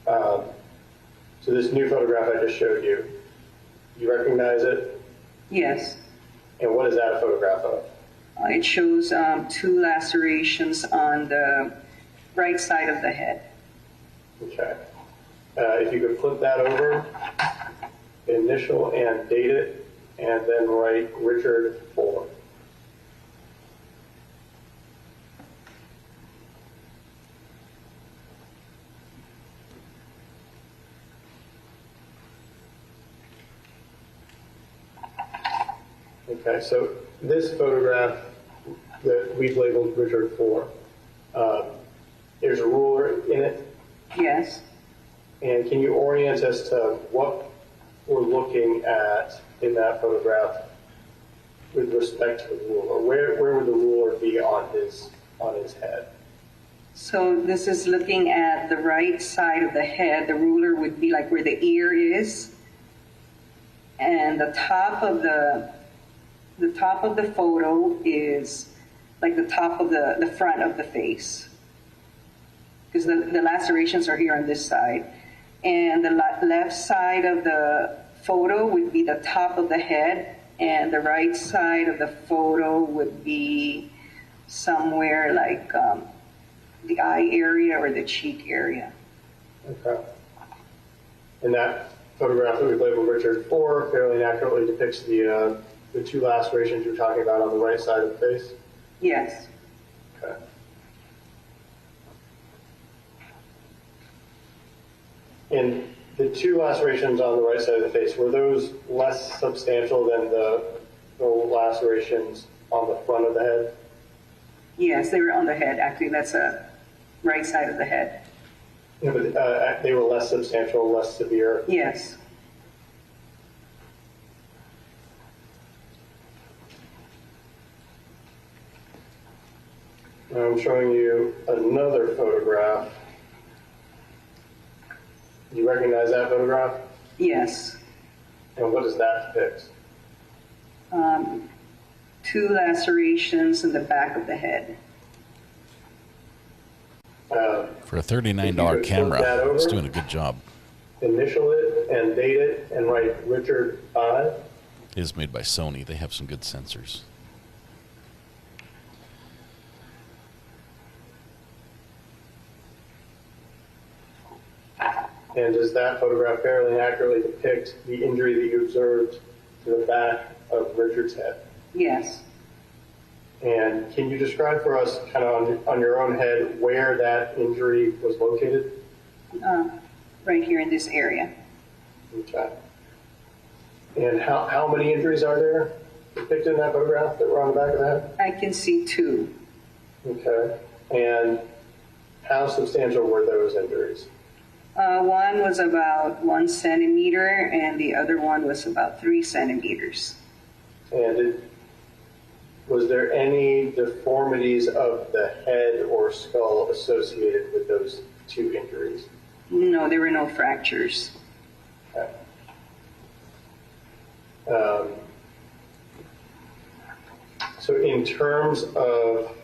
So this new photograph I just showed you, you recognize it? Yes. And what is that a photograph of? It shows 2 lacerations on the right side of the head. Okay. If you could flip that over, initial and date it, and then write Richard 4. Okay, so this photograph that we've labeled Richard 4, there's a ruler in it. Yes. And can you orient us to what we're looking at in that photograph with respect to the ruler? Where would the ruler be on his head? So this is looking at the right side of the head. The ruler would be like where the ear is, and the top of the photo is like the top of the front of the face, because the lacerations are here on this side, and the left side of the photo would be the top of the head, and the right side of the photo would be somewhere like the eye area or the cheek area. Okay. And that photograph that we've labeled Richard 4 fairly accurately depicts the two lacerations you're talking about on the right side of the face? Yes. Okay. And the two lacerations on the right side of the face, were those less substantial than the lacerations on the front of the head? Yes, they were on the head. Actually, that's a right side of the head. Yeah, but they were less substantial, less severe? Yes. I'm showing you another photograph. Do you recognize that photograph? Yes. And what does that depict? Two lacerations in the back of the head. For a $39 camera, it's doing a good job. Initial it and date it and write Richard 5. It is made by Sony. They have some good sensors. And does that photograph fairly accurately depict the injury that you observed to the back of Richard's head? Yes. And can you describe for us, kind of on your own head, where that injury was located? Right here in this area. Okay. And how many injuries are there depicted in that photograph that were on the back of the head? I can see 2. Okay. And how substantial were those injuries? One was about 1 centimeter, and the other one was about 3 centimeters. And was there any deformities of the head or skull associated with those 2 injuries? No, there were no fractures. Okay. So in terms of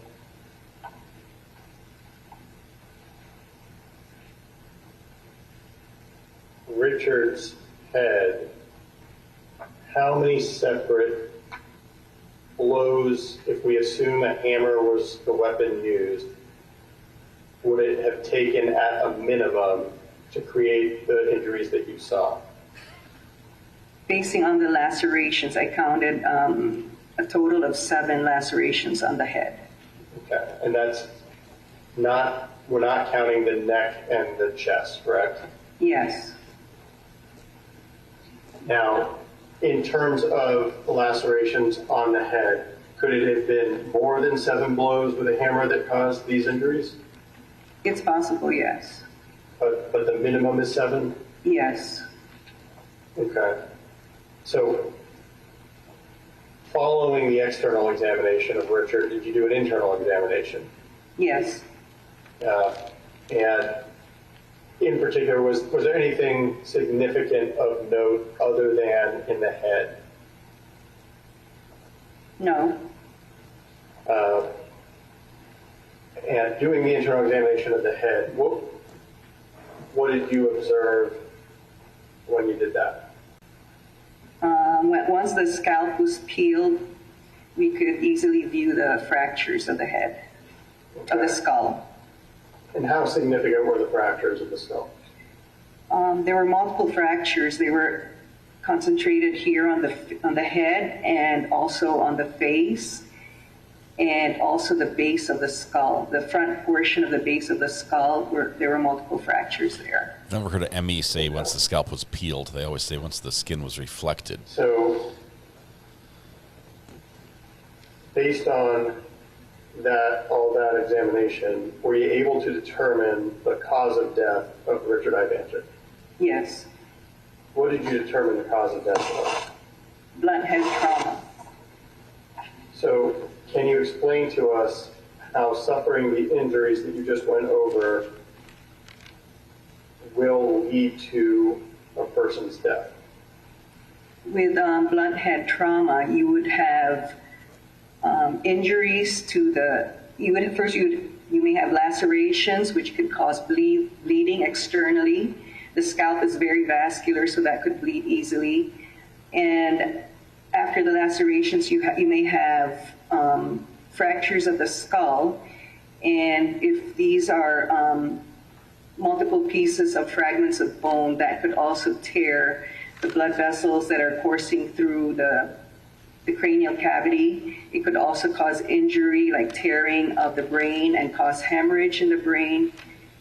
Richard's head, how many separate blows, if we assume a hammer was the weapon used, would it have taken at a minimum to create the injuries that you saw? Basing on the lacerations, I counted a total of 7 lacerations on the head. Okay, and that's not, we're not counting the neck and the chest, correct? Yes. Now, in terms of the lacerations on the head, could it have been more than 7 blows with a hammer that caused these injuries? It's possible, yes. But the minimum is 7? Yes. Okay. So, following the external examination of Richard, did you do an internal examination? Yes. And in particular, was there anything significant of note other than in the head? No. And doing the internal examination of the head, what did you observe when you did that? Once the scalp was peeled, we could easily view the fractures of the head, of the skull. And how significant were the fractures of the skull? There were multiple fractures. They were concentrated here on the head and also on the face and also the base of the skull. The front portion of the base of the skull, there were multiple fractures there. I've never heard an ME say once the scalp was peeled. They always say once the skin was reflected. So, based on all that examination, were you able to determine the cause of death of Richard Ayden? Yes. What did you determine the cause of death was? Blunt head trauma. So, can you explain to us how suffering the injuries that you just went over will lead to a person's death? With blunt head trauma, you would have injuries to you may have lacerations which could cause bleeding externally. The scalp is very vascular, so that could bleed easily. And after the lacerations, you may have fractures of the skull. And if these are multiple pieces of fragments of bone, that could also tear the blood vessels that are coursing through the cranial cavity. It could also cause injury, like tearing of the brain, and cause hemorrhage in the brain.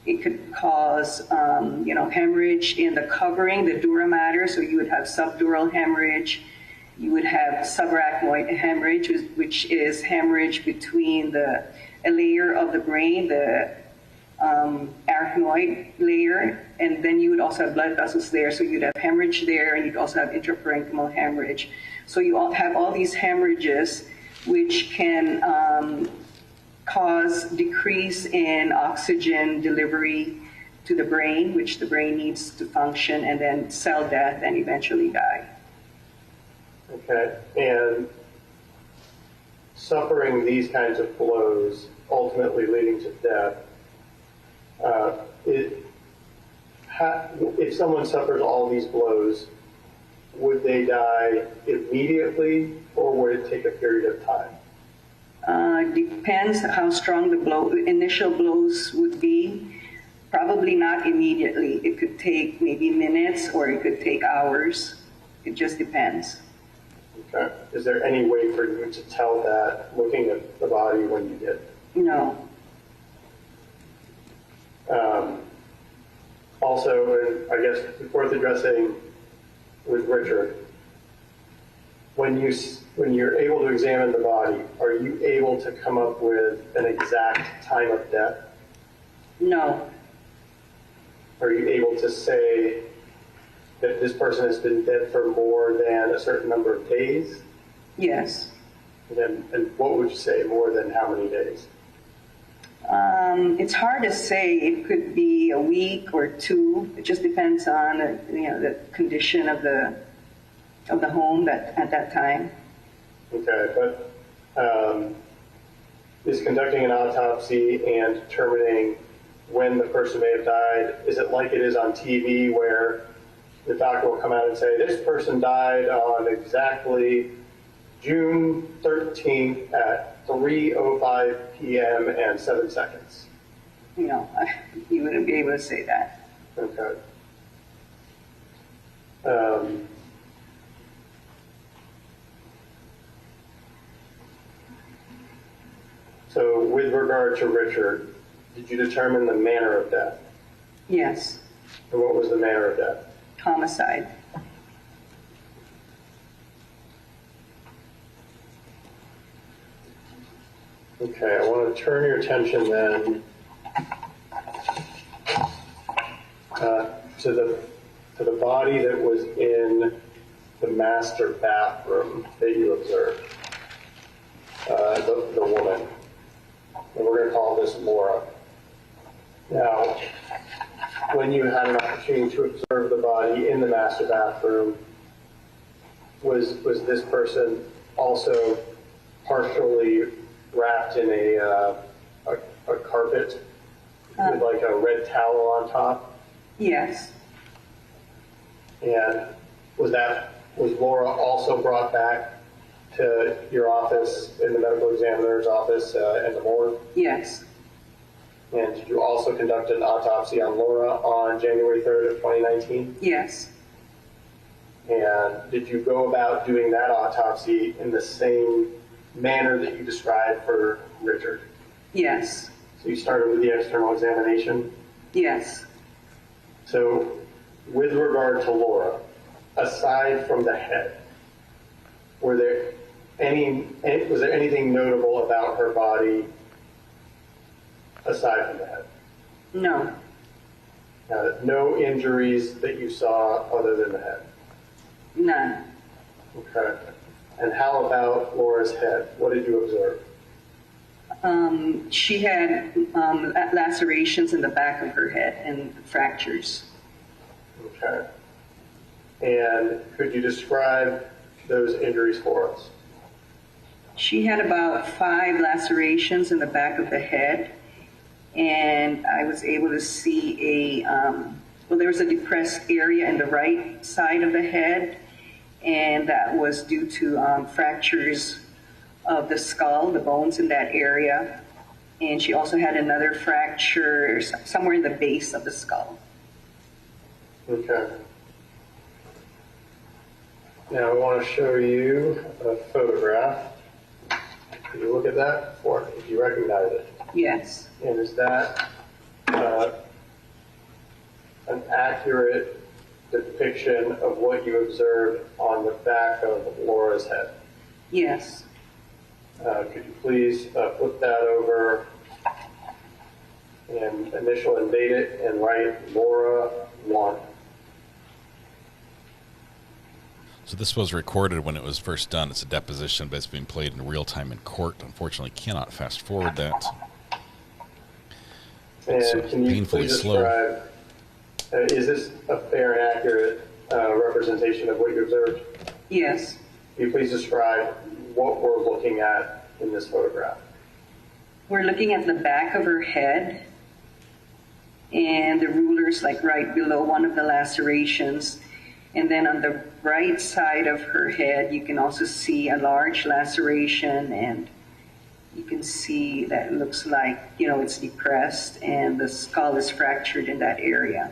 It could cause, hemorrhage in the covering, the dura mater, so you would have subdural hemorrhage. You would have subarachnoid hemorrhage, which is hemorrhage between a layer of the brain, the arachnoid layer, and then you would also have blood vessels there, so you'd have hemorrhage there, and you'd also have intraparenchymal hemorrhage. So you all have all these hemorrhages, which can cause decrease in oxygen delivery to the brain, which the brain needs to function, and then cell death and eventually die. Okay, and suffering these kinds of blows, ultimately leading to death, if someone suffers all these blows, would they die immediately, or would it take a period of time? Depends how strong the initial blows would be. Probably not immediately. It could take maybe minutes, or it could take hours. It just depends. Okay. Is there any way for you to tell that looking at the body when you did? No. Also, and I guess worth addressing with Richard, when you're able to examine the body, are you able to come up with an exact time of death? No. Are you able to say that this person has been dead for more than a certain number of days? Yes. And what would you say, more than how many days? It's hard to say. It could be a week or two. It just depends on the condition of the home at that time. Okay, but is conducting an autopsy and determining when the person may have died, is it like it is on TV where the doctor will come out and say, this person died on exactly June 13th at 3:05 p.m. and 7 seconds? No, you wouldn't be able to say that. Okay. So with regard to Richard, did you determine the manner of death? Yes. And what was the manner of death? Homicide. Okay, I want to turn your attention then to the body that was in the master bathroom that you observed, the woman. And we're going to call this Laura. Now, when you had an opportunity to observe the body in the master bathroom, was this person also partially wrapped in a carpet with like a red towel on top? Yes. And was Laura also brought back to your office, in the medical examiner's office, in the morgue? Yes. And did you also conduct an autopsy on Laura on January 3rd of 2019? Yes. And did you go about doing that autopsy in the same manner that you described for Richard? Yes. So you started with the external examination? Yes. So with regard to Laura, aside from the head, was there anything notable about her body aside from the head? No. No injuries that you saw other than the head? None. Okay. And how about Laura's head? What did you observe? She had lacerations in the back of her head and fractures. Okay. And could you describe those injuries for us? She had about 5 lacerations in the back of the head, and I was able to see a well, there was a depressed area in the right side of the head, and that was due to fractures of the skull, the bones in that area. And she also had another fracture somewhere in the base of the skull. Okay. Now I want to show you a photograph. Can you look at that for me, if you recognize it? Yes. And is that an accurate depiction of what you observed on the back of Laura's head? Yes. Could you please flip that over and initial and date it and write Laura 1. So this was recorded when it was first done. It's a deposition, but it's being played in real time in court. Unfortunately, cannot fast forward that. And so can you painfully please slow. describe, is this a fair and accurate representation of what you observed? Yes. Can you please describe what we're looking at in this photograph? We're looking at the back of her head, and the ruler's like right below one of the lacerations. And then on the right side of her head, you can also see a large laceration, and you can see that it looks like, it's depressed, and the skull is fractured in that area.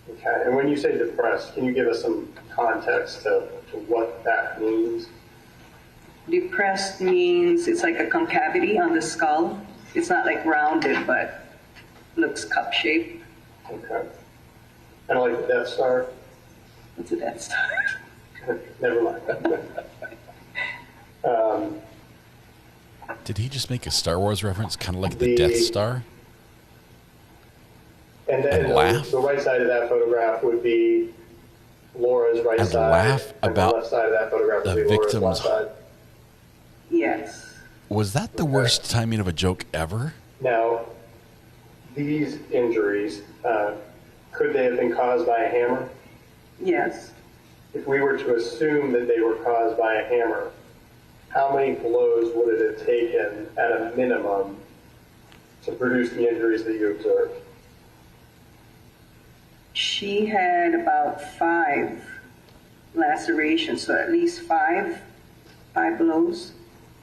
Okay, and when you say depressed, can you give us some context to what that means? Depressed means it's like a concavity on the skull. It's not like rounded, but looks cup-shaped. Okay. Kind of like the Death Star? What's a Death Star? Never mind. Did he just make a Star Wars reference, kind of like the Death Star? And then laugh? the right side of that photograph would be Laura's right And side. laugh and about the left side of that photograph would the be Laura's victim's- left side. Yes. Was that the worst timing of a joke ever? Now, these injuries, could they have been caused by a hammer? Yes. If we were to assume that they were caused by a hammer, how many blows would it have taken at a minimum to produce the injuries that you observed? She had about 5 lacerations, so at least 5 blows.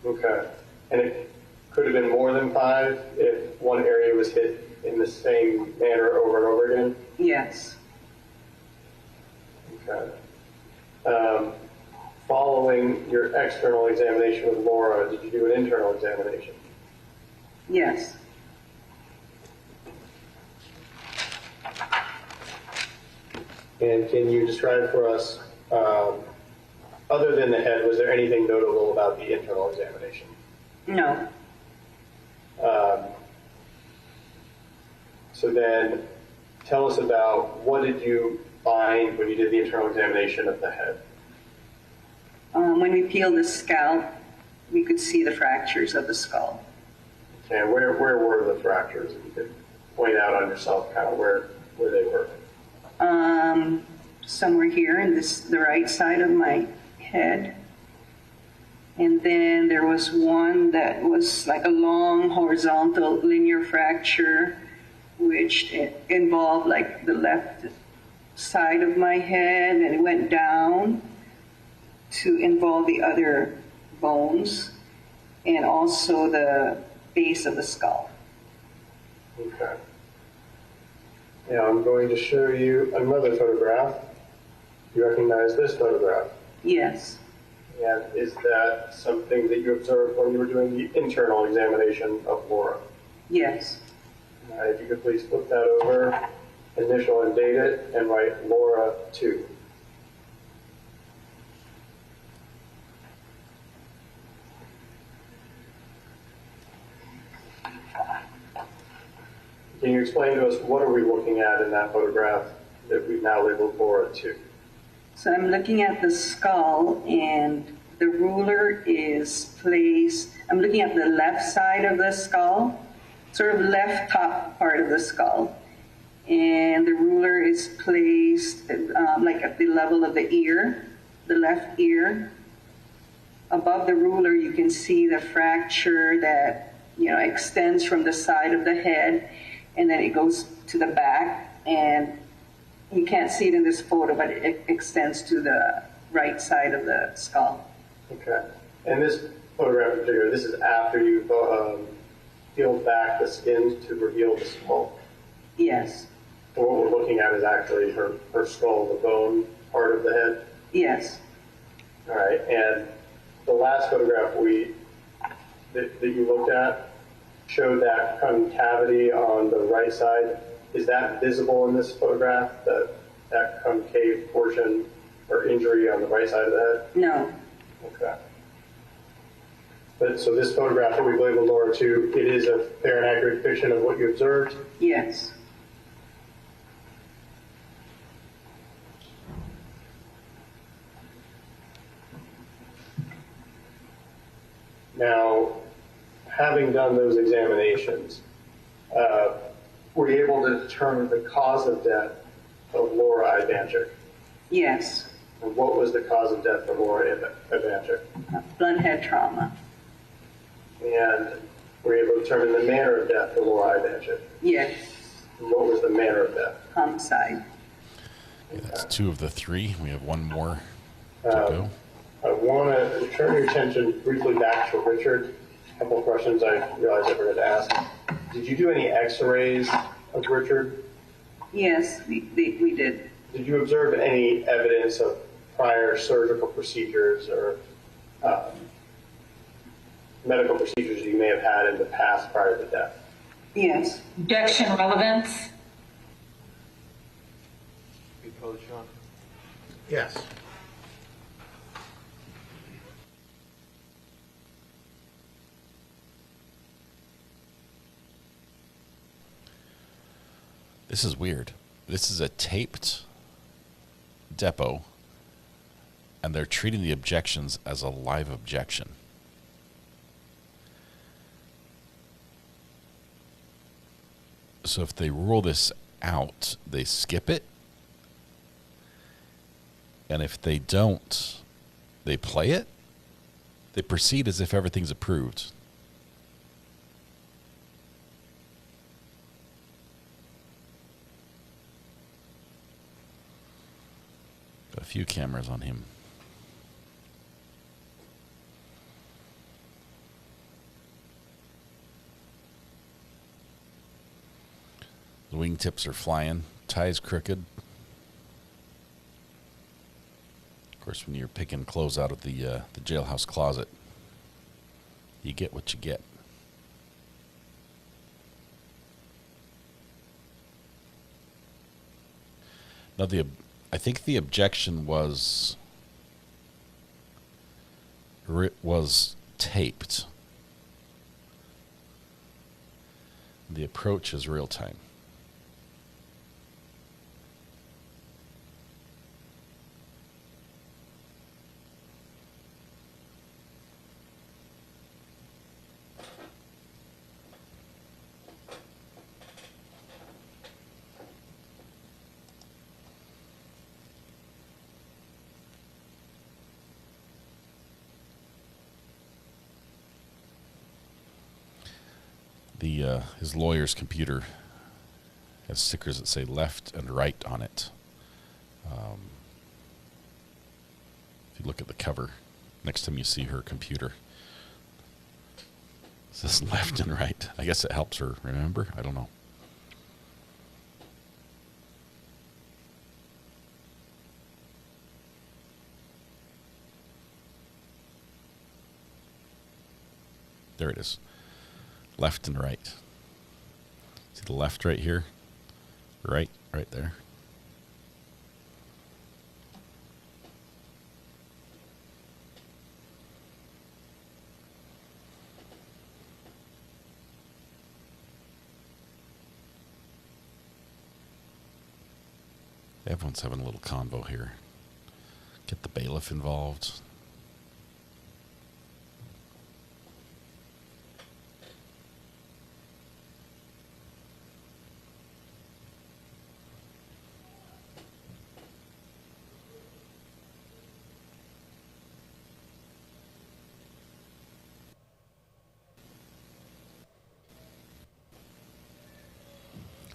Okay. And it could have been more than 5 if one area was hit in the same manner over and over again? Yes. Okay. Following your external examination with Laura, did you do an internal examination? Yes. And can you describe for us, other than the head, was there anything notable about the internal examination? No. So then, tell us about what did you find when you did the internal examination of the head? When we peeled the scalp, we could see the fractures of the skull. Okay, and where were the fractures? If you could point out on yourself kind of where they were. Somewhere here in the right side of my head. And then there was one that was like a long horizontal linear fracture, which involved like the left side of my head, and it went down to involve the other bones and also the base of the skull. Okay. Now I'm going to show you another photograph. You recognize this photograph? Yes. And is that something that you observed when you were doing the internal examination of Laura? Yes. If you could please flip that over, initial and date it, and write Laura 2. Can you explain to us what are we looking at in that photograph that we've now labeled Laura 2? So I'm looking at the skull, and the ruler is placed, I'm looking at the left side of the skull, sort of left top part of the skull. And the ruler is placed like at the level of the ear, the left ear. Above the ruler, you can see the fracture that, extends from the side of the head, and then it goes to the back. and you can't see it in this photo, but it extends to the right side of the skull. Okay. And this photograph in particular, this is after you've peeled back the skin to reveal the skull? Yes. So what we're looking at is actually her skull, the bone part of the head? Yes. All right. And the last photograph that you looked at showed that concavity on the right side. Is that visible in this photograph, that concave portion or injury on the right side of the head? No. Okay. But so this photograph that we've labeled Laura 2, it is a fair and accurate depiction of what you observed? Yes. Now, having done those examinations, were you able to determine the cause of death of Laura Ivanchik? Yes. And what was the cause of death for Laura Ivanchik? Blunt head trauma. And were you able to determine the manner of death for Laura Ivanchik? Yes. And what was the manner of death? Homicide. Okay, that's 2 of the 3. We have one more to go. I want to turn your attention briefly back to Richard. A couple of questions I realized I forgot to ask. Did you do any x-rays of Richard? Yes, we did. Did you observe any evidence of prior surgical procedures or medical procedures you may have had in the past prior to death? Yes. Objection relevance? Yes. This is weird. This is a taped depo, and they're treating the objections as a live objection. So if they rule this out, they skip it. And if they don't, they play it. They proceed as if everything's approved. Got a few cameras on him. The wingtips are flying. Tie's crooked. Of course, when you're picking clothes out of the jailhouse closet, you get what you get. Now, I think the objection was taped. The approach is real time. His lawyer's computer has stickers that say left and right on it. If you look at the cover, next time you see her computer, it says left and right. I guess it helps her remember. I don't know. There it is. Left and right. See the left right here? Right there. Everyone's having a little convo here. Get the bailiff involved.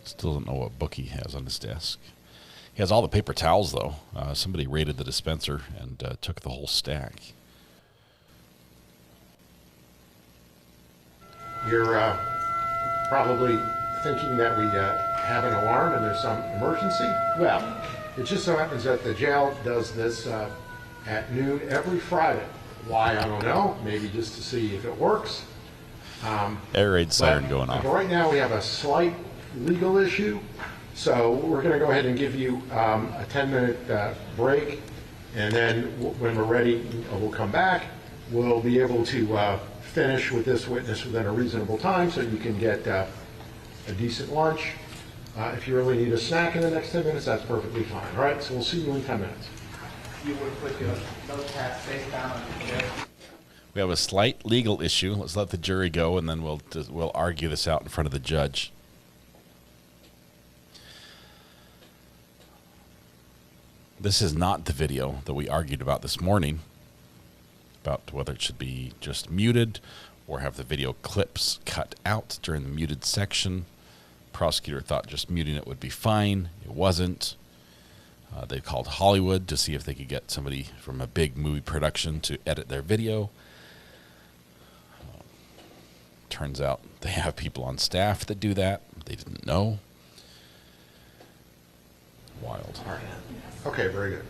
Still don't know what book he has on his desk. He has all the paper towels, though. Somebody raided the dispenser and took the whole stack. You're probably thinking that we have an alarm and there's some emergency. Well, it just so happens that the jail does this at noon every Friday. Why, I don't know. Maybe just to see if it works. Air raid siren going off. But right now we have a slight legal issue, so we're going to go ahead and give you a 10-minute break, and then when we're ready, we'll come back. We'll be able to finish with this witness within a reasonable time so you can get a decent lunch. If you really need a snack in the next 10 minutes, that's perfectly fine. All right, so we'll see you in 10 minutes. You would put your notepad face down on the chair. We have a slight legal issue. Let's let the jury go, and then we'll argue this out in front of the judge. This is not the video that we argued about this morning, about whether it should be just muted or have the video clips cut out during the muted section. Prosecutor thought just muting it would be fine. It wasn't. They called Hollywood to see if they could get somebody from a big movie production to edit their video. Turns out they have people on staff that do that. They didn't know. Wild. All right. Okay, very good.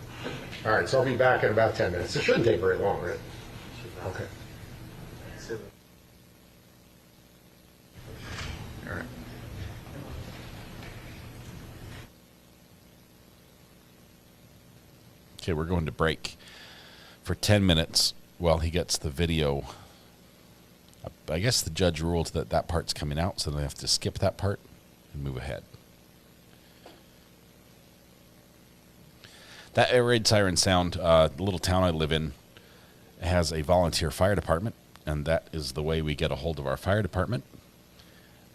All right, so I'll be back in about 10 minutes. It shouldn't take very long, right? Okay. All right. Okay, we're going to break for 10 minutes while he gets the video. I guess the judge ruled that that part's coming out, so they have to skip that part and move ahead. That air raid siren sound, the little town I live in has a volunteer fire department, and that is the way we get a hold of our fire department.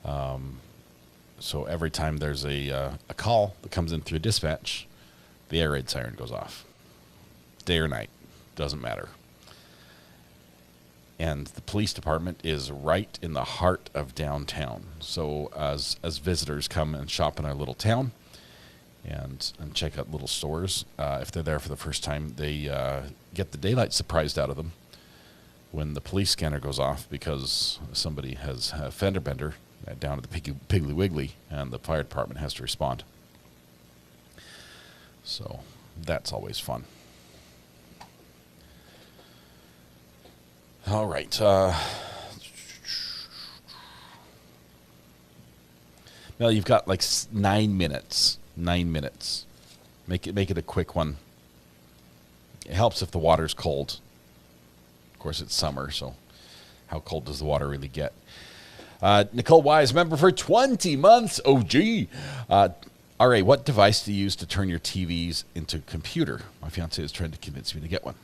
So every time there's a call that comes in through dispatch, the air raid siren goes off. Day or night, doesn't matter. And the police department is right in the heart of downtown. So as visitors come and shop in our little town and check out little stores, if they're there for the first time, they get the daylight surprised out of them when the police scanner goes off because somebody has a fender bender down at the Piggly Wiggly, and the fire department has to respond. So that's always fun. All right. Mel, you've got like 9 minutes. 9 minutes. Make it a quick one. It helps if the water's cold. Of course, it's summer, so how cold does the water really get? Nicole Wise, member for 20 months. Oh, gee. All right, what device do you use to turn your TVs into a computer? My fiance is trying to convince me to get one.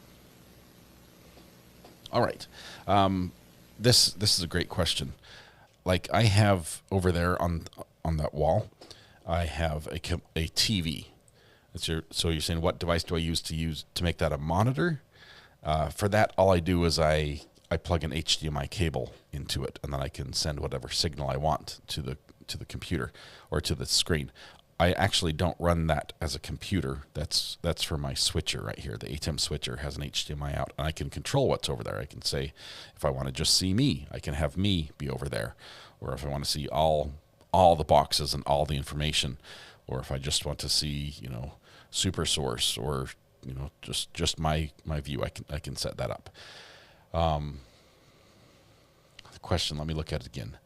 All right. This is a great question. Like I have over there on that wall, I have a TV. So you're saying what device do I use to make that a monitor? For that, all I do is I plug an HDMI cable into it, and then I can send whatever signal I want to the computer or to the screen. I actually don't run that as a computer. That's for my switcher right here. The ATEM switcher has an HDMI out, and I can control what's over there. I can say if I want to just see me, I can have me be over there. Or if I want to see all the boxes and all the information, or if I just want to see, super source or, just my view, I can set that up. The question, let me look at it again.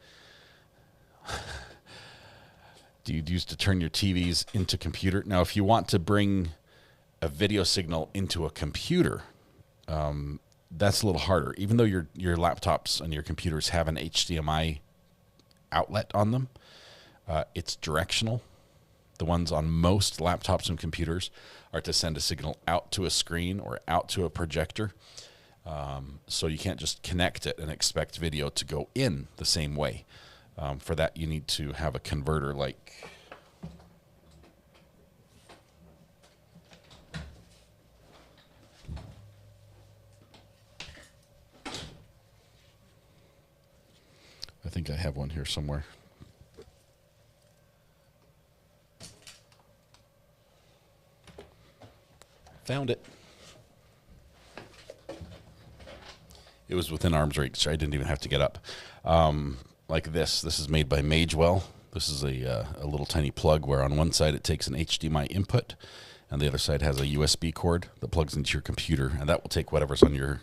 Do you use to turn your TVs into computer? Now, if you want to bring a video signal into a computer, that's a little harder. Even though your laptops and your computers have an HDMI outlet on them, it's directional. The ones on most laptops and computers are to send a signal out to a screen or out to a projector. So you can't just connect it and expect video to go in the same way. For that, you need to have a converter like I think I have one here somewhere. Found it. It was within arm's reach. I didn't even have to get up. Like this. This is made by Magewell. This is a little tiny plug where on one side it takes an HDMI input, and the other side has a USB cord that plugs into your computer, and that will take whatever's on your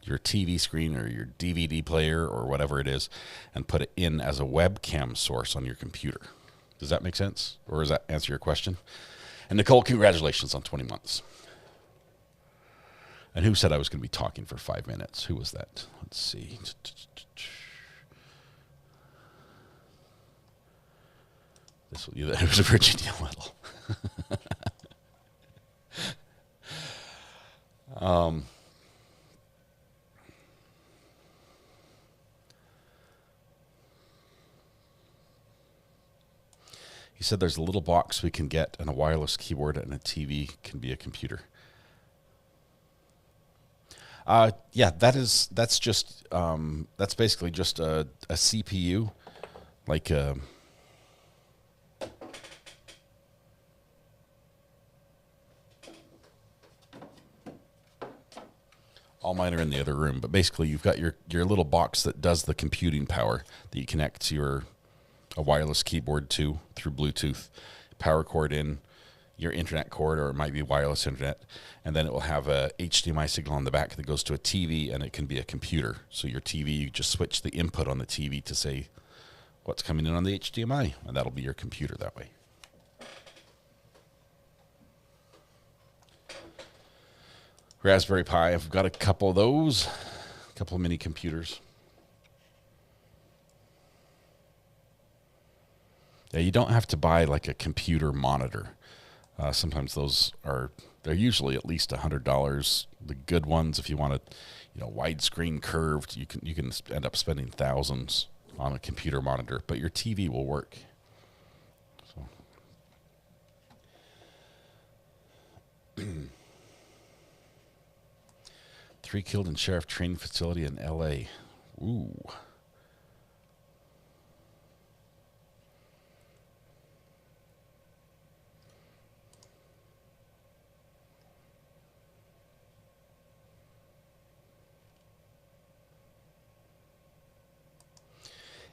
TV screen or your DVD player or whatever it is and put it in as a webcam source on your computer. Does that make sense? Or does that answer your question? And Nicole, congratulations on 20 months. And who said I was going to be talking for 5 minutes? Who was that? Let's see. It was Virginia Little. He said there's a little box we can get and a wireless keyboard and a TV can be a computer. Yeah, that's basically just a CPU, like all mine are in the other room, but basically you've got your little box that does the computing power that you connect to a wireless keyboard to through Bluetooth, power cord in, your internet cord, or it might be wireless internet, and then it will have a HDMI signal on the back that goes to a TV, and it can be a computer. So your TV, you just switch the input on the TV to say what's coming in on the HDMI, and that'll be your computer that way. Raspberry Pi, I've got a couple of those, a couple of mini computers. Yeah, you don't have to buy like a computer monitor. Sometimes they're usually at least $100. The good ones, if you want a, widescreen curved, you can end up spending thousands on a computer monitor, but your TV will work. So. 3 killed in sheriff training facility in L.A. Ooh.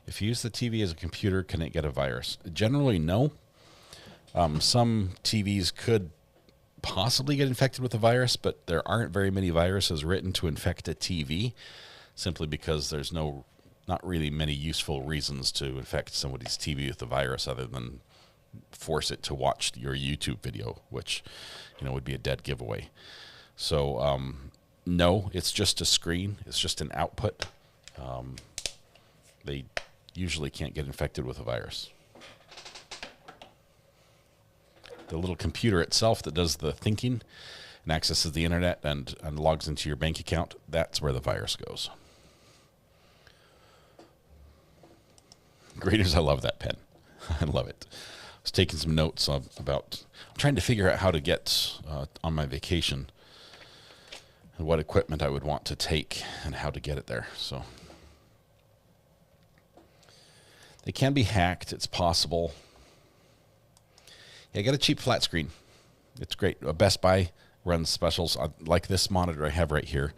If you use the TV as a computer, can it get a virus? Generally, no. Some TVs could possibly get infected with a virus, but there aren't very many viruses written to infect a TV, simply because there's not really many useful reasons to infect somebody's TV with a virus other than force it to watch your YouTube video, which would be a dead giveaway. So no, it's just a screen. It's just an output. They usually can't get infected with a virus. The little computer itself that does the thinking and accesses the internet and logs into your bank account, that's where the virus goes. Graders, I love that pen. I love it. I was taking some notes about trying to figure out how to get on my vacation and what equipment I would want to take and how to get it there. So they can be hacked. It's possible. Yeah, I got a cheap flat screen. It's great. Best Buy runs specials like this monitor I have right here.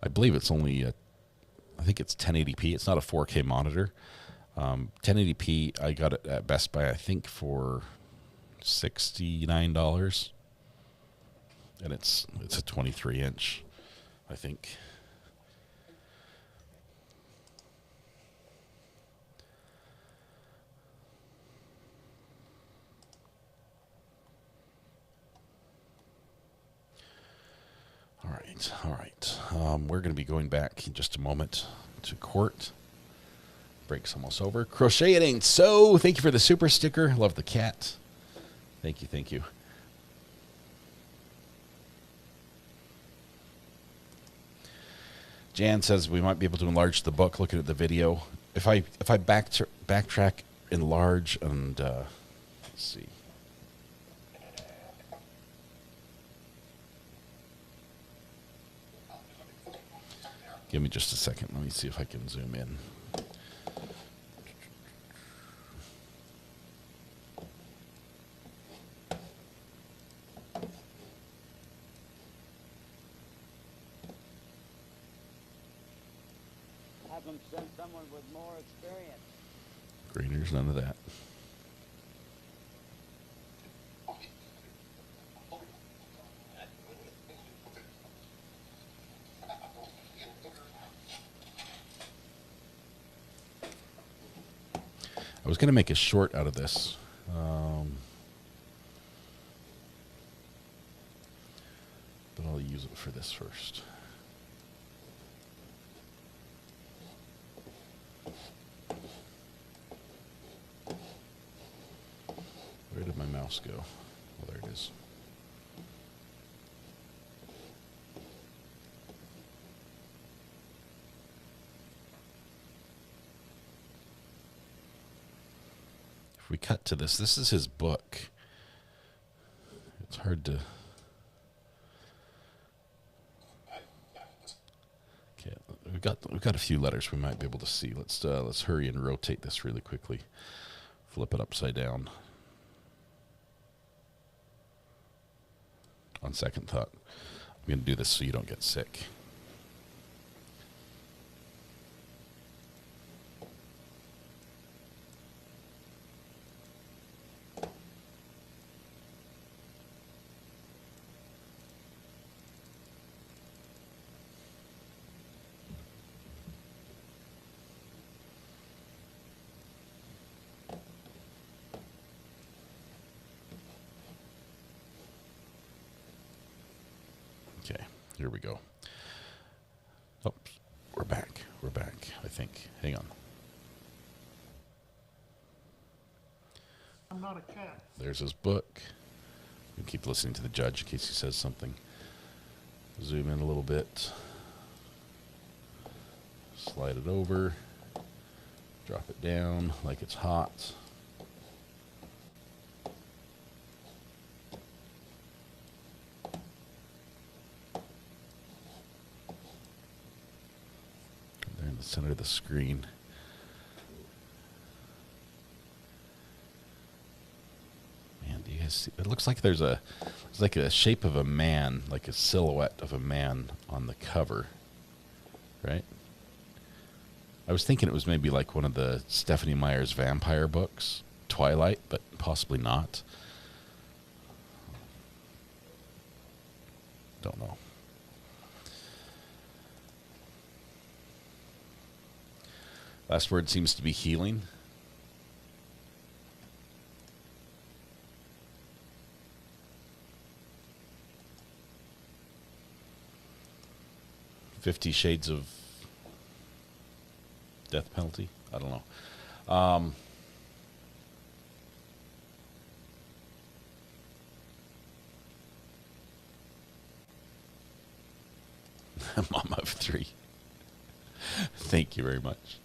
I believe it's only, I think it's 1080p. It's not a 4K monitor. 1080p, I got it at Best Buy, I think, for $69. And it's a 23-inch, I think. All right. We're going to be going back in just a moment to court. Break's almost over. Crochet It Ain't So. Thank you for the super sticker. Love the cat. Thank you. Jan says we might be able to enlarge the book looking at the video. If I backtrack, enlarge, and let's see. Give me just a second. Let me see if I can zoom in. have them send someone with more experience. Greener's none of that. I was going to make a short out of this. But I'll use it for this first. Where did my mouse go? Oh, there it is. If we cut to this, this is his book. It's hard to... Okay, we've got a few letters we might be able to see. Let's hurry and rotate this really quickly. Flip it upside down. On second thought, I'm going to do this so you don't get sick. Okay, here we go. Oops, we're back, I think. Hang on. I'm not a cat. There's his book. You can keep listening to the judge in case he says something. Zoom in a little bit. Slide it over. Drop it down like it's hot. There in the center of the screen. Man, do you guys see? It looks like there's like a shape of a man, like a silhouette of a man on the cover, right? I was thinking it was maybe like one of the Stephanie Meyer's vampire books, Twilight, but possibly not. Don't know. Last word seems to be healing. "50 Shades of Death Penalty." I don't know. Mama of 3. Thank you very much.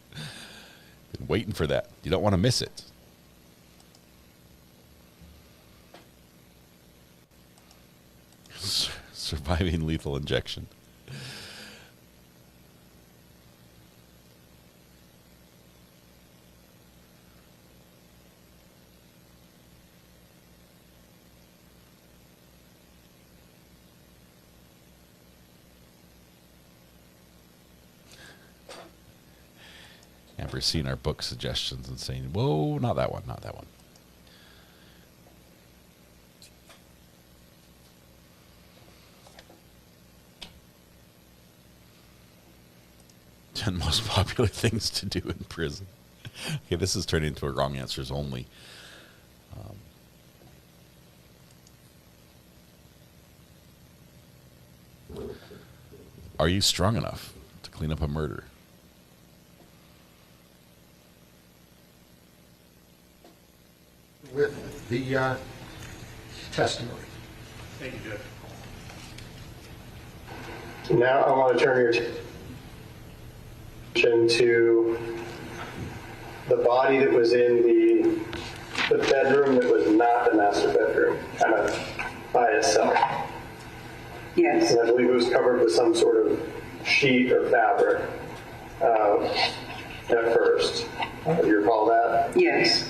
Been waiting for that. You don't want to miss it. Surviving lethal injection. Amber's seeing our book suggestions and saying, whoa, not that one, not that one. "10 most popular things to do in prison." Okay, this is turning into a wrong answers only. Are you strong enough to clean up a murder? With the testimony. Thank you, Judge. Now I want to turn your attention to the body that was in the bedroom that was not the master bedroom, kind of by itself. Yes. And I believe it was covered with some sort of sheet or fabric at first. Do you recall that? Yes.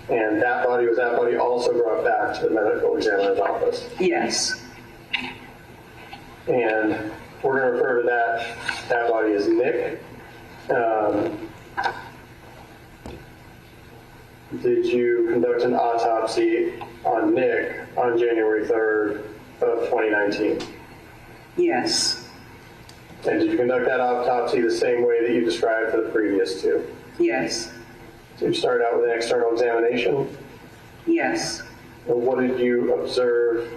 And that body also brought back to the medical examiner's office? Yes. And we're going to refer to that body as Nick. Did you conduct an autopsy on Nick on January 3rd of 2019? Yes. And did you conduct that autopsy the same way that you described for the previous two? Yes. So you started out with an external examination? Yes. And what did you observe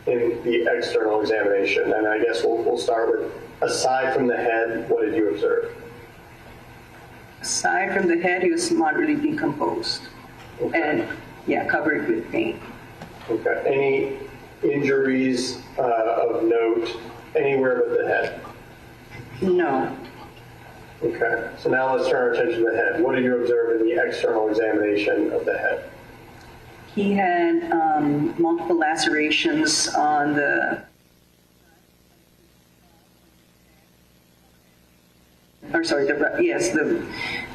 in the external examination? And I guess we'll start with, aside from the head, what did you observe? Aside from the head, he was moderately decomposed. And, yeah, covered with paint. Okay. Any injuries of note anywhere but the head? No. Okay. So now let's turn our attention to the head. What did you observe in the external examination of the head? He had multiple lacerations on the,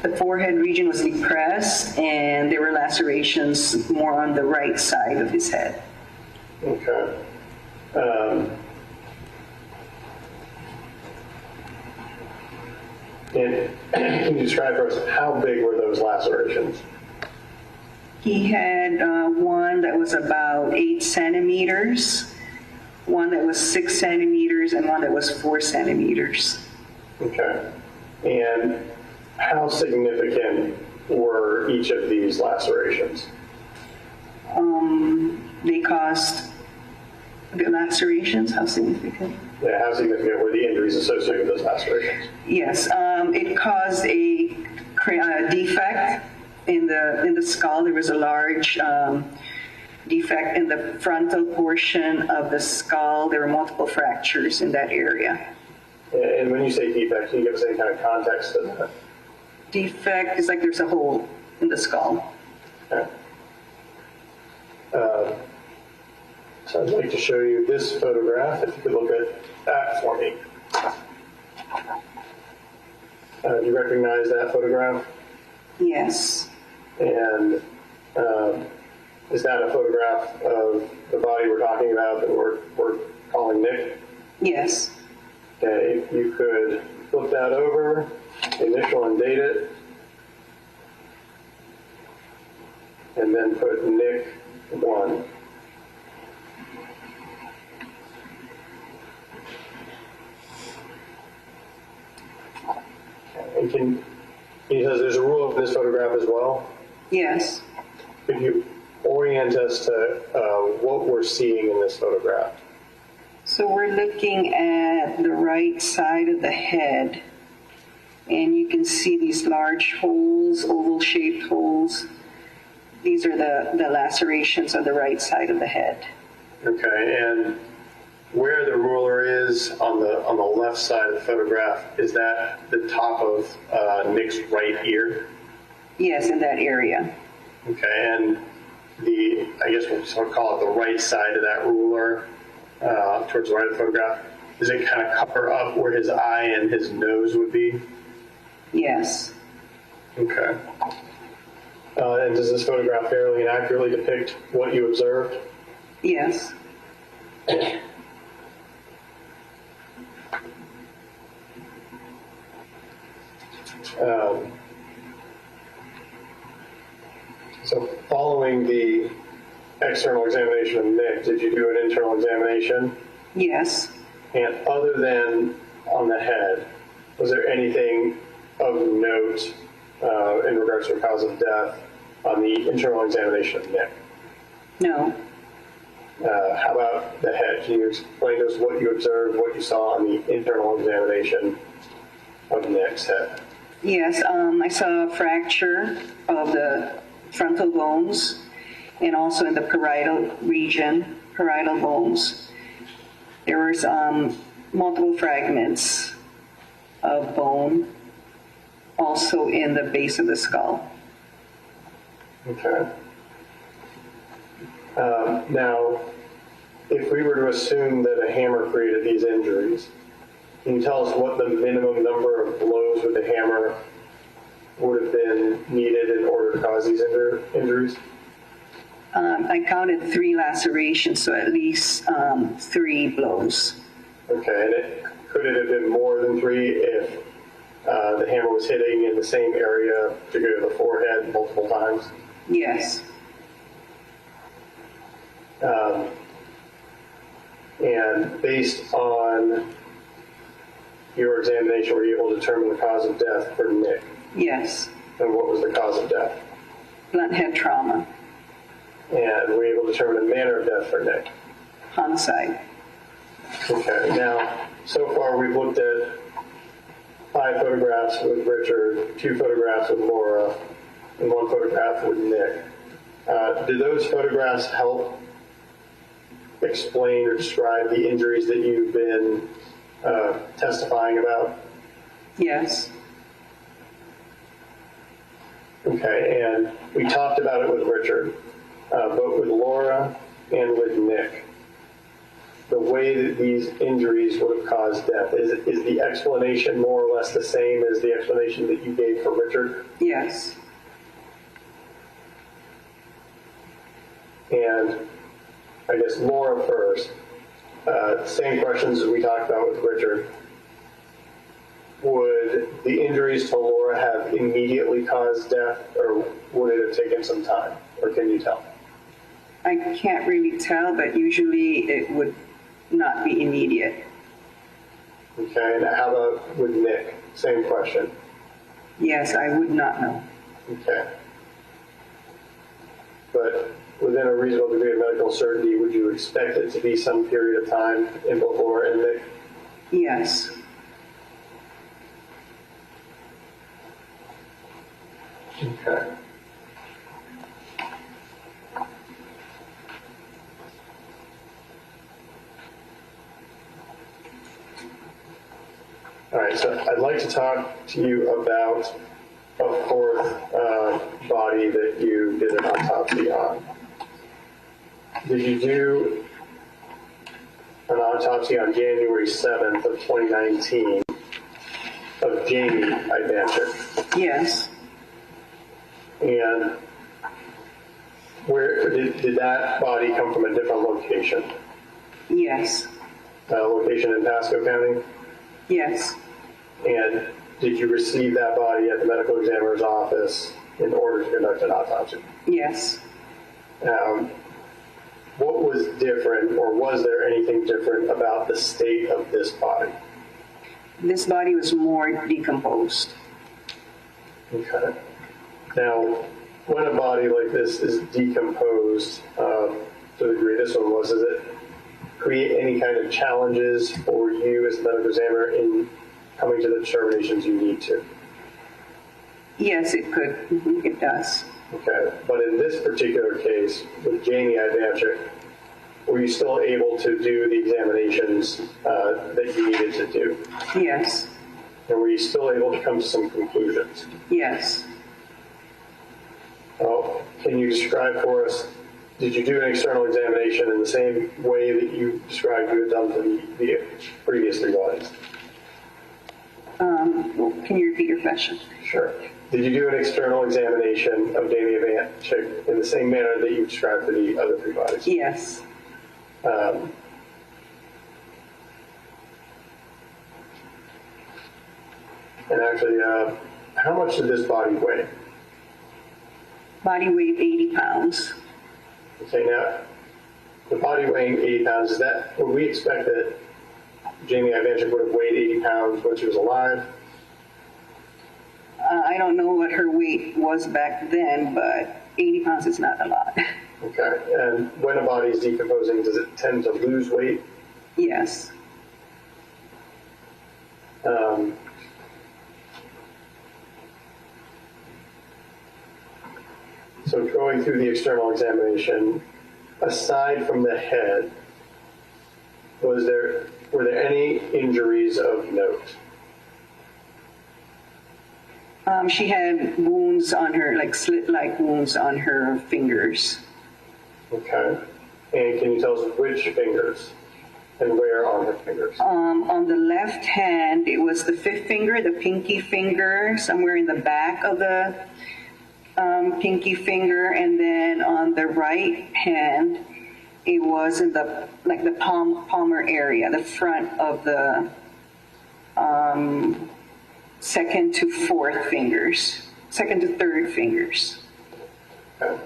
the forehead region was depressed, and there were lacerations more on the right side of his head. Okay. And can you describe for us how big were those lacerations? He had one that was about 8 centimeters, one that was 6 centimeters, and one that was 4 centimeters. Okay. And how significant were each of these lacerations? They caused the lacerations. How significant? Yeah, how significant were the injuries associated with those lacerations? Yes, it caused a defect in the skull. There was a large defect in the frontal portion of the skull. There were multiple fractures in that area. And when you say defect, can you give us any kind of context to that? Defect is like there's a hole in the skull. Okay. So I'd like to show you this photograph, if you could look at that for me. Do you recognize that photograph? Yes. And is that a photograph of the body we're talking about that we're calling Nick? Yes. Okay, if you could flip that over, initial and date it, and then put Nick 1. And because there's a rule of this photograph as well. Yes. Could you orient us to what we're seeing in this photograph? So we're looking at the right side of the head, and you can see these large holes, oval-shaped holes. These are the lacerations on the right side of the head. Okay, and where the ruler is on the left side of the photograph, is that the top of Nick's right ear? Yes, in that area. Okay, and I guess we'll sort of call it the right side of that ruler, towards the right of the photograph, does it kind of cover up where his eye and his nose would be? Yes. Okay. And does this photograph fairly and accurately depict what you observed? Yes. So following the external examination of Nick, did you do an internal examination? Yes. And other than on the head, was there anything of note in regards to the cause of death on the internal examination of Nick? No. How about the head? Can you explain to us what you observed, what you saw on the internal examination of Nick's head? Yes, I saw a fracture of the frontal bones and also in the parietal region, parietal bones. There was multiple fragments of bone also in the base of the skull. Okay. Now, if we were to assume that a hammer created these injuries, can you tell us what the minimum number of blows with a hammer would have been needed in order to cause these injuries? I counted 3 lacerations, so at least 3 blows. Okay, and could it have been more than 3 if the hammer was hitting in the same area, particularly the forehead, multiple times? Yes. And based on your examination, were you able to determine the cause of death for Nick? Yes. And what was the cause of death? Blunt head trauma. And were you able to determine the manner of death for Nick? Homicide. Okay. Now, so far we've looked at 5 photographs with Richard, 2 photographs with Laura, and 1 photograph with Nick. Do those photographs help explain or describe the injuries that you've been testifying about? Yes. Okay, and we talked about it with Richard, but with Laura and with Nick, the way that these injuries would have caused death, is the explanation more or less the same as the explanation that you gave for Richard? Yes. And I guess Laura first, same questions as we talked about with Richard. Would the injuries to Laura have immediately caused death, or would it have taken some time, or can you tell? I can't really tell, but usually it would not be immediate. Okay, and how about with Nick? Same question. Yes, I would not know. Okay. But within a reasonable degree of medical certainty, would you expect it to be some period of time in both Laura and Nick? Yes. Okay. All right, so I'd like to talk to you about a 4th body that you did an autopsy on. Did you do an autopsy on January 7th of 2019 of Jamie Ayden? Yes. And where did that body come from? A different location? Yes. Location in Pasco County? Yes. And did you receive that body at the medical examiner's office in order to conduct an autopsy? Yes. What was different, or was there anything different about the state of this body? This body was more decomposed. Okay. Now, when a body like this is decomposed, to the degree this one was, does it create any kind of challenges for you as the medical examiner in coming to the determinations you need to? Yes, it could. It does. Okay. But in this particular case, with Jamie Ayden, were you still able to do the examinations that you needed to do? Yes. And were you still able to come to some conclusions? Yes. Well, can you describe for us, did you do an external examination in the same way that you described you had done for the previous 3 bodies? Can you repeat your question? Sure. Did you do an external examination of Jamie Ayden in the same manner that you described for the other 3 bodies? Yes. And actually, how much did this body weigh? Body weight 80 pounds. Okay, now, the body weighing 80 pounds, would we expect that Jamie Ayden would have weighed 80 pounds when she was alive? I don't know what her weight was back then, but 80 pounds is not a lot. Okay, and when a body is decomposing, does it tend to lose weight? Yes. So going through the external examination, aside from the head, were there any injuries of note? She had wounds on her, like slit-like wounds on her fingers. Okay. And can you tell us which fingers and where on her fingers? On the left hand, it was the 5th finger, the pinky finger, somewhere in the back of the pinky finger, and then on the right hand, it was in the palmar area, the front of the second to fourth fingers, second to third fingers. Okay.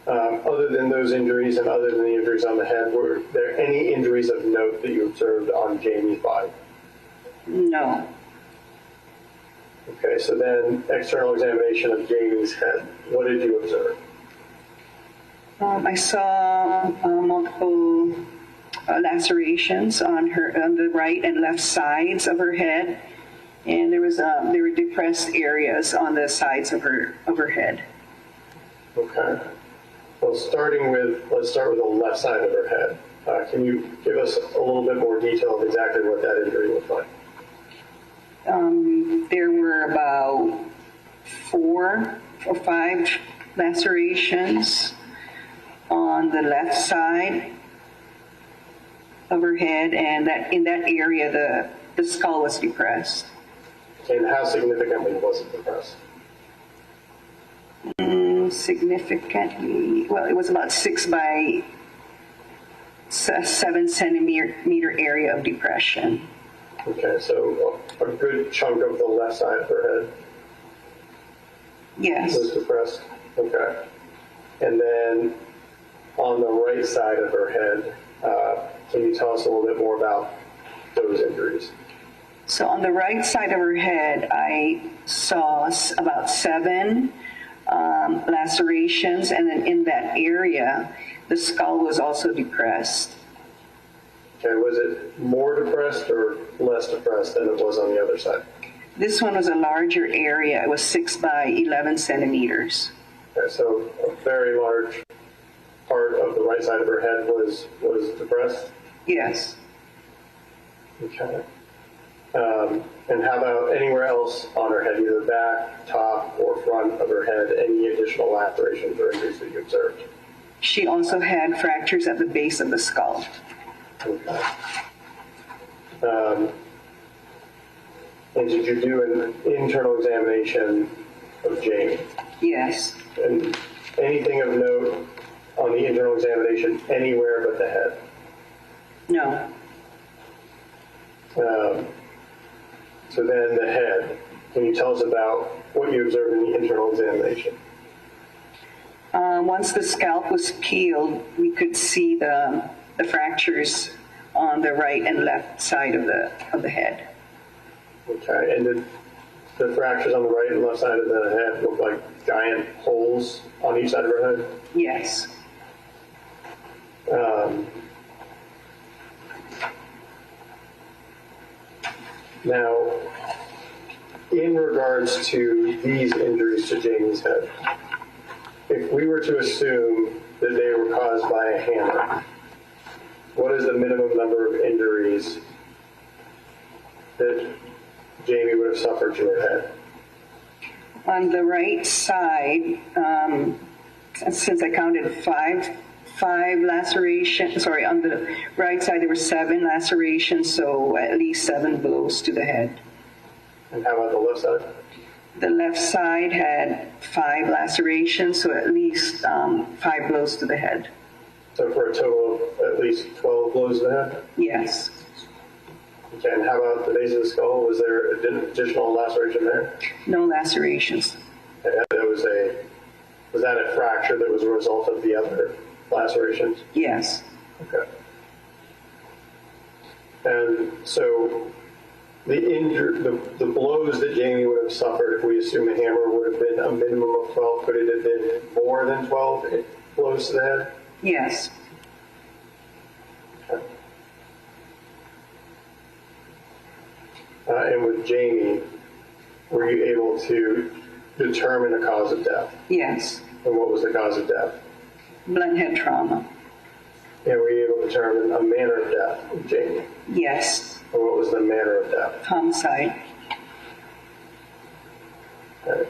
Other than those injuries and other than the injuries on the head, were there any injuries of note that you observed on Jamie's body? No. Okay, so then external examination of Jamie's head. What did you observe? I saw multiple lacerations on the right and left sides of her head, and there were depressed areas on the sides of her head. Okay. Well, let's start with the left side of her head. Can you give us a little bit more detail of exactly what that injury looked like? There were about 4 or 5 lacerations on the left side of her head, and that in that area the skull was depressed. And how significantly was it depressed? Significantly, well, it was about 6 by 7 centimeter area of depression. Okay, so a good chunk of the left side of her head. Yes. Was depressed. Okay. And then on the right side of her head, can you tell us a little bit more about those injuries? So on the right side of her head, I saw about 7 lacerations, and then in that area, the skull was also depressed. Okay, was it more depressed or less depressed than it was on the other side? This one was a larger area. It was 6 by 11 centimeters. Okay, so a very large part of the right side of her head was depressed? Yes. Okay. And how about anywhere else on her head, either back, top, or front of her head, any additional lacerations or injuries that you observed? She also had fractures at the base of the skull. Okay. And did you do an internal examination of Jamie? Yes. And anything of note on the internal examination anywhere but the head? No. So then the head, can you tell us about what you observed in the internal examination? Once the scalp was peeled, we could see the fractures on the right and left side of the head. Okay, and did the fractures on the right and left side of the head look like giant holes on each side of her head? Yes. Now, in regards to these injuries to Jamie's head, if we were to assume that they were caused by a hammer, what is the minimum number of injuries that Jamie would have suffered to her head? On the right side, since I counted five lacerations, sorry, on the right side there were 7 lacerations, so at least 7 blows to the head. And how about the left side? The left side had 5 lacerations, so at least 5 blows to the head. So for a total of at least 12 blows to the head? Yes. Okay, and how about the base of the skull? Was there an additional laceration there? No lacerations. And was that a fracture that was a result of the other lacerations? Yes. Okay. And so the blows that Jamie would have suffered, if we assume a hammer, would have been a minimum of 12. Could it have been more than 12 blows to the head? Yes. Okay. And with Jamie, were you able to determine a cause of death? Yes. And what was the cause of death? Blunt head trauma. And were you able to determine a manner of death with Jamie? Yes. And what was the manner of death? Homicide. Okay.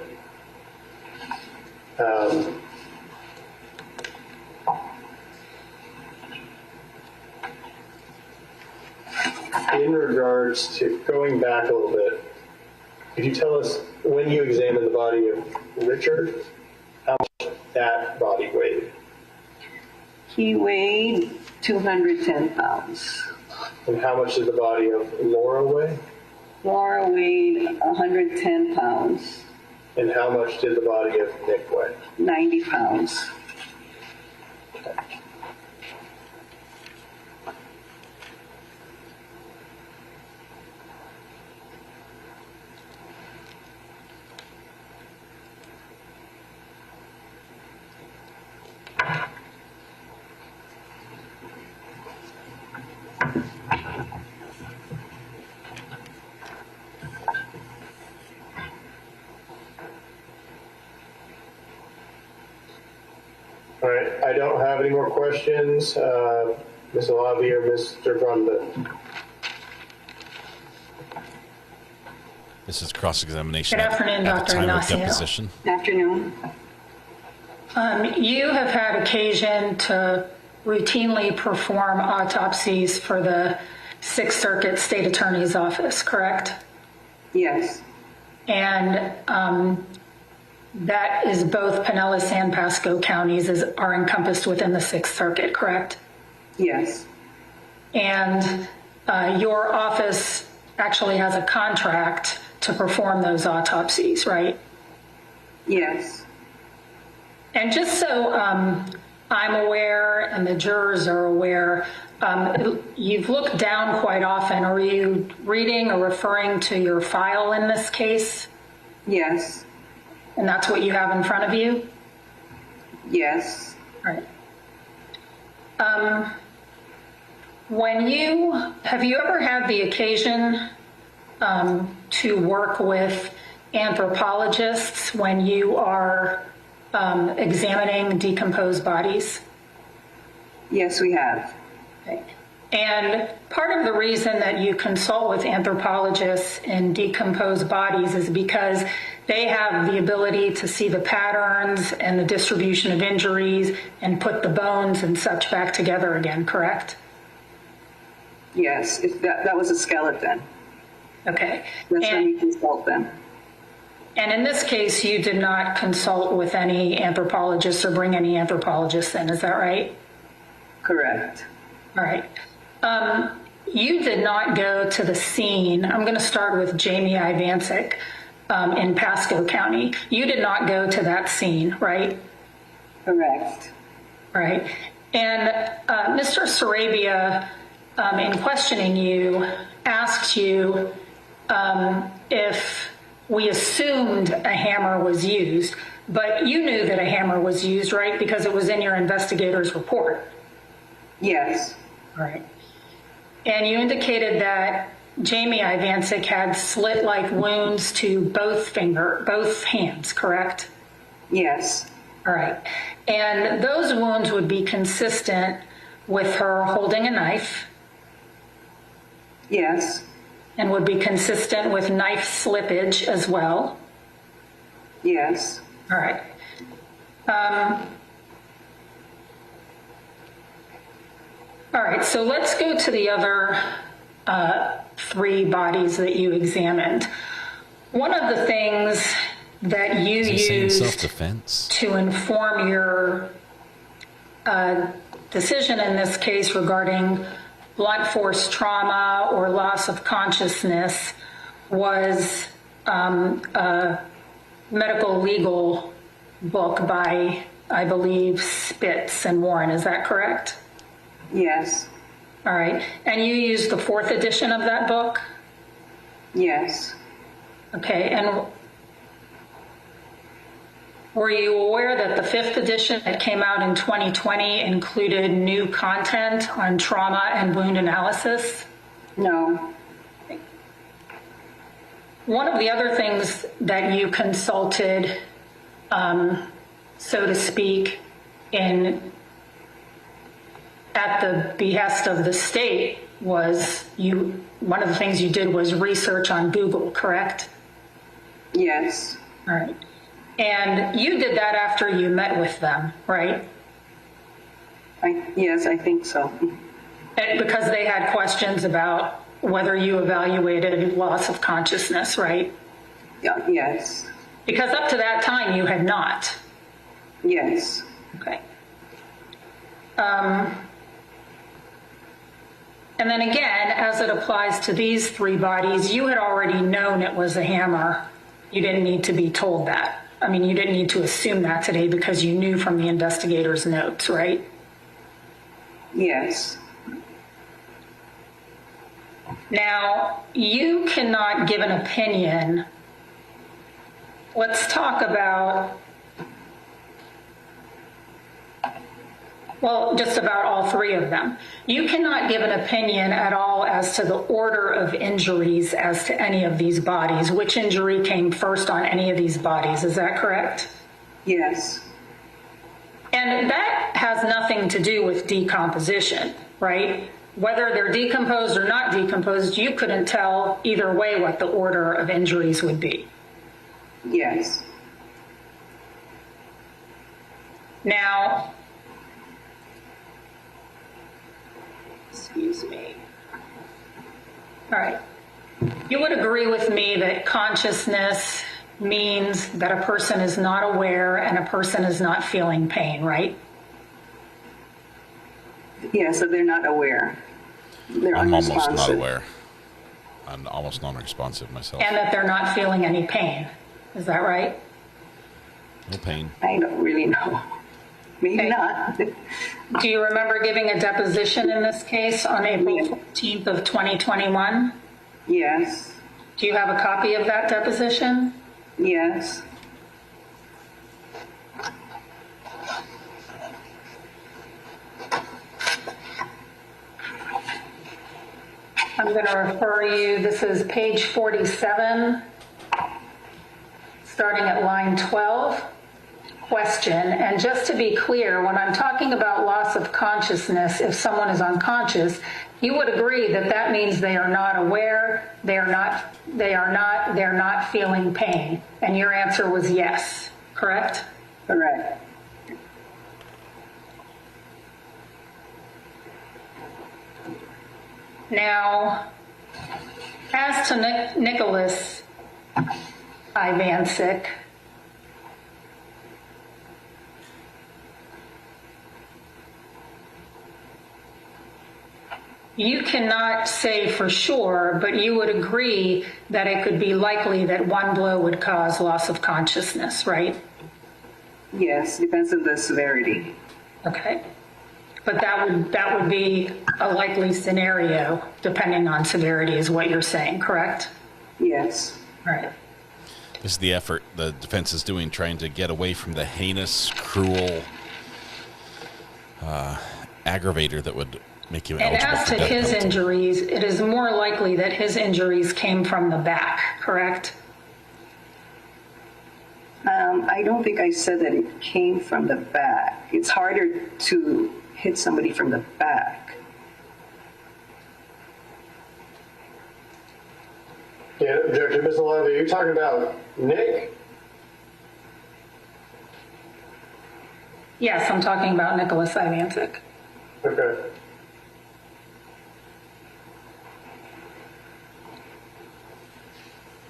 In regards to going back a little bit, could you tell us when you examined the body of Richard, how much that body weighed? He weighed 210 pounds. And how much did the body of Laura weigh? Laura weighed 110 pounds. And how much did the body of Nick weigh? 90 pounds. All right, I don't have any more questions. Ms. Alavi or Mr. Brunson? This is cross-examination. Good afternoon, at the Dr. time of Ignacio. deposition. Good afternoon. You have had occasion to routinely perform autopsies for the Sixth Circuit State Attorney's Office, correct? Yes. And that is both Pinellas and Pasco counties are encompassed within the Sixth Circuit, correct? Yes. And your office actually has a contract to perform those autopsies, right? Yes. And just so I'm aware and the jurors are aware, you've looked down quite often. Are you reading or referring to your file in this case? Yes. And that's what you have in front of you? Yes. All right. Have you ever had the occasion to work with anthropologists when you are examining decomposed bodies? Yes, we have. Okay. And part of the reason that you consult with anthropologists in decomposed bodies is because they have the ability to see the patterns and the distribution of injuries and put the bones and such back together again, correct? Yes, if that was a skeleton. Okay. That's when you consult them. And in this case, you did not consult with any anthropologists or bring any anthropologists in, is that right? Correct. All right. You did not go to the scene. I'm going to start with Jamie Ivancic in Pasco County. You did not go to that scene, right? Correct. Right. And Mr. Sarabia, in questioning you, asked you if we assumed a hammer was used, but you knew that a hammer was used, right? Because it was in your investigator's report. Yes. All right. And you indicated that Jamie Ivancic had slit-like wounds to both hands, correct? Yes. All right. And those wounds would be consistent with her holding a knife? Yes. And would be consistent with knife slippage as well? Yes. All right. All right, so let's go to the other 3 bodies that you examined. One of the things that you used self-defense to inform your decision in this case regarding blunt force trauma or loss of consciousness was a medical legal book by, I believe, Spitz and Warren. Is that correct? Yes. All right. And you used the 4th edition of that book? Yes. Okay. And were you aware that the 5th edition that came out in 2020 included new content on trauma and wound analysis? No. One of the other things that you consulted, so to speak, at the behest of the state was one of the things you did was research on Google, correct? Yes. All right. And you did that after you met with them, right? Yes, I think so. And because they had questions about whether you evaluated loss of consciousness, right? Yeah, yes. Because up to that time you had not. Yes. Okay. And then again, as it applies to these three bodies, you had already known it was a hammer. You didn't need to be told that. I mean, you didn't need to assume that today because you knew from the investigator's notes, right? Yes. Now, you cannot give an opinion. Let's talk about, well, just about all three of them. You cannot give an opinion at all as to the order of injuries as to any of these bodies. Which injury came first on any of these bodies, is that correct? Yes. And that has nothing to do with decomposition, right? Whether they're decomposed or not decomposed, you couldn't tell either way what the order of injuries would be. Yes. Now, excuse me. All right. You would agree with me that consciousness means that a person is not aware and a person is not feeling pain, right? Yeah, so they're not aware. They're I'm almost not unresponsive. aware. I'm almost non-responsive myself. And that they're not feeling any pain. Is that right? No pain. I don't really know. Maybe not. Do you remember giving a deposition in this case on April 14th of 2021? Yes. Do you have a copy of that deposition? Yes. I'm going to refer you, this is page 47, starting at line 12. Question, and just to be clear, when I'm talking about loss of consciousness, if someone is unconscious, you would agree that that means they are not aware, they're not feeling pain. And your answer was yes, correct? Correct. Now, as to Nicholas Ivancic, you cannot say for sure, but you would agree that it could be likely that one blow would cause loss of consciousness, right? Yes, depends on the severity. Okay. But that would be a likely scenario, depending on severity, is what you're saying, correct? Yes. All right. This is the effort the defense is doing, trying to get away from the heinous, cruel aggravator that would make you And eligible as for to death his penalty. injuries, it is more likely that his injuries came from the back, correct? I don't think I said that it came from the back. It's harder to hit somebody from the back. Yeah, Judge Misalanda, you're talking about Nick? Yes, I'm talking about Nicholas Ivancic. Okay.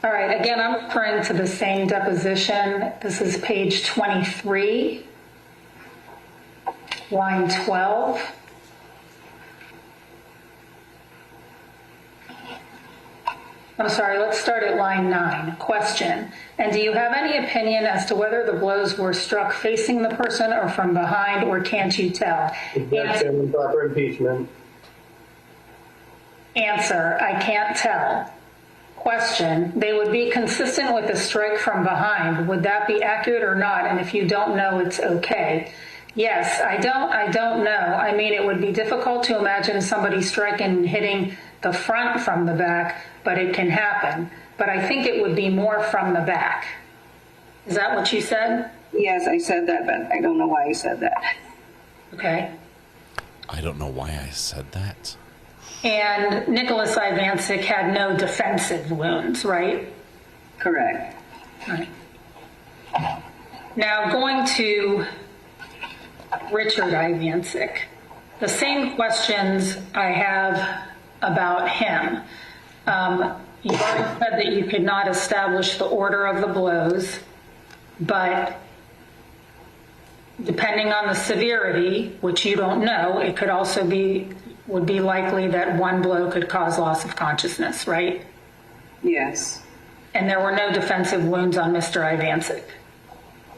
All right, again, I'm referring to the same deposition. This is page 23, line 12. I'm sorry, let's start at line 9. Question, and do you have any opinion as to whether the blows were struck facing the person or from behind, or can't you tell? Objection, proper impeachment. Answer, I can't tell. Question, they would be consistent with a strike from behind. Would that be accurate or not? And if you don't know, it's okay. Yes, I don't know. I mean, it would be difficult to imagine somebody striking and hitting the front from the back, but it can happen. But I think it would be more from the back. Is that what you said? Yes, I said that, but I don't know why I said that. Okay. I don't know why I said that. And Nicholas Ivancic had no defensive wounds, right? Correct. Right. Now, going to Richard Ivancic, the same questions I have about him. You already said that you could not establish the order of the blows, but depending on the severity, which you don't know, it could also be would be likely that one blow could cause loss of consciousness, right? Yes. And there were no defensive wounds on Mr. Ivancic?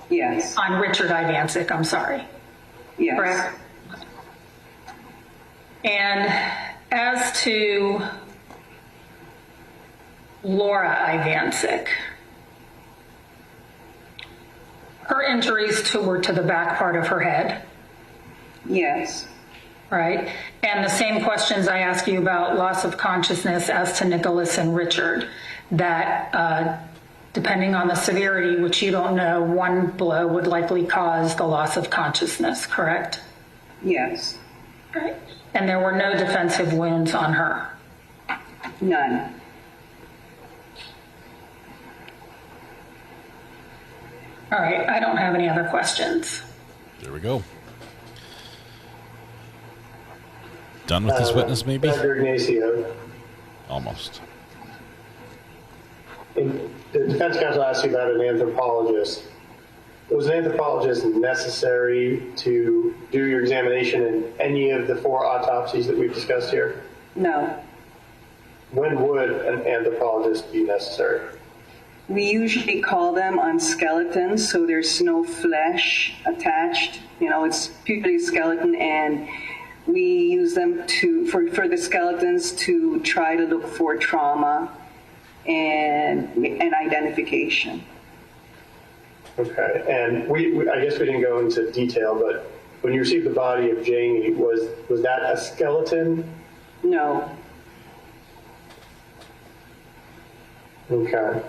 Yes. On Richard Ivancic, I'm sorry. Yes. Correct? And as to Laura Ivancic, her injuries were to the back part of her head? Yes. Right. And the same questions I ask you about loss of consciousness as to Nicholas and Richard, that depending on the severity, which you don't know, one blow would likely cause the loss of consciousness, correct? Yes. Right. And there were no defensive wounds on her? None. All right. I don't have any other questions. There we go. Done with this witness, maybe? Dr. Ignacio. Almost. The defense counsel asked you about an anthropologist. Was an anthropologist necessary to do your examination in any of the 4 autopsies that we've discussed here? No. When would an anthropologist be necessary? We usually call them on skeletons, so there's no flesh attached. You know, it's purely skeleton, and we use them for the skeletons to try to look for trauma and identification. Okay, and I guess we didn't go into detail, but when you received the body of Jamie, was that a skeleton? No. Okay.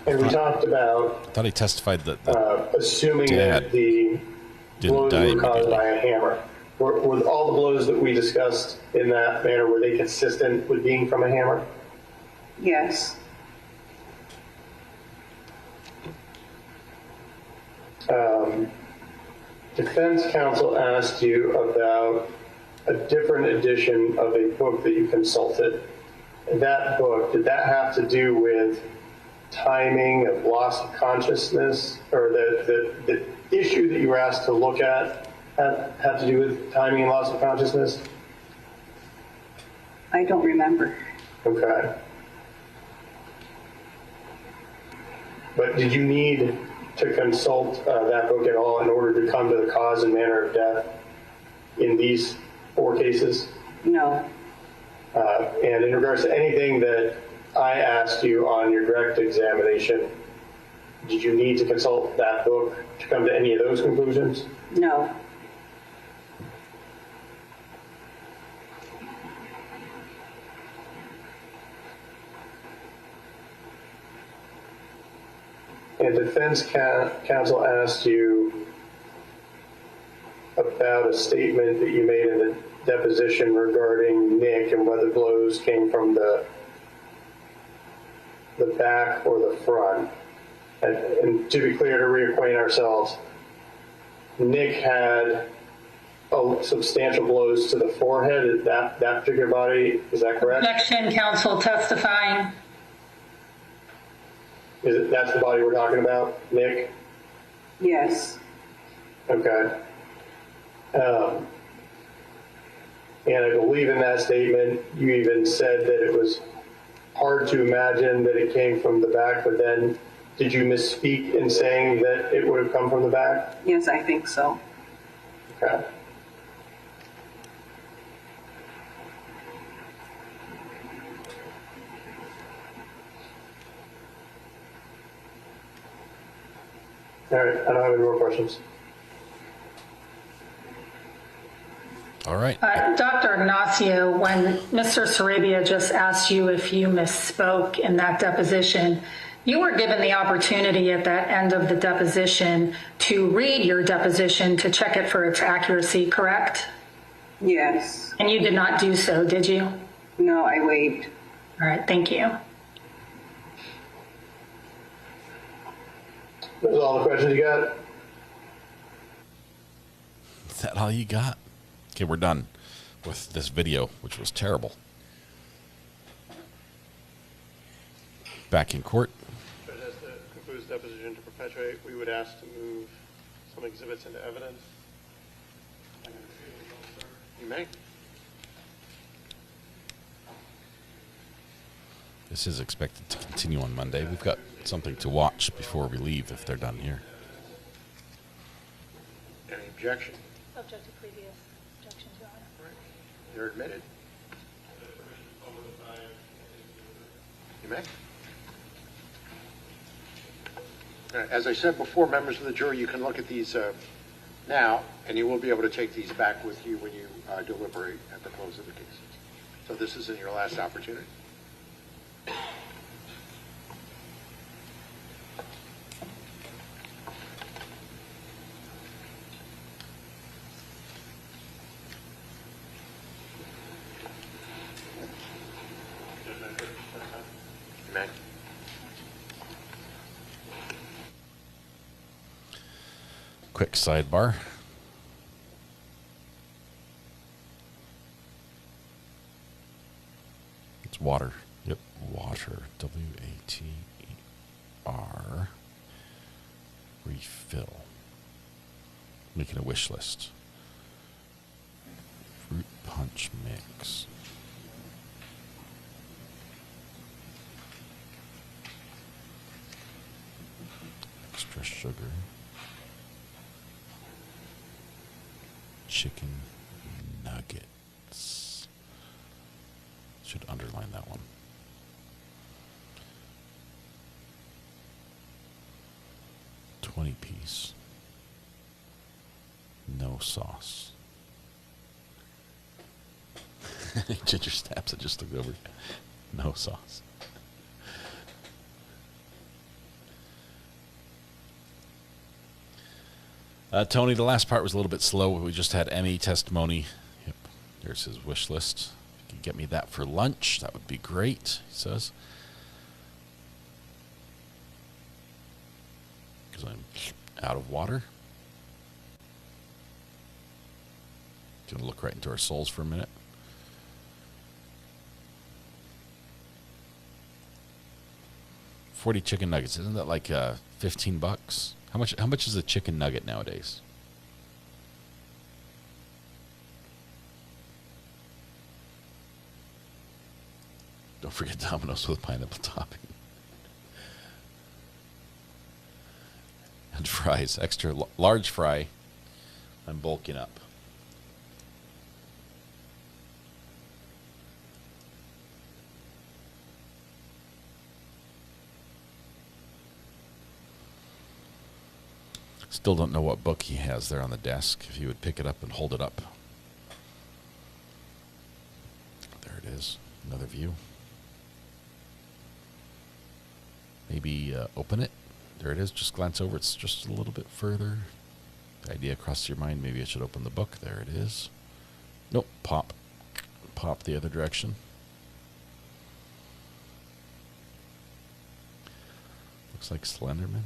And we talked about I thought he testified that assuming dad that the didn't blows die were caused by a hammer. Were all the blows that we discussed in that manner, were they consistent with being from a hammer? Yes. Defense counsel asked you about a different edition of a book that you consulted. That book, did that have to do with timing of loss of consciousness, or the issue that you were asked to look at have to do with timing and loss of consciousness? I don't remember. Okay. But did you need to consult that book at all in order to come to the cause and manner of death in these 4 cases? No. And in regards to anything that I asked you on your direct examination, did you need to consult that book to come to any of those conclusions? No. And defense counsel asked you about a statement that you made in the deposition regarding Nick and whether blows came from the back or the front. And to be clear, to reacquaint ourselves, Nick had substantial blows to the forehead at that particular body. Is that correct? Objection, counsel testifying. That's the body we're talking about, Nick? Yes. Okay. And I believe in that statement, you even said that it was hard to imagine that it came from the back, but then did you misspeak in saying that it would have come from the back? Yes, I think so. Okay. All right, I don't have any more questions. All right. Dr. Ignacio, when Mr. Sarabia just asked you if you misspoke in that deposition, you were given the opportunity at that end of the deposition to read your deposition to check it for its accuracy, correct? Yes. And you did not do so, did you? No, I waived. All right, thank you. Those are all the questions you got? Is that all you got? Okay, we're done with this video, which was terrible. Back in court. As to conclude the deposition to perpetuate, we would ask to move some exhibits into evidence. You may. This is expected to continue on Monday. We've got something to watch before we leave if they're done here. Any objection? Subject to previous objection, Your Honor. You're admitted. You may. As I said before, members of the jury, you can look at these now, and you will be able to take these back with you when you deliberate at the close of the case. So this is in your last opportunity. You may. Quick sidebar. It's water. Yep, water. W-A-T-E-R. Refill. Making a wish list. Fruit punch mix. Extra sugar. Chicken nuggets. Should underline that one. $20. No sauce. Ginger snaps. I just looked over. No sauce. Tony, the last part was a little bit slow. We just had Emmy testimony. Yep, there's his wish list. If you could get me that for lunch, that would be great, he says. Because I'm out of water. Gonna look right into our souls for a minute. $40 chicken nuggets. Isn't that like $15? How much is a chicken nugget nowadays? Don't forget Domino's with pineapple topping. And fries, extra large fry. I'm bulking up. Still don't know what book he has there on the desk. If you would pick it up and hold it up. There it is. Another view. Maybe open it. There it is. Just glance over. It's just a little bit further. The idea crosses your mind. Maybe I should open the book. There it is. Nope. Pop. Pop the other direction. Looks like Slenderman.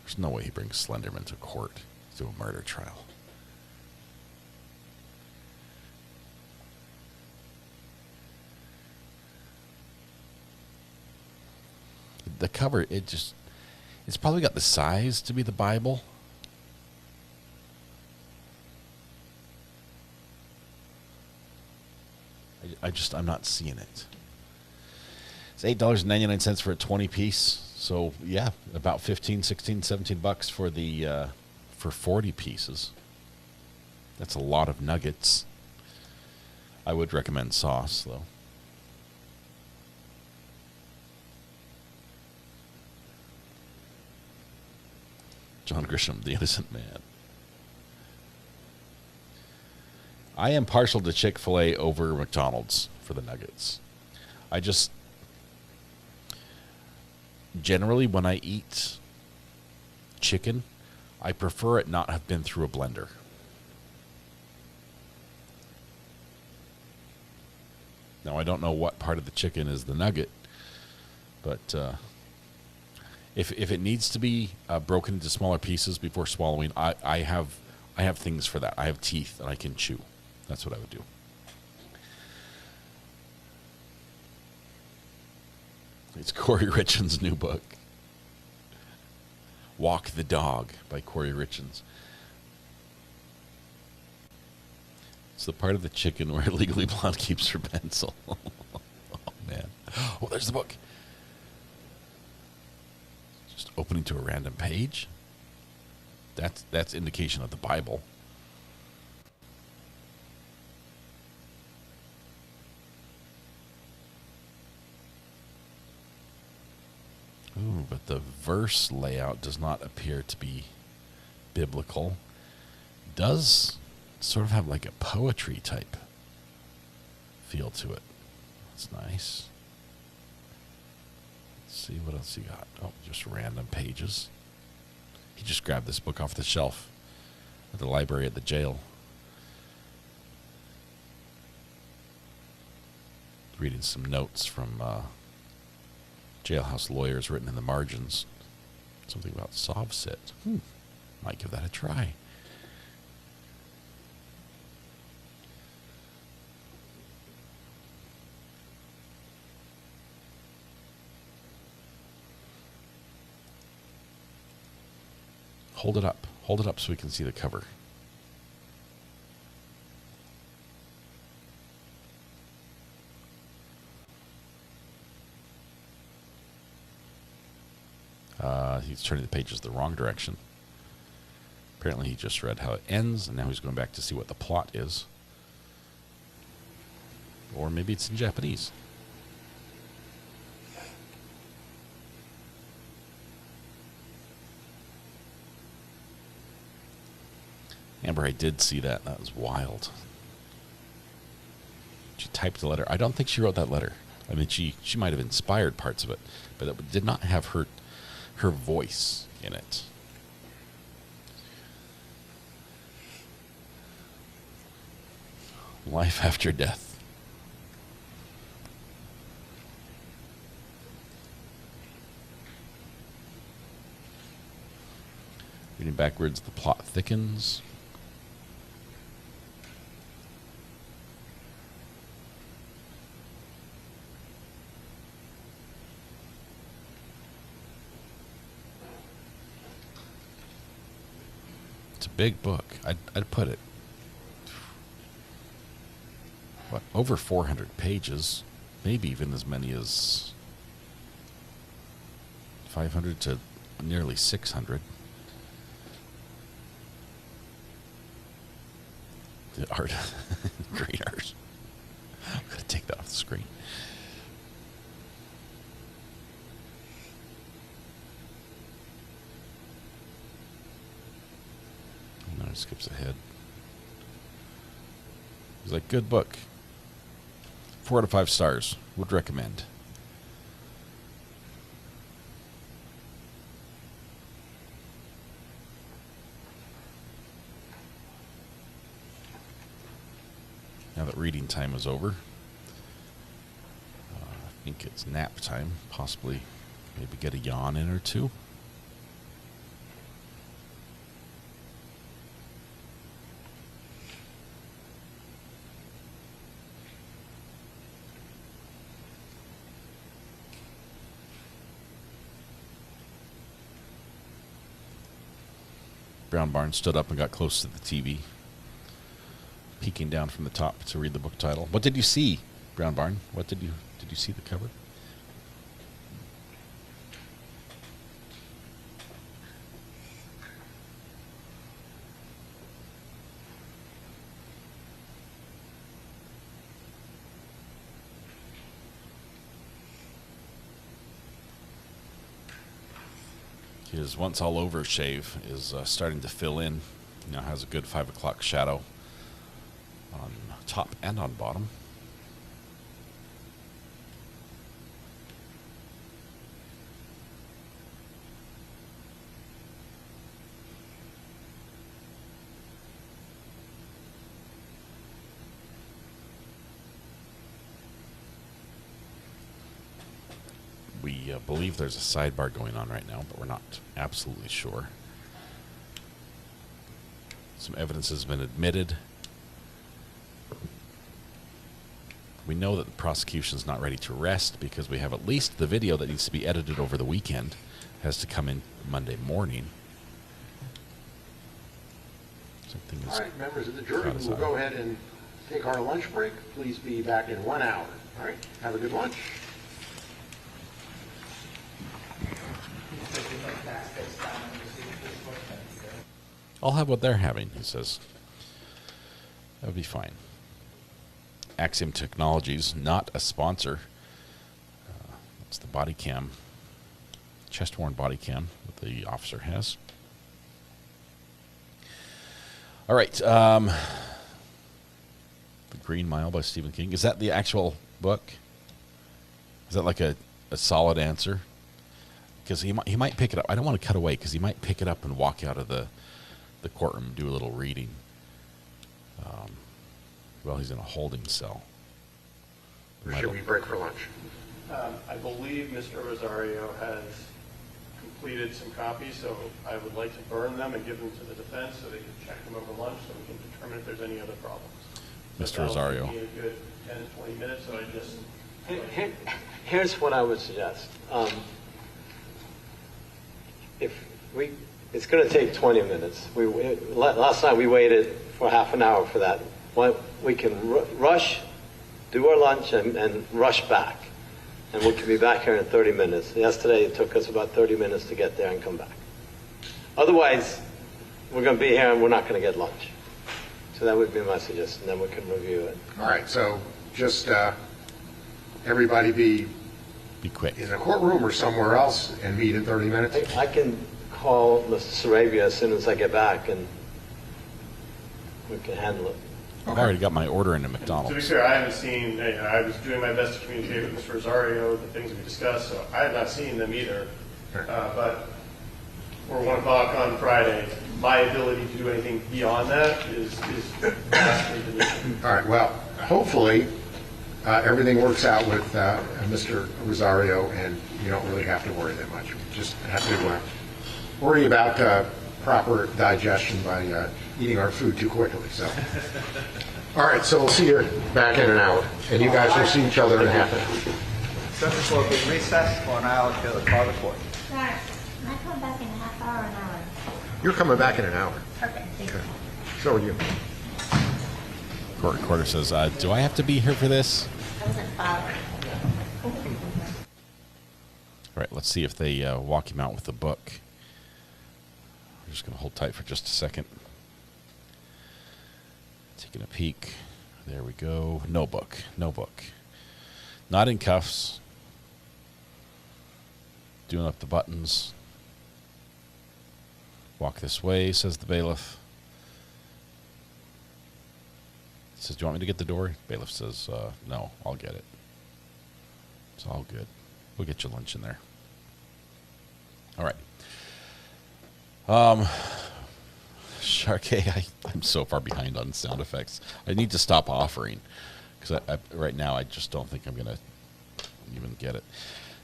There's no way he brings Slenderman to court to a murder trial. The cover, it's probably got the size to be the Bible. I'm not seeing it. It's $8.99 for a 20-piece. So, yeah, about $15, $16, $17 for the for 40 pieces. That's a lot of nuggets. I would recommend sauce, though. John Grisham, the innocent man. I am partial to Chick-fil-A over McDonald's for the nuggets. Generally, when I eat chicken, I prefer it not have been through a blender. Now, I don't know what part of the chicken is the nugget, but if it needs to be broken into smaller pieces before swallowing, I have things for that. I have teeth and I can chew. That's what I would do. It's Corey Richard's new book. Walk the Dog by Corey Richins. It's the part of the chicken where Legally Blonde keeps her pencil. Oh, man. Oh, there's the book. Just opening to a random page. That's indication of the Bible. Ooh, but the verse layout does not appear to be biblical. Does sort of have like a poetry type feel to it. That's nice. Let's see what else you got. Oh, just random pages. He just grabbed this book off the shelf at the library at the jail. Reading some notes from jailhouse lawyers written in the margins. Something about SovSit. Might give that a try. Hold it up. Hold it up so we can see the cover. He's turning the pages the wrong direction. Apparently he just read how it ends, and now he's going back to see what the plot is. Or maybe it's in Japanese. Amber, I did see that. That was wild. She typed a letter. I don't think she wrote that letter. I mean, she might have inspired parts of it, but it did not have her voice in it. Life after death. Reading backwards, the plot thickens. Big book. I'd put it, what, over 400 pages, maybe even as many as 500 to nearly 600. The art, great art. I'm gonna take that off the screen. No, it skips ahead. He's like, good book. 4 out of 5 stars. Would recommend. Now that reading time is over, I think it's nap time. Possibly maybe get a yawn in or two. Brown Barn stood up and got close to the TV, peeking down from the top to read the book title. What did you see, Brown Barn? What did you see the cover? His once all over shave is starting to fill in. Now has a good 5 o'clock shadow on top and on bottom. We believe there's a sidebar going on right now, but we're not absolutely sure. Some evidence has been admitted. We know that the prosecution's not ready to rest because we have at least the video that needs to be edited over the weekend has to come in Monday morning. Something is All right, members of the jury, we'll go ahead and take our lunch break. Please be back in 1 hour. All right, have a good lunch. I'll have what they're having, he says. That would be fine. Axiom Technologies, not a sponsor. It's the body cam, chest-worn body cam that the officer has. All right. The Green Mile by Stephen King. Is that the actual book? Is that like a solid answer? Because he might pick it up. I don't want to cut away because he might pick it up and walk out of the courtroom and do a little reading. Well, he's in a holding cell. Should we break for lunch? I believe Mr. Rosario has completed some copies, so I would like to burn them and give them to the defense so they can check them over lunch so we can determine if there's any other problems. Mr. Rosario. That'll take me a good 10, 20 minutes, so I just... Here's what I would suggest. It's going to take 20 minutes. Last night we waited for half an hour for that. We can rush, do our lunch, and rush back. And we can be back here in 30 minutes. Yesterday it took us about 30 minutes to get there and come back. Otherwise, we're going to be here and we're not going to get lunch. So that would be my suggestion. Then we can review it. All right, so just everybody be quick in the courtroom or somewhere else and meet in 30 minutes? I can call Mr. Sarabia as soon as I get back and we can handle it. I've already got my order into McDonald's. To be fair, I haven't seen, I was doing my best to communicate with Mr. Rosario, the things we discussed, so I have not seen them either. But we're 1 o'clock on Friday. My ability to do anything beyond that is vastly diminished. All right, well, hopefully everything works out with Mr. Rosario and you don't really have to worry that much. You just have to worry about proper digestion by eating our food too quickly. So, all right, so we'll see you back in an hour, and you guys will see each other in half an hour. 7 o'clock in recess for an hour till the 5 o'clock. Sir, can I come back in a half hour or an hour? You're coming back in an hour. Okay, thank you. So are you. Court recorder says, do I have to be here for this? I wasn't following. All right, let's see if they walk him out with the book. We're just going to hold tight for just a second. Taking a peek. There we go. No book. No book. Not in cuffs. Doing up the buttons. Walk this way, says the bailiff. He says, do you want me to get the door? Bailiff says, no, I'll get it. It's all good. We'll get you lunch in there. All right. Sharkey, I'm so far behind on sound effects. I need to stop offering because right now I just don't think I'm going to even get it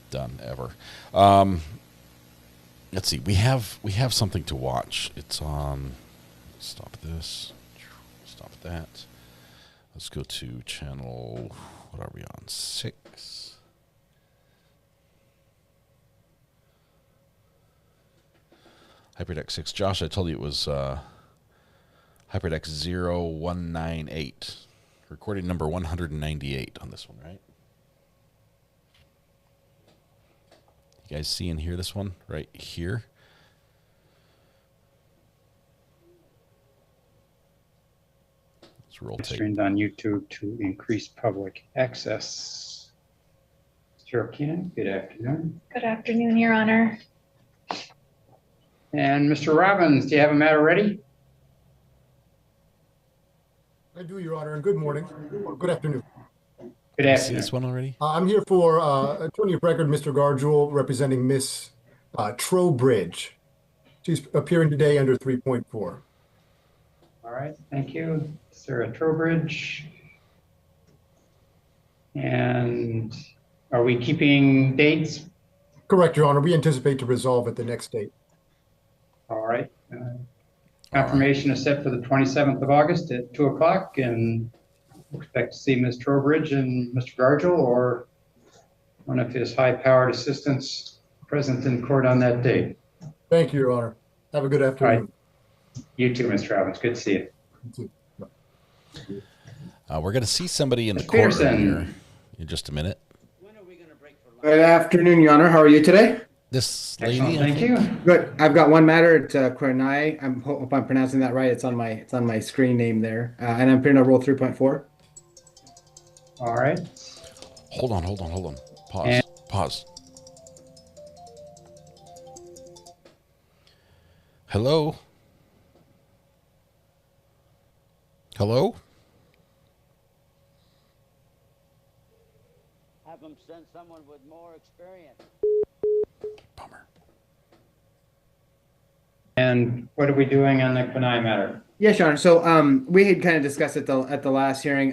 done ever. Let's see. We have something to watch. It's on. Stop this. Stop that. Let's go to channel. What are we on? 6. Hyperdeck 6. Josh, I told you it was Hyperdeck 0198. Recording number 198 on this one, right? You guys see and hear this one right here? Let's roll tape. Streamed on YouTube to increase public access. Mr. O'Keenan, good afternoon. Good afternoon, Your Honor. And Mr. Robbins, do you have a matter ready? I do, Your Honor, and good morning. Good afternoon. Good afternoon. See this one already? I'm here for attorney of record, Mr. Garjul, representing Miss Trowbridge. She's appearing today under 3.4. All right, thank you. Sarah Trowbridge. And are we keeping dates? Correct, Your Honor. We anticipate to resolve at the next date. All right. Confirmation is set for the 27th of August at 2 o'clock, and expect to see Ms. Trowbridge and Mr. Garjul or one of his high-powered assistants present in court on that date. Thank you, Your Honor. Have a good afternoon. You too, Mr. Robbins. Good to see you. You too. We're going to see somebody in the Peterson. courtroom here in just a minute. Good afternoon, Your Honor. How are you today? This lady, Excellent, thank you. Good. I've got one matter at Courtroom. I hope I'm pronouncing that right. It's on my screen name there, and I'm putting a Rule 3.4. All right. Hold on. Pause. Hello? Have them send someone with more experience. Bummer. And what are we doing on the Kenai matter? Yes, Your Honor. So we had kind of discussed at the last hearing.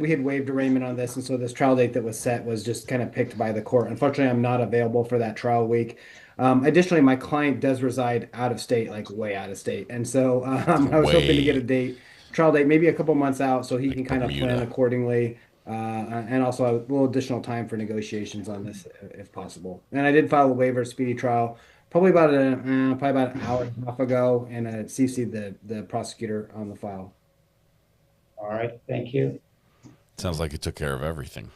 We had waived arraignment on this, and so this trial date that was set was just kind of picked by the court. Unfortunately, I'm not available for that trial week. Additionally, my client does reside out of state, like way out of state, and so I was hoping to get a trial date, maybe a couple months out, so he can kind of plan accordingly, and also a little additional time for negotiations on this, if possible. And I did file a waiver of speedy trial. Probably about an hour and a half ago, and CC'd the prosecutor on the file. All right, thank you. Sounds like he took care of everything.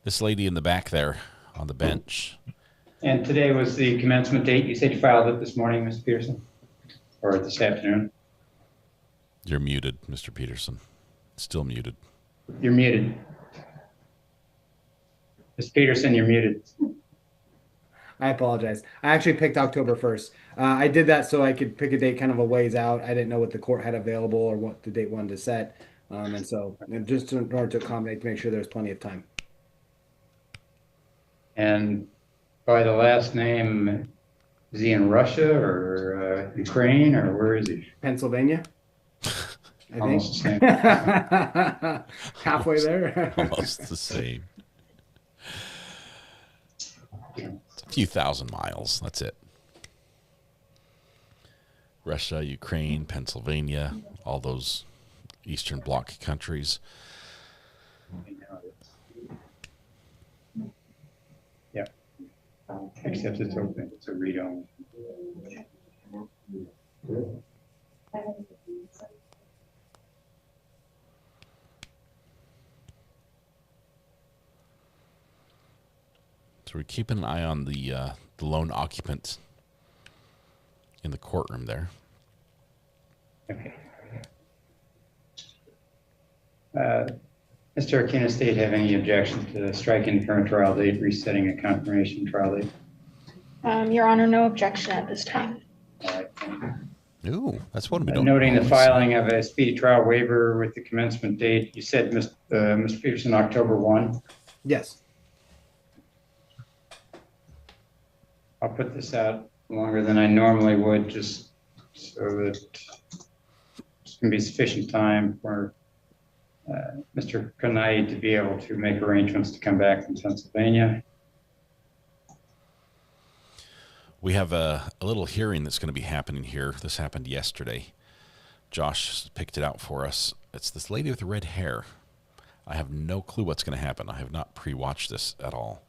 This lady in the back there on the bench. And today was the commencement date. You said you filed it this morning, Mr. Peterson, or this afternoon. You're muted, Mr. Peterson. Still muted. You're muted. Mr. Peterson, you're muted. I apologize. I actually picked October 1st. I did that so I could pick a date kind of a ways out. I didn't know what the court had available or what the date wanted to set. And so just in order to accommodate, to make sure there's plenty of time. And by the last name, is he in Russia or Ukraine, or where is he? Pennsylvania. I Almost think. the same. Halfway there. Almost the same. It's a few thousand miles. That's it. Russia, Ukraine, Pennsylvania, all those Eastern Bloc countries. Yeah. Except it's open. It's a read-only. So we're keeping an eye on the lone occupant in the courtroom there. Okay. Mr. Arcana State have any objection to striking the current trial date, resetting a confirmation trial date? Your Honor, no objection at this time. All right, thank you. Ooh, that's one we don't. Noting the filing of a speedy trial waiver with the commencement date, you said, Mr. Peterson, October 1? Yes. I'll put this out longer than I normally would, just so that there's going to be sufficient time for Mr. Kanai to be able to make arrangements to come back from Pennsylvania. We have a little hearing that's going to be happening here. This happened yesterday. Josh picked it out for us. It's this lady with the red hair. I have no clue what's going to happen. I have not pre-watched this at all.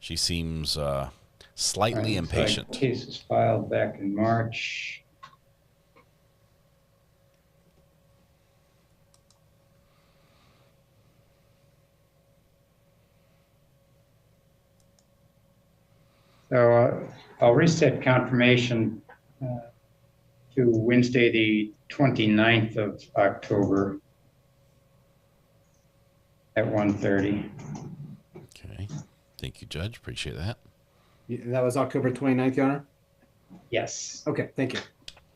She seems slightly impatient. Case was filed back in March. So I'll reset confirmation to Wednesday, the 29th of October at 1:30. Okay. Thank you, Judge. Appreciate that. That was October 29th, Your Honor? Yes. Okay, thank you.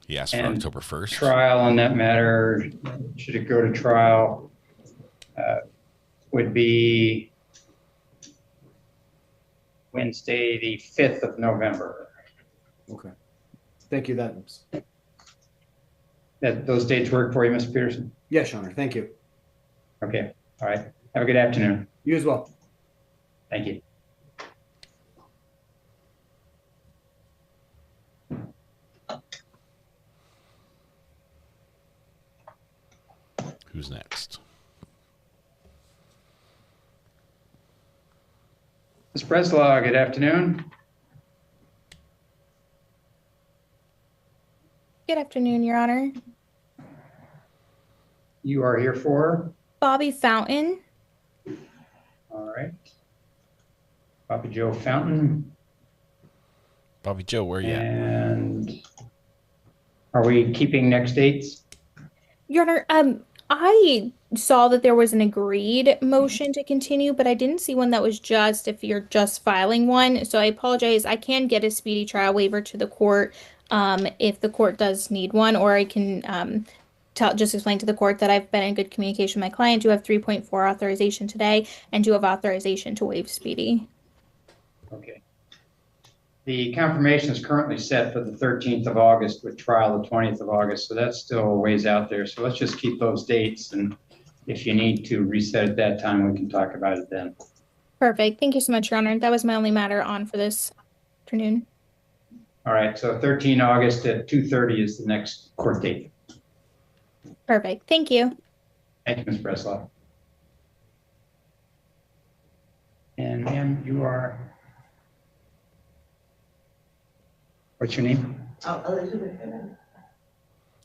He asked for October 1st. Trial on that matter, should it go to trial, would be Wednesday, the 5th of November. Okay. Thank you. Those dates work for you, Mr. Peterson? Yes, Your Honor. Thank you. Okay. All right. Have a good afternoon. You as well. Thank you. Who's next? Ms. Breslaw, good afternoon. Good afternoon, Your Honor. You are here for? Bobby Fountain. All right. Bobby Joe Fountain. Bobby Joe, where are you at? And are we keeping next dates? Your Honor, I saw that there was an agreed motion to continue, but I didn't see one that was just if you're just filing one. So I apologize. I can get a speedy trial waiver to the court if the court does need one, or I can just explain to the court that I've been in good communication with my client, do have 3.4 authorization today, and do have authorization to waive speedy. Okay. The confirmation is currently set for the 13th of August with trial the 20th of August. So that's still a ways out there. So let's just keep those dates. And if you need to reset at that time, we can talk about it then. Perfect. Thank you so much, Your Honor. That was my only matter on for this afternoon. All right. So 13 August at 2:30 is the next court date. Perfect. Thank you. Thank you, Ms. Breslaw. And ma'am, you are, what's your name? Oh, Elizabeth.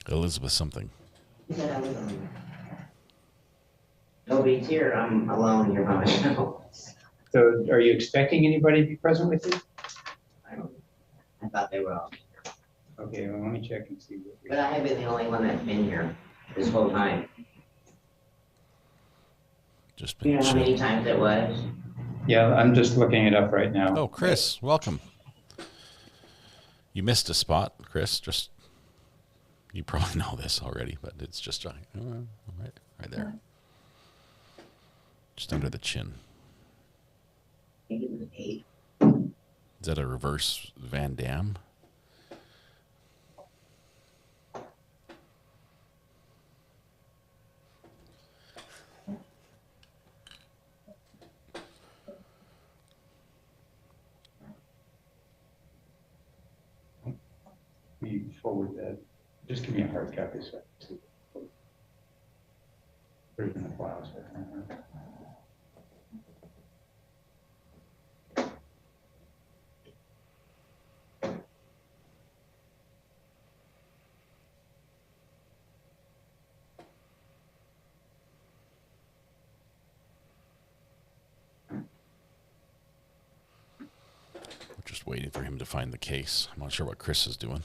Elizabeth something. You said I was on. Nobody's here. I'm alone here by myself. So are you expecting anybody to be present with you? I thought they were all. Okay, well, let me check and see. But I have been the only one that's been here this whole time. Just You know how many times it was? Yeah, I'm just looking it up right now. Oh, Chris, welcome. You missed a spot, Chris. Just you probably know this already, but it's just right there, just under the chin. I think it was 8. Is that a reverse Van Damme? Let me forward that. Just give me a hard copy so I can see. Put it in the files. We're just waiting for him to find the case. I'm not sure what Chris is doing.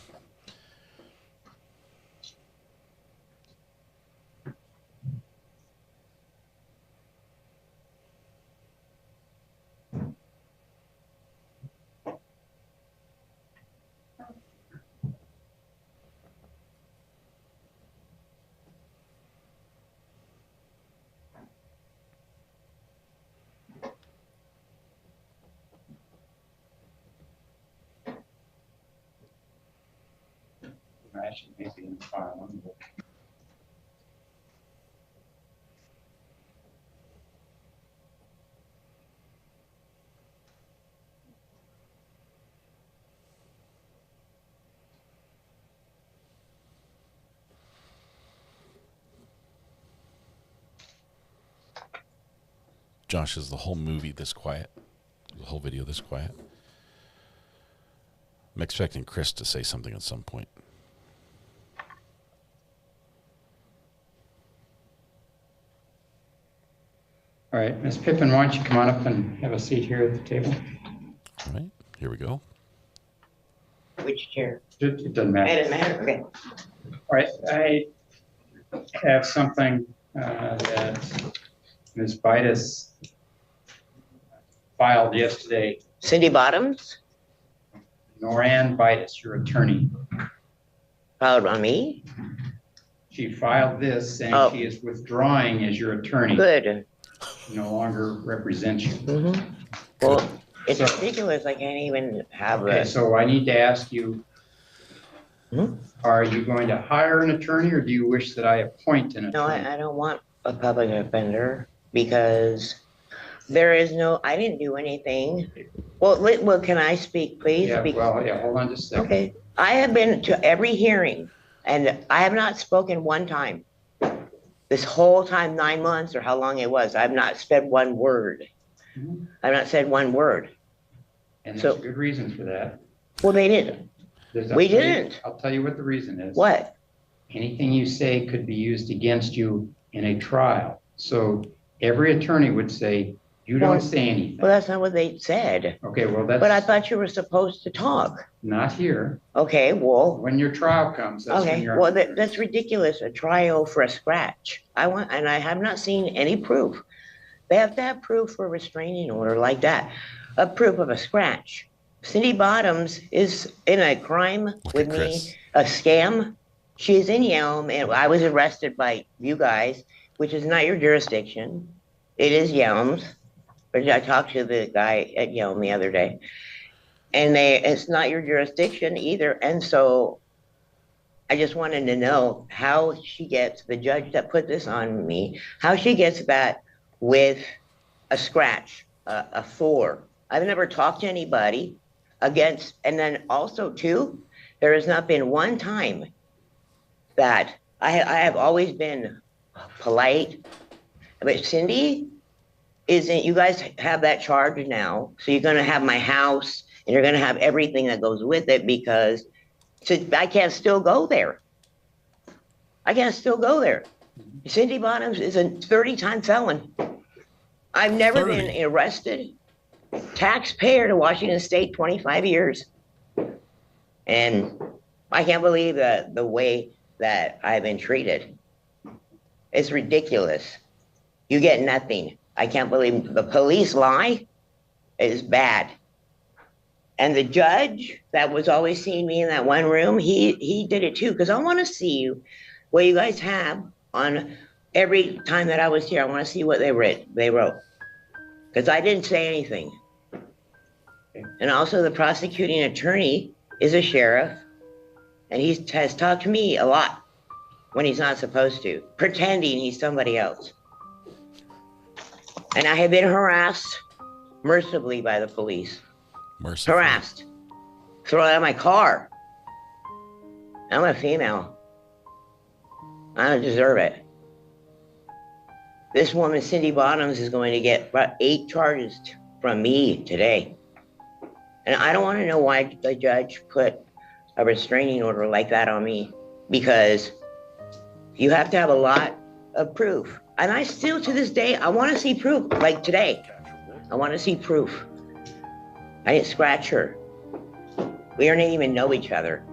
Actually, maybe in the file. Josh, is the whole movie this quiet? The whole video this quiet? I'm expecting Chris to say something at some point. All right, Ms. Pippin, why don't you come on up and have a seat here at the table? All right, here we go. Which chair? It doesn't matter. It doesn't matter. Okay. All right, I have something that Ms. Vitus filed yesterday. Cindy Bottoms? Noran Vitus, your attorney. Filed on me? She filed this saying she is withdrawing as your attorney. Good. She no longer represents you. Mm-hmm. Well, it's ridiculous. I can't even have Okay, so I need to ask you, are you going to hire an attorney or do you wish that I appoint an attorney? No, I don't want a public defender because there is no, I didn't do anything. Well, can I speak, please? Yeah, hold on just a second. Okay. I have been to every hearing and I have not spoken one time. This whole time, 9 months or how long it was, I've not said one word. I've not said one word. And there's good reasons for that. Well, they didn't. We didn't. I'll tell you what the reason is. What? Anything you say could be used against you in a trial. So every attorney would say, you don't say anything. Well, that's not what they said. Okay, well, that's. But I thought you were supposed to talk. Not here. Okay, well. When your trial comes, that's when you're. Well, that's ridiculous. A trial for a scratch. And I have not seen any proof. They have to have proof for a restraining order like that. A proof of a scratch. Cindy Bottoms is in a crime with me, a scam. She's in Yelm, and I was arrested by you guys, which is not your jurisdiction. It is Yelm's. But I talked to the guy at Yelm the other day, and it's not your jurisdiction either. And so I just wanted to know how she gets, the judge that put this on me, how she gets that with a scratch, a 4. I've never talked to anybody against, and then also too, there has not been one time that I have always been polite, but Cindy isn't. You guys have that charge now, so you're going to have my house and you're going to have everything that goes with it, because I can't still go there. I can't still go there. Cindy Bottoms is a 30-time felon. I've never been arrested. Taxpayer to Washington State, 25 years. And I can't believe the way that I've been treated. It's ridiculous. You get nothing. I can't believe the police lie is bad. And the judge that was always seeing me in that one room, he did it too, because I want to see what you guys have on every time that I was here. I want to see what they wrote. Because I didn't say anything. And also the prosecuting attorney is a sheriff, and he has talked to me a lot when he's not supposed to, pretending he's somebody else. And I have been harassed mercifully by the police. Mercifully. Harassed. Thrown out of my car. I'm a female. I don't deserve it. This woman, Cindy Bottoms, is going to get about 8 charges from me today. And I don't want to know why the judge put a restraining order like that on me, because you have to have a lot of proof. And I still, to this day, I want to see proof, like today. I want to see proof. I didn't scratch her. We don't even know each other.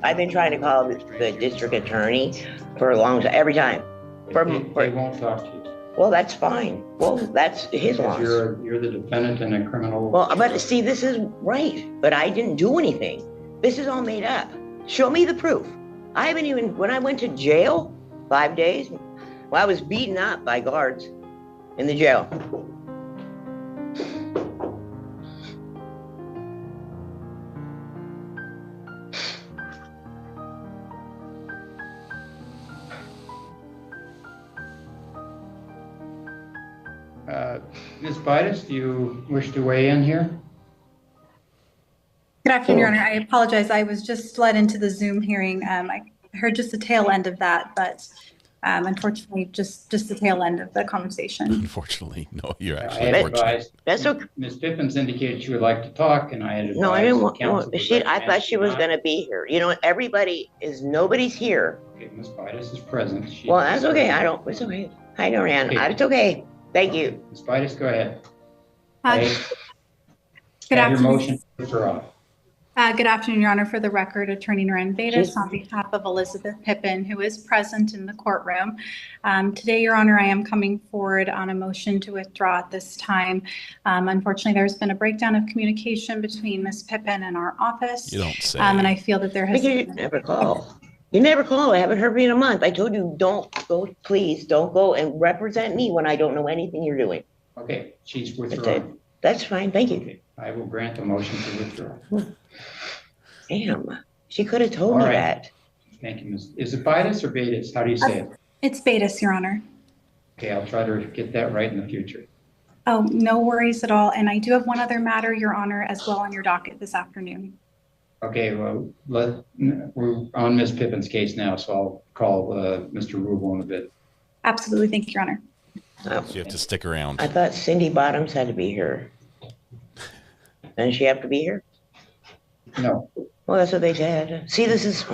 I've been trying to call the district attorney for a long time, every time. They won't talk to you. Well, that's fine. Well, that's his loss. You're the defendant in a criminal. Well, but see, this is right, but I didn't do anything. This is all made up. Show me the proof. I haven't even, when I went to jail 5 days, well, I was beaten up by guards in the jail. Ms. Bidas, do you wish to weigh in here? Good afternoon, Your Honor. I apologize. I was just led into the Zoom hearing. I heard just the tail end of that, but unfortunately, just the tail end of the conversation. Unfortunately, no, you're actually. I had advised. That's okay. Ms. Pippins indicated she would like to talk, and I had advised. No, I didn't want. counsel to I thought she was going to be here. You know, nobody's here. Okay, Ms. Bidas is present. Well, that's okay. It's okay. Hi, Noreen. Okay. It's okay. Thank you. Ms. Bidas, go ahead. Good Have your afternoon. motion to withdraw. Good afternoon, Your Honor. For the record, Attorney Noreen Bates on behalf of Elizabeth Pippin, who is present in the courtroom. Today, Your Honor, I am coming forward on a motion to withdraw at this time. Unfortunately, there's been a breakdown of communication between Ms. Pippin and our office. You don't say. And I feel that there has You never call. You never call. I haven't heard from you in a month. I told you, don't go, please, don't go and represent me when I don't know anything you're doing. Okay, she's withdrawn. That's fine. Thank you. Okay, I will grant the motion to withdraw. Damn, she could have told me that. Thank you, Ms. Is it Bidas or Batis? How do you say it? It's Bates, Your Honor. Okay, I'll try to get that right in the future. Oh, no worries at all. And I do have one other matter, Your Honor, as well on your docket this afternoon. Okay, well, we're on Ms. Pippin's case now, so I'll call Mr. Rubel in a bit. Absolutely. Thank you, Your Honor. So you have to stick around. I thought Cindy Bottoms had to be here. Doesn't she have to be here? No. Well, that's what they said. See, this is...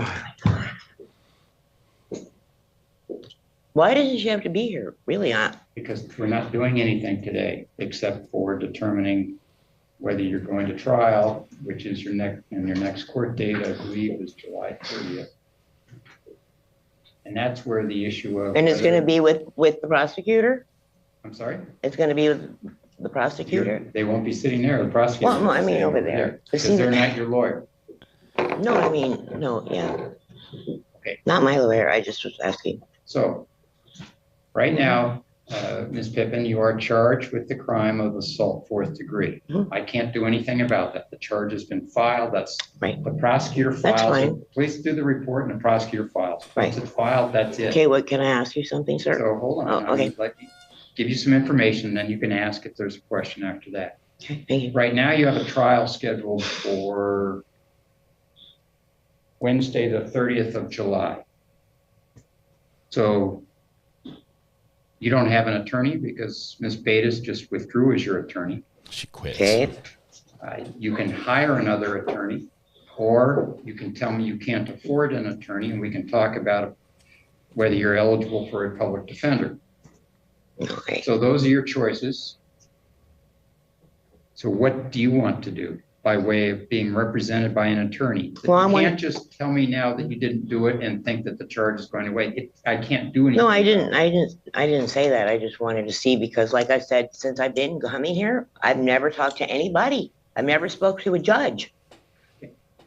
Why doesn't she have to be here? Really not. Because we're not doing anything today except for determining whether you're going to trial, which is your next court date, I believe, is July 30th. And that's where the issue of... And it's going to be with the prosecutor? I'm sorry? It's going to be with the prosecutor? They won't be sitting there. The prosecutor... Well, no, I mean over there. Because they're not your lawyer. No, I mean, no, yeah. Okay. Not my lawyer. I just was asking. So, right now, Ms. Pippin, you are charged with the crime of assault 4th degree. I can't do anything about that. The charge has been filed. That's right. The prosecutor files That's fine. it. Please do the report and the prosecutor files. Right. Once it's filed, that's it. Okay, what can I ask you something, sir? So hold on. Oh, okay. Let me give you some information, then you can ask if there's a question after that. Okay, thank you. Right now, you have a trial scheduled for Wednesday, the 30th of July. So you don't have an attorney because Ms. Betas just withdrew as your attorney. She quit. Okay. You can hire another attorney, or you can tell me you can't afford an attorney, and we can talk about whether you're eligible for a public defender. Okay. So those are your choices. So what do you want to do by way of being represented by an attorney? Well, you can't just tell me now that you didn't do it and think that the charge is going away. I can't do anything. No, I didn't say that. I just wanted to see, because like I said, since I've been coming here, I've never talked to anybody. I've never spoke to a judge.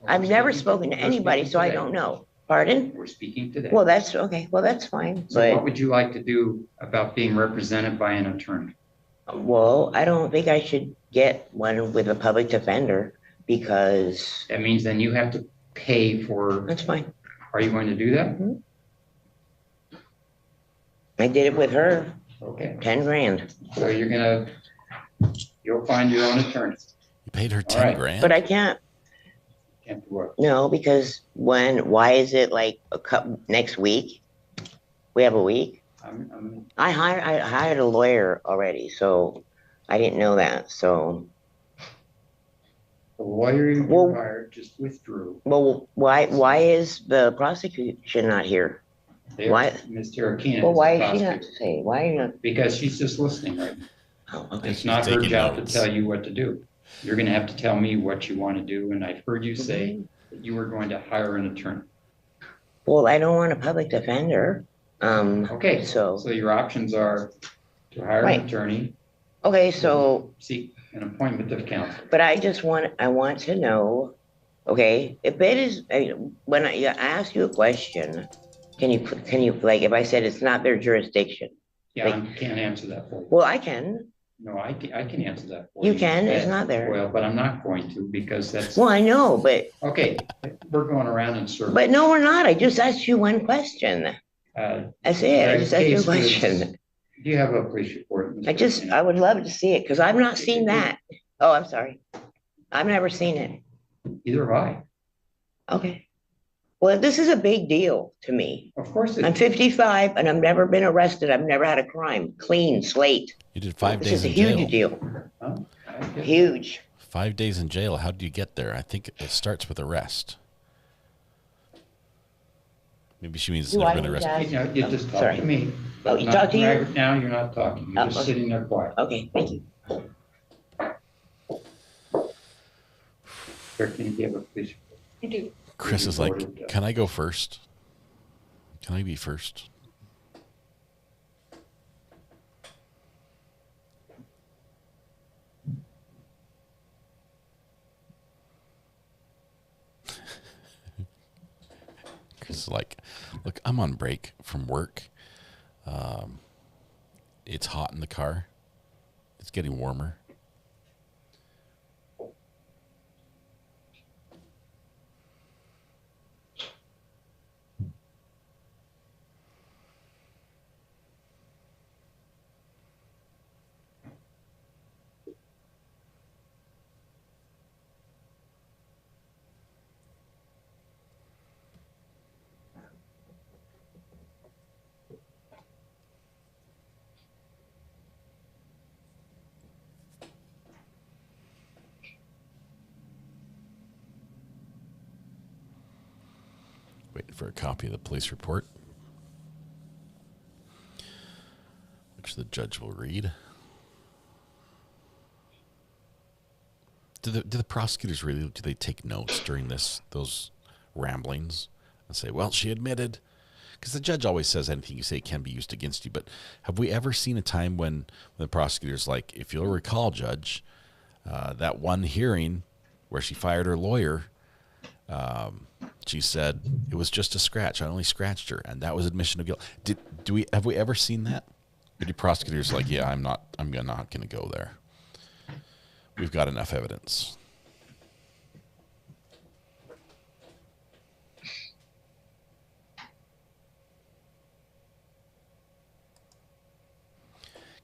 I've never spoken to anybody, so I don't know. Pardon? We're speaking today. Well, that's okay. Well, that's fine. So what would you like to do about being represented by an attorney? Well, I don't think I should get one with a public defender, because... That means then you have to pay for... That's fine. Are you going to do that? Mm-hmm. I did it with her. Okay. 10 grand. So you'll find your own attorney. You paid her 10 grand? But I can't. Can't do what? No, because why is it like next week? We have a week. I hired a lawyer already, so I didn't know that. So the lawyer you hired just withdrew. Well, why is the prosecution not here? Why, Ms. Terrakina? Well, why is she not saying? Why are you not? Because she's just listening right now. Oh, okay. It's not her job to tell you what to do. You're going to have to tell me what you want to do, and I've heard you say that you were going to hire an attorney. Well, I don't want a public defender. Okay, so your options are to hire an attorney. Okay, so seek an appointment of counsel. But I want to know. Okay, if it is when I ask you a question, can you like if I said it's not their jurisdiction? Yeah, I can't answer that for you. Well, I can. No, I can answer that for you. You can. It's not there. Well, but I'm not going to, because that's. Well, I know, but. Okay, we're going around in circles. But no, we're not. I just asked you one question. That's it. I just asked you a question. Do you have a police report? I would love to see it, because I've not seen that. Oh, I'm sorry. I've never seen it. Either have I. Okay. Well, this is a big deal to me. Of course it is. I'm 55 and I've never been arrested. I've never had a crime. Clean slate. You did 5 days in jail. This is a jail. huge deal. Huge. 5 days in jail. How do you get there? I think it starts with arrest. Maybe she means it's never been arrested. You just talk to me. Oh, you talk to you? Right now, you're not talking. You're just sitting there quiet. Okay, thank you. Can you give a police report? I do. Chris is like, can I go first? Can I be first? Chris is like, look, I'm on break from work. It's hot in the car. It's getting warmer. Waiting for a copy of the police report, which the judge will read. Do the prosecutors really, do they take notes during those ramblings and say, well, she admitted? Because the judge always says anything you say can be used against you. But have we ever seen a time when the prosecutor's like, if you'll recall, Judge, that one hearing where she fired her lawyer, she said it was just a scratch. I only scratched her, and that was admission of guilt. Have we ever seen that? Or do prosecutors like, yeah, I'm not going to go there. We've got enough evidence.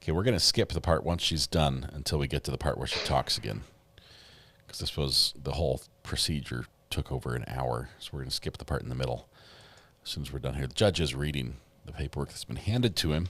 Okay, we're going to skip the part once she's done until we get to the part where she talks again. Because this was, the whole procedure took over an hour. So we're going to skip the part in the middle as soon as we're done here. The judge is reading the paperwork that's been handed to him.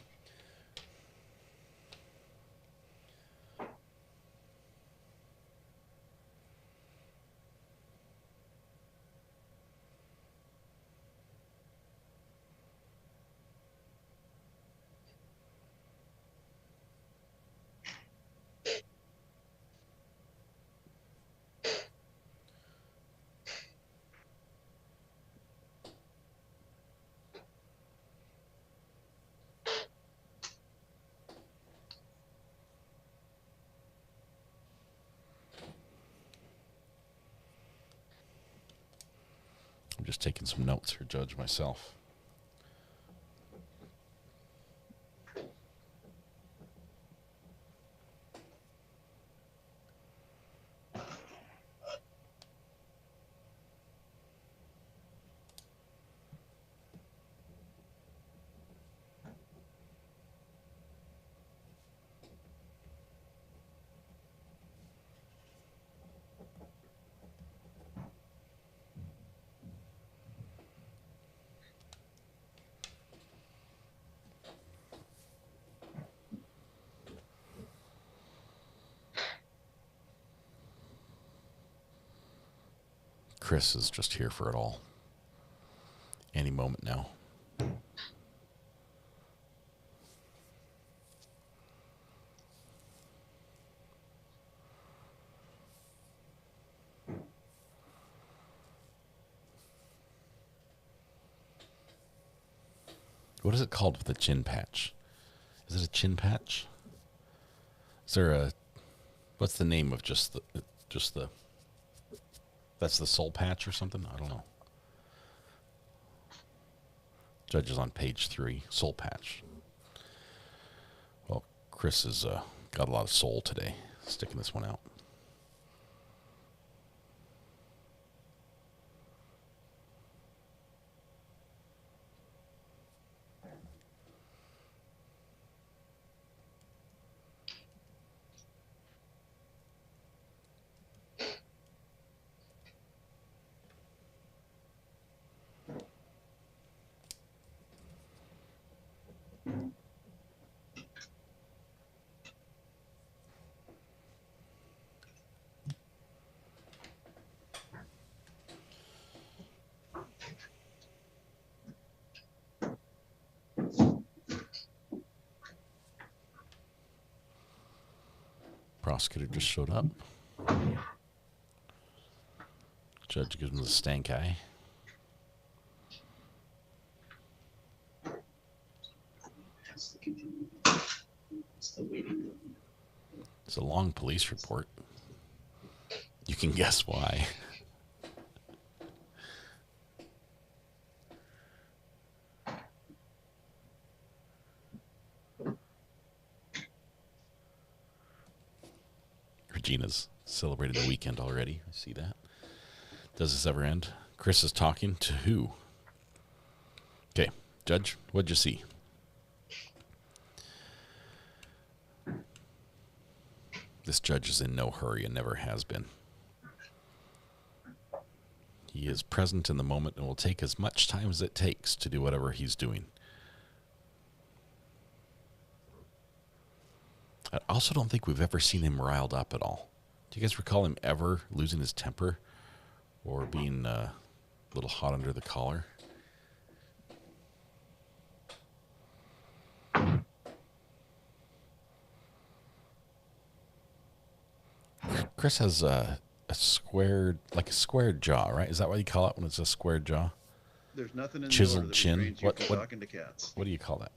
I'm just taking some notes here, Judge, myself. Chris is just here for it all. Any moment now. What is it called with a chin patch? Is it a chin patch? Is there a, what's the name of just the, that's the soul patch or something? I don't know. Judge is on page 3, soul patch. Well, Chris has got a lot of soul today, sticking this one out. Prosecutor just showed up. Judge gives him the stank eye. It's a long police report. You can guess why. Regina's celebrated the weekend already. I see that. Does this ever end? Chris is talking to who? Okay, Judge, what'd you see? This judge is in no hurry and never has been. He is present in the moment and will take as much time as it takes to do whatever he's doing. I also don't think we've ever seen him riled up at all. Do you guys recall him ever losing his temper or being a little hot under the collar? Chris has a squared, like a squared jaw, right? Is that what you call it when it's a squared jaw? There's nothing in Chiseled the chin. order that What talking to cats. What do you call that?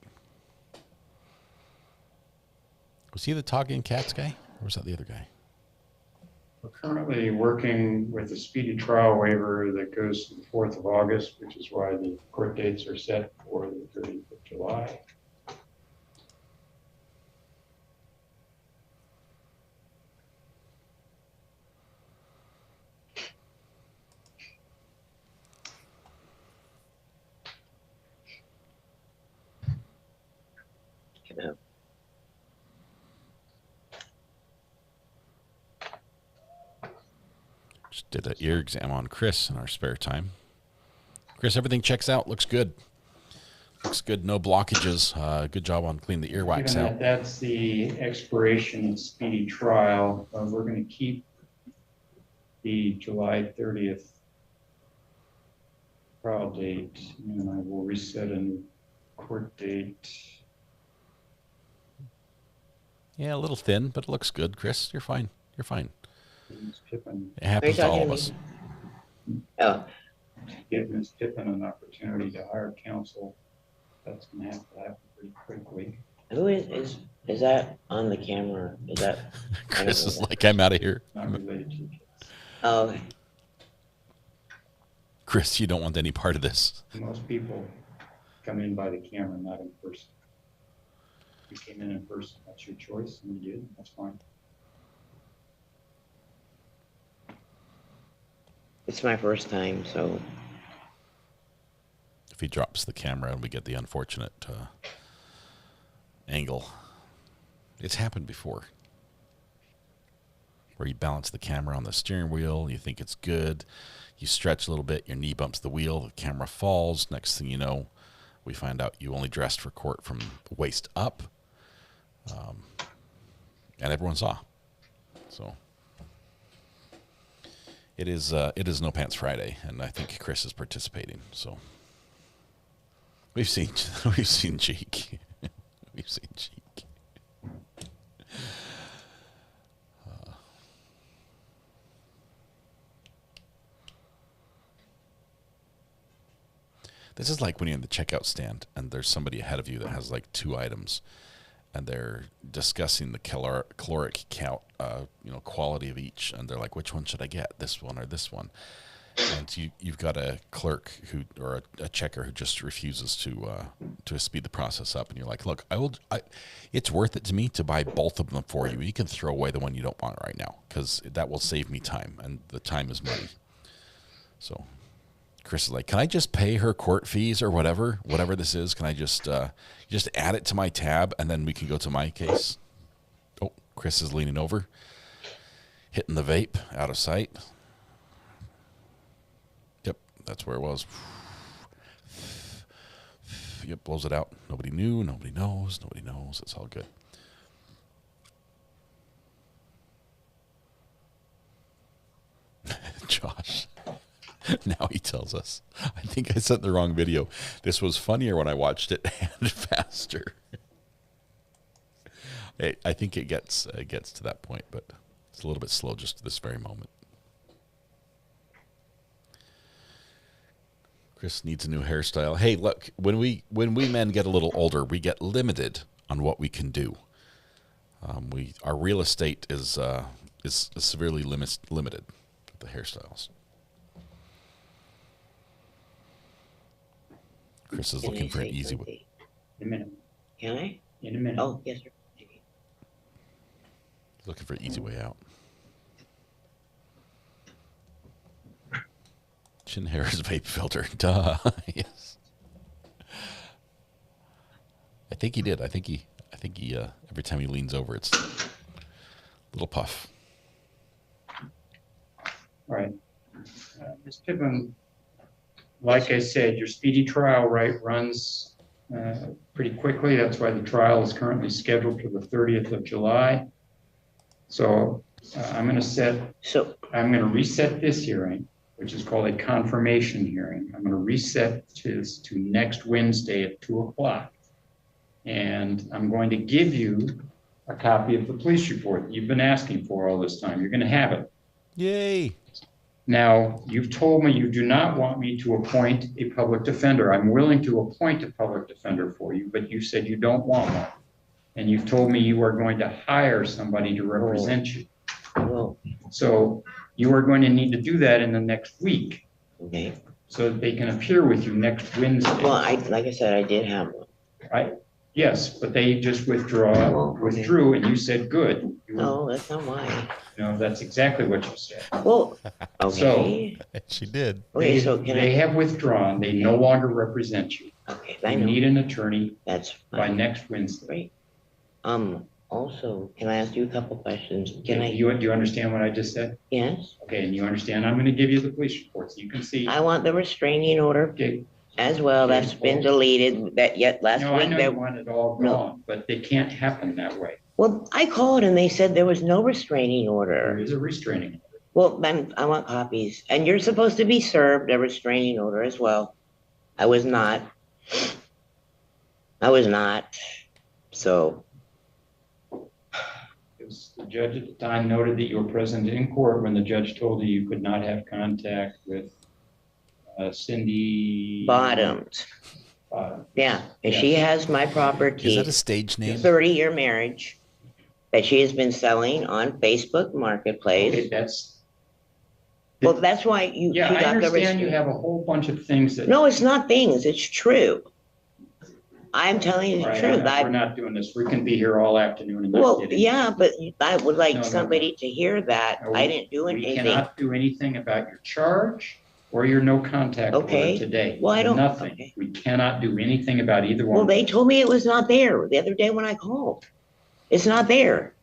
Was he the talking cats guy, or was that the other guy? We're currently working with a speedy trial waiver that goes to the 4th of August, which is why the court dates are set for the 30th of July. Just did an ear exam on Chris in our spare time. Chris, everything checks out. Looks good. Looks good. No blockages. Good job on cleaning the earwax Given out. that's the expiration of speedy trial. We're going to keep the July 30th trial date, and I will reset a new court date. Yeah, a little thin, but it looks good. Chris, you're fine. You're fine. It Are happens you to all talking of to us. me? Oh, Give Ms. Pippin an opportunity to hire counsel. That's going to have to happen pretty quickly. who is that on the camera? Is that Chris is like, I'm out of here. Not related to the case. Oh, okay. Chris, you don't want any part of this. Most people come in by the camera, not in person. You came in person, that's your choice, and you did, that's fine. It's my first time, so. If he drops the camera and we get the unfortunate angle. It's happened before. Where you balance the camera on the steering wheel, you think it's good, you stretch a little bit, your knee bumps the wheel, the camera falls. Next thing you know, we find out you only dressed for court from waist up. And everyone saw. So it is No Pants Friday, and I think Chris is participating. So we've seen Cheek. We've seen Cheek. This is like when you're in the checkout stand and there's somebody ahead of you that has like 2 items, and they're discussing the caloric count, quality of each, and they're like, which one should I get, this one or this one? And you've got a clerk or a checker who just refuses to speed the process up, and you're like, look, it's worth it to me to buy both of them for you. You can throw away the one you don't want right now, because that will save me time, and the time is money. So Chris is like, can I just pay her court fees or whatever this is? Can I just add it to my tab, and then we can go to my case? Oh, Chris is leaning over, hitting the vape, out of sight. Yep, that's where it was. Yep, blows it out. Nobody knew, nobody knows, nobody knows. It's all good. Josh. Now he tells us, I think I sent the wrong video. This was funnier when I watched it and faster. I think it gets to that point, but it's a little bit slow just this very moment. Chris needs a new hairstyle. Hey, look, when we men get a little older, we get limited on what we can do. Our real estate is severely limited with the hairstyles. Chris is looking for an easy way. In a minute. Can I? In a minute. Oh, yes, sir. Looking for an easy way out. Chin hair is vape filter. Duh. Yes. I think he did. I think he every time he leans over, it's a little puff. All right. Ms. Pippin, like I said, your speedy trial right runs pretty quickly. That's why the trial is currently scheduled for the 30th of July. So I'm going to reset this hearing, which is called a confirmation hearing. I'm going to reset to next Wednesday at 2:00. And I'm going to give you a copy of the police report that you've been asking for all this time. You're going to have it. Yay. Now, you've told me you do not want me to appoint a public defender. I'm willing to appoint a public defender for you, but you said you don't want one. And you've told me you are going to hire somebody to represent you. So you are going to need to do that in the next week. Okay. So that they can appear with you next Wednesday. Well, like I said, I did have one. Right? Yes, but they just withdrew, and you said good. No, that's not why. No, that's exactly what you said. Well, okay. So she did. Okay, so they have withdrawn. They no longer represent you. Okay, I need an attorney. That's by next Wednesday. Great. Also, can I ask you a couple questions? Do you understand what I just said? Yes. Okay, and you understand I'm going to give you the police report so you can see. I want the restraining order as well. Okay. That's been deleted. That yet last No, week. I know you want it all gone, but they can't happen that way. Well, I called and they said there was no restraining order. There is a restraining order. Well, then I want copies, and you're supposed to be served a restraining order as well. I was not. So. The judge at the time noted that you were present in court when the judge told you could not have contact with Cindy Bottoms. Yeah, and she has my property. Is that a stage name? 30-year marriage that she has been selling on Facebook Marketplace. Okay, well, that's why you. Yeah, she I got understand you have a whole bunch of things that. No, it's not things. It's true. I'm telling you the truth. We're not doing this. We can be here all afternoon. And Well, yeah, but I would like somebody to hear that. No, I didn't do We anything. cannot do anything about your charge or your no contact order today. Well, I don't. Nothing. Okay. We cannot do anything about either one. Well, they told me it was not there the other day when I called. It's not there.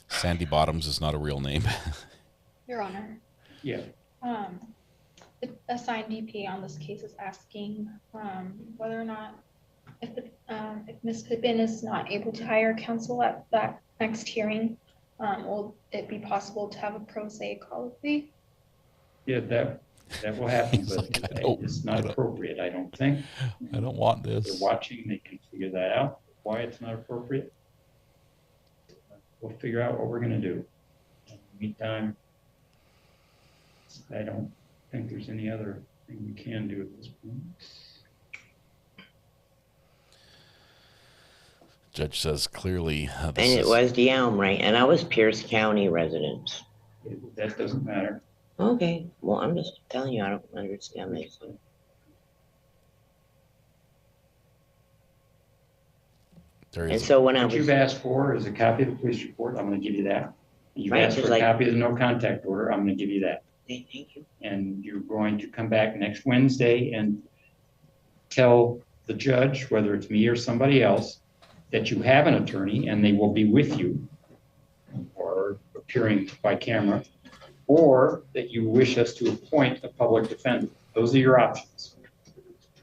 Sandy Bottoms is not a real name. Your Honor. Yeah. The assigned DP on this case is asking whether or not if Ms. Pippin is not able to hire counsel at that next hearing, will it be possible to have a pro se colloquy? Yeah, that will happen, but it's not appropriate, I don't think. I don't want this. If they're watching, they can figure that out, why it's not appropriate. We'll figure out what we're going to do. In the meantime, I don't think there's any other thing we can do at this point. Judge says clearly. And it was DeAlm, right? And I was Pierce County resident. That doesn't matter. Okay. Well, I'm just telling you, I don't understand this. And so when what you've asked for is a copy of the police report. I'm going to give you that. You've Right, asked for just a like- copy of the no contact order. I'm going to give you that. Okay, thank you. And you're going to come back next Wednesday and tell the judge, whether it's me or somebody else, that you have an attorney and they will be with you or appearing by camera, or that you wish us to appoint a public defender. Those are your options.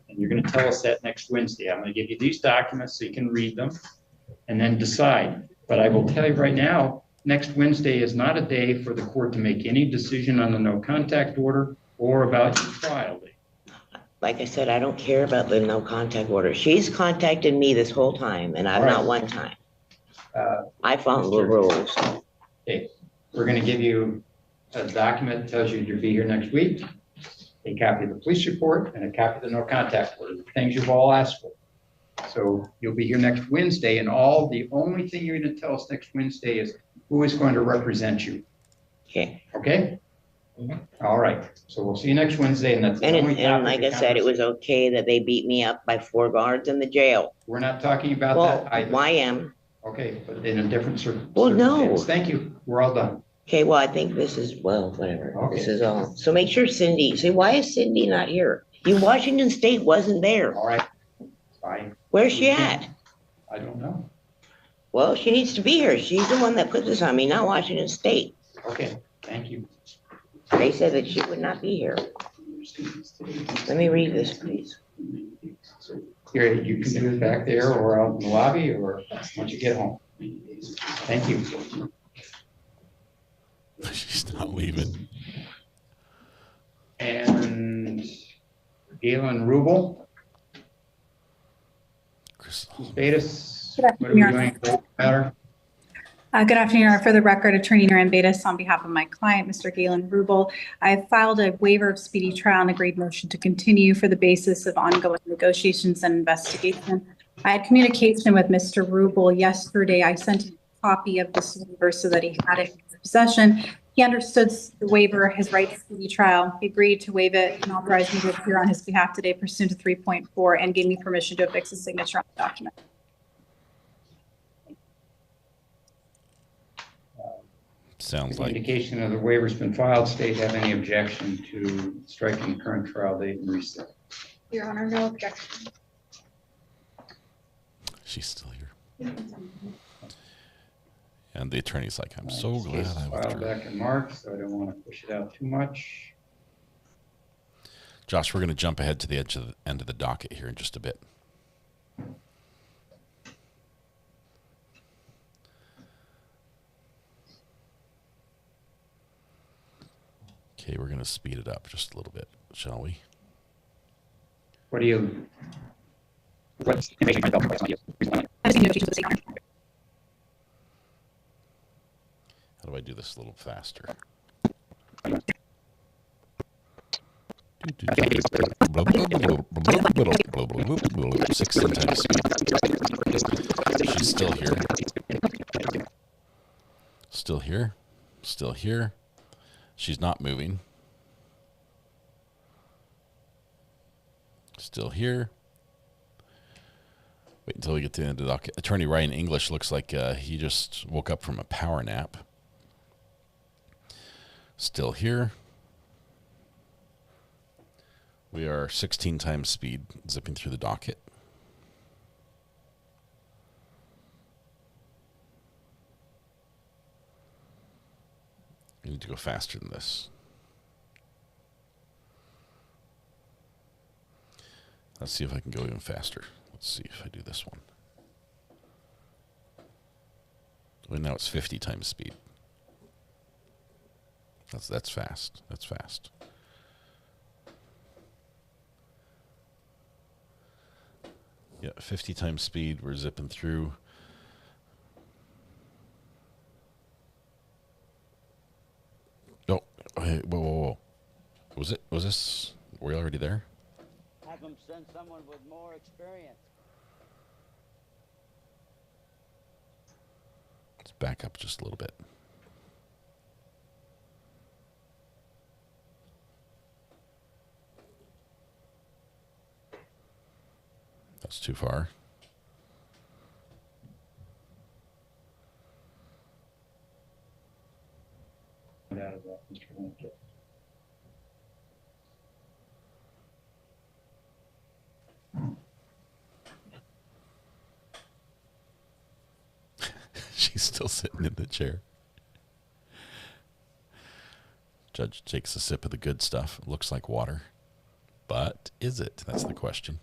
And you're going to tell us that next Wednesday. I'm going to give you these documents so you can read them and then decide. But I will tell you right now, next Wednesday is not a day for the court to make any decision on the no contact order or about your trial date. Like I said, I don't care about the no contact order. She's contacted me this whole time, and I've All right. not one time. I follow the rules. Okay, we're going to give you a document that tells you to be here next week, a copy of the police report, and a copy of the no contact order, the things you've all asked for. So you'll be here next Wednesday, and the only thing you're going to tell us next Wednesday is who is going to represent you. Okay. Okay? All right. So we'll see you next Wednesday, and that's the And, only and topic like I of said, it was conversation. okay that they beat me up by 4 guards in the jail. We're not talking about Well, that either. I am. Okay, but in a different Well, no. circumstance. Thank you. We're all done. Okay, well, I think this is, well, whatever. Okay. This is all. So make sure Cindy, see, why is Cindy not here? Washington State wasn't there. All right. Fine. Where's she at? I don't know. Well, she needs to be here. She's the one that put this on me, not Washington State. Okay, thank you. They said that she would not be here. Let me read this, please. Here, you can do it back there or out in the lobby or once you get home. Thank you. She's not leaving. And Galen Rubel. Betas. What are we doing? Matter? Good afternoon, Your Honor. For the record, Attorney Naren Bates on behalf of my client, Mr. Galen Rubel. I have filed a waiver of speedy trial and agreed motion to continue for the basis of ongoing negotiations and investigation. I had communication with Mr. Rubel yesterday. I sent him a copy of this waiver so that he had it in his possession. He understood the waiver, his right to speedy trial. He agreed to waive it and authorized me to appear on his behalf today pursuant to 3.4 and gave me permission to affix his signature on the document. Sounds like indication of the waiver's been filed. State have any objection to striking the current trial date and reset? Your Honor, no objection. she's still here. And the attorney's like, I'm so glad I Filed withdrew. back in March, so I don't want to push it out too much. Josh, we're going to jump ahead to the end of the docket here in just a bit. Okay, we're going to speed it up just a little bit, shall we? What do you? What's How do I do this a little faster? 16 times speed. She's still here. Still here. Still here. She's not moving. Still here. Wait until we get to the end of the docket. Attorney Ryan English looks like he just woke up from a power nap. Still here. We are 16 times speed zipping through the docket. I need to go faster than this. Let's see if I can go even faster. Let's see if I do this one. Well, now it's 50 times speed. That's fast. That's fast. Yeah, 50 times speed. We're zipping through. Oh, hey, whoa. Was this? Were we already there? Have them send someone with more experience. Let's back up just a little bit. That's too far. Out of that, Mr. Lincoln. She's still sitting in the chair. Judge takes a sip of the good stuff. It looks like water. But is it? That's the question.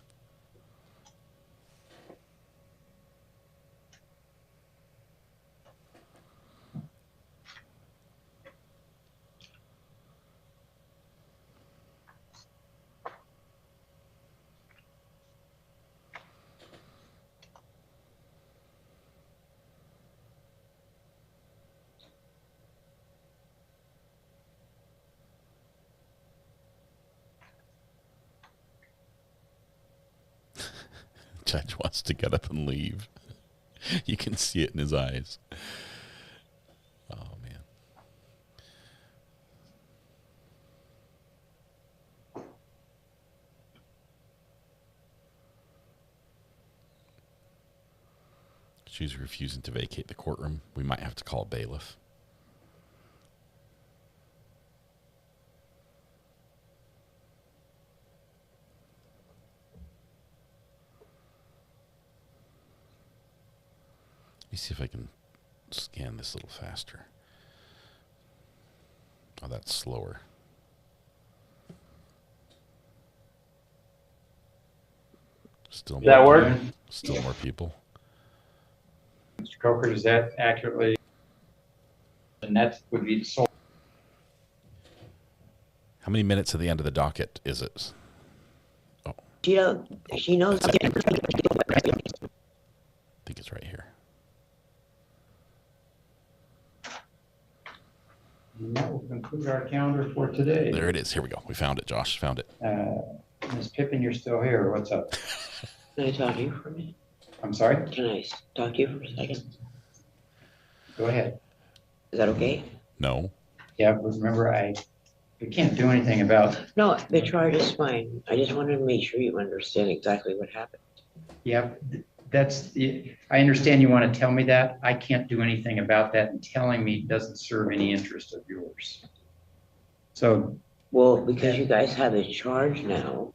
Judge wants to get up and leave. You can see it in his eyes. Oh, man. She's refusing to vacate the courtroom. We might have to call a bailiff. Let me see if I can scan this a little faster. Oh, that's slower. Still Does that more work? people. Still more people. Mr. Coker, does that accurately? And that would be sold. How many minutes at the end of the docket is it? Oh. She knows. I think think it's right here. And that will conclude our calendar for today. There it is. Here we go. We found it, Josh. Found it. Ms. Pippin, you're still here. What's up? Can I talk to you for a minute? I'm sorry? Can I talk to you for a second? Go ahead. Is that okay? No. Yeah, but remember, we can't do anything about. No, the charge is fine. I just wanted to make sure you understand exactly what happened. Yeah, I understand you want to tell me that. I can't do anything about that, and telling me doesn't serve any interest of yours. So. Well, because you guys have a charge now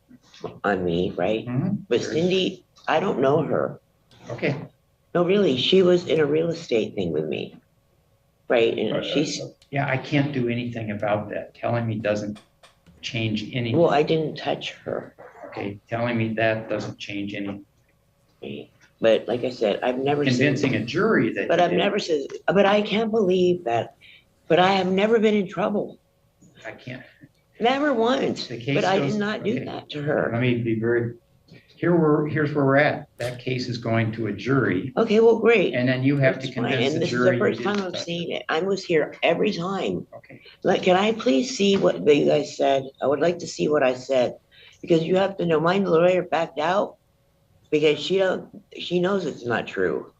on me, right? Mm-hmm. But Cindy, I don't know her. Okay. No, really, she was in a real estate thing with me. Right, and she's. Yeah, I can't do anything about that. Telling me doesn't change anything. Well, I didn't touch her. Okay, telling me that doesn't change anything. But like I said, I've never convincing a jury that. But I've never said. But I can't believe that. But I have never been in trouble. I can't. Never once. But I did not do that to her. Let me be very. Here's where we're at. That case is going to a jury. Okay, well, great. And then you have to convince the jury. And this is the first time I've seen it. I was here every time. Okay. Like, can I please see what you guys said? I would like to see what I said, because you have to know. My lawyer backed out because she knows it's not true.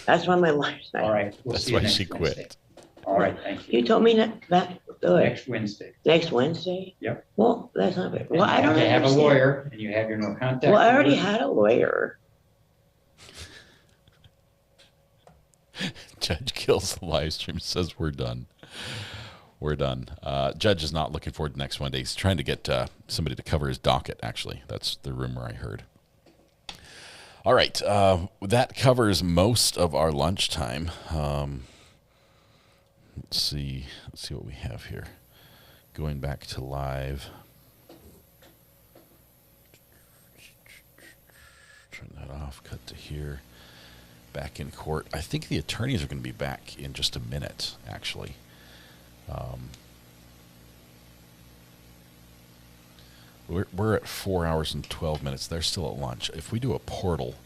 That's why my lawyer's not. All right. That's why she quit. All right. Thank you. You told me that. Next Wednesday. Next Wednesday? Yep. Well, that's not bad. Well, I don't have a understand. lawyer, and you have your no contact. Well, I already had a lawyer. Judge kills the live stream, says we're done. We're done. Judge is not looking forward to next Monday. He's trying to get somebody to cover his docket, actually. That's the rumor I heard. All right. That covers most of our lunchtime. Let's see what we have here. Going back to live. Turn that off, cut to here. Back in court. I think the attorneys are going to be back in just a minute, actually. We're at 4 hours and 12 minutes. They're still at lunch. If we do a portal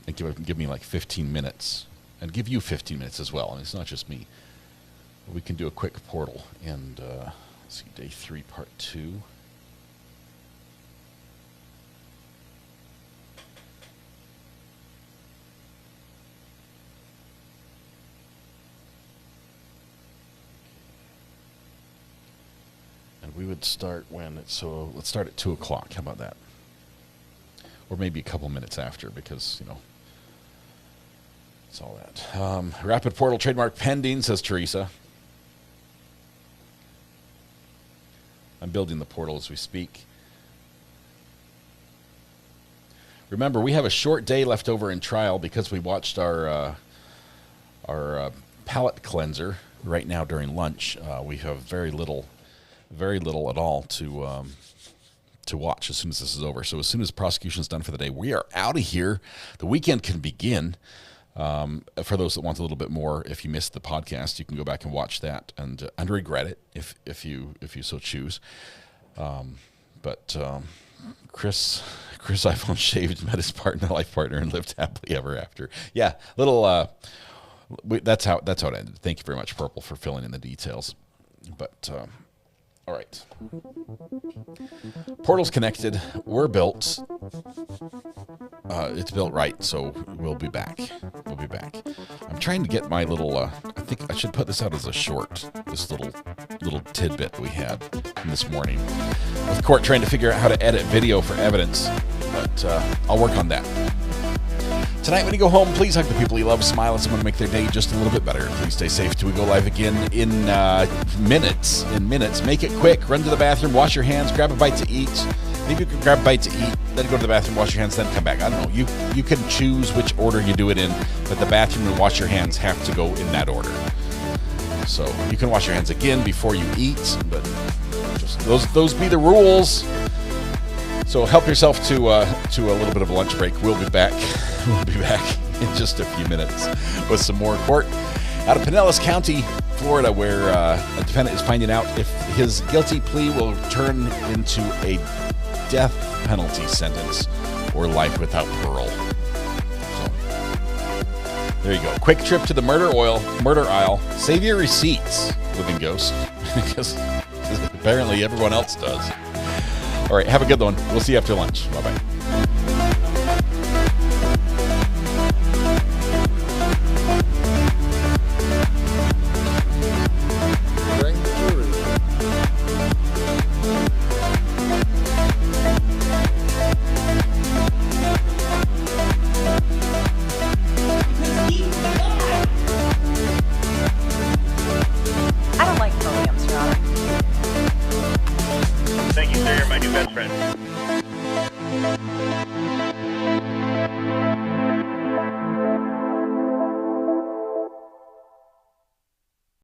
and give me like 15 minutes, and give you 15 minutes as well, and it's not just me, we can do a quick portal. And let's see, day 3, part 2. We would start so let's start at 2 o'clock. How about that? Or maybe a couple minutes after, because, it's all that. Rapid portal trademark pending, says Teresa. I'm building the portal as we speak. Remember, we have a short day left over in trial because we watched our palate cleanser right now during lunch. We have very little at all to watch as soon as this is over. So as soon as prosecution is done for the day, we are out of here. The weekend can begin. For those that want a little bit more, if you missed the podcast, you can go back and watch that and regret it if you so choose. But Chris iPhone shaved, met his life partner, and lived happily ever after. Yeah, little. That's how it ended. Thank you very much, Purple, for filling in the details. But. All right. Portal's connected. We're built. It's built right, so we'll be back. I'm trying to get my little, I think I should put this out as a short, this little tidbit we had from this morning. With court trying to figure out how to edit video for evidence, but I'll work on that. Tonight when you go home, please hug the people you love, smile at someone to make their day just a little bit better. Please stay safe till we go live again in minutes. Make it quick. Run to the bathroom, wash your hands, grab a bite to eat. Maybe you can grab a bite to eat, then go to the bathroom, wash your hands, then come back. I don't know. You can choose which order you do it in, but the bathroom and wash your hands have to go in that order. So you can wash your hands again before you eat, but just those be the rules. So help yourself to a little bit of a lunch break. We'll be back. We'll be back in just a few minutes with some more court out of Pinellas County, Florida, where a defendant is finding out if his guilty plea will turn into a death penalty sentence or life without parole. So There you go. Quick trip to the murder aisle. Save your receipts, Living Ghost, because apparently everyone else does. All right, have a good one. We'll see you after lunch. Bye-bye.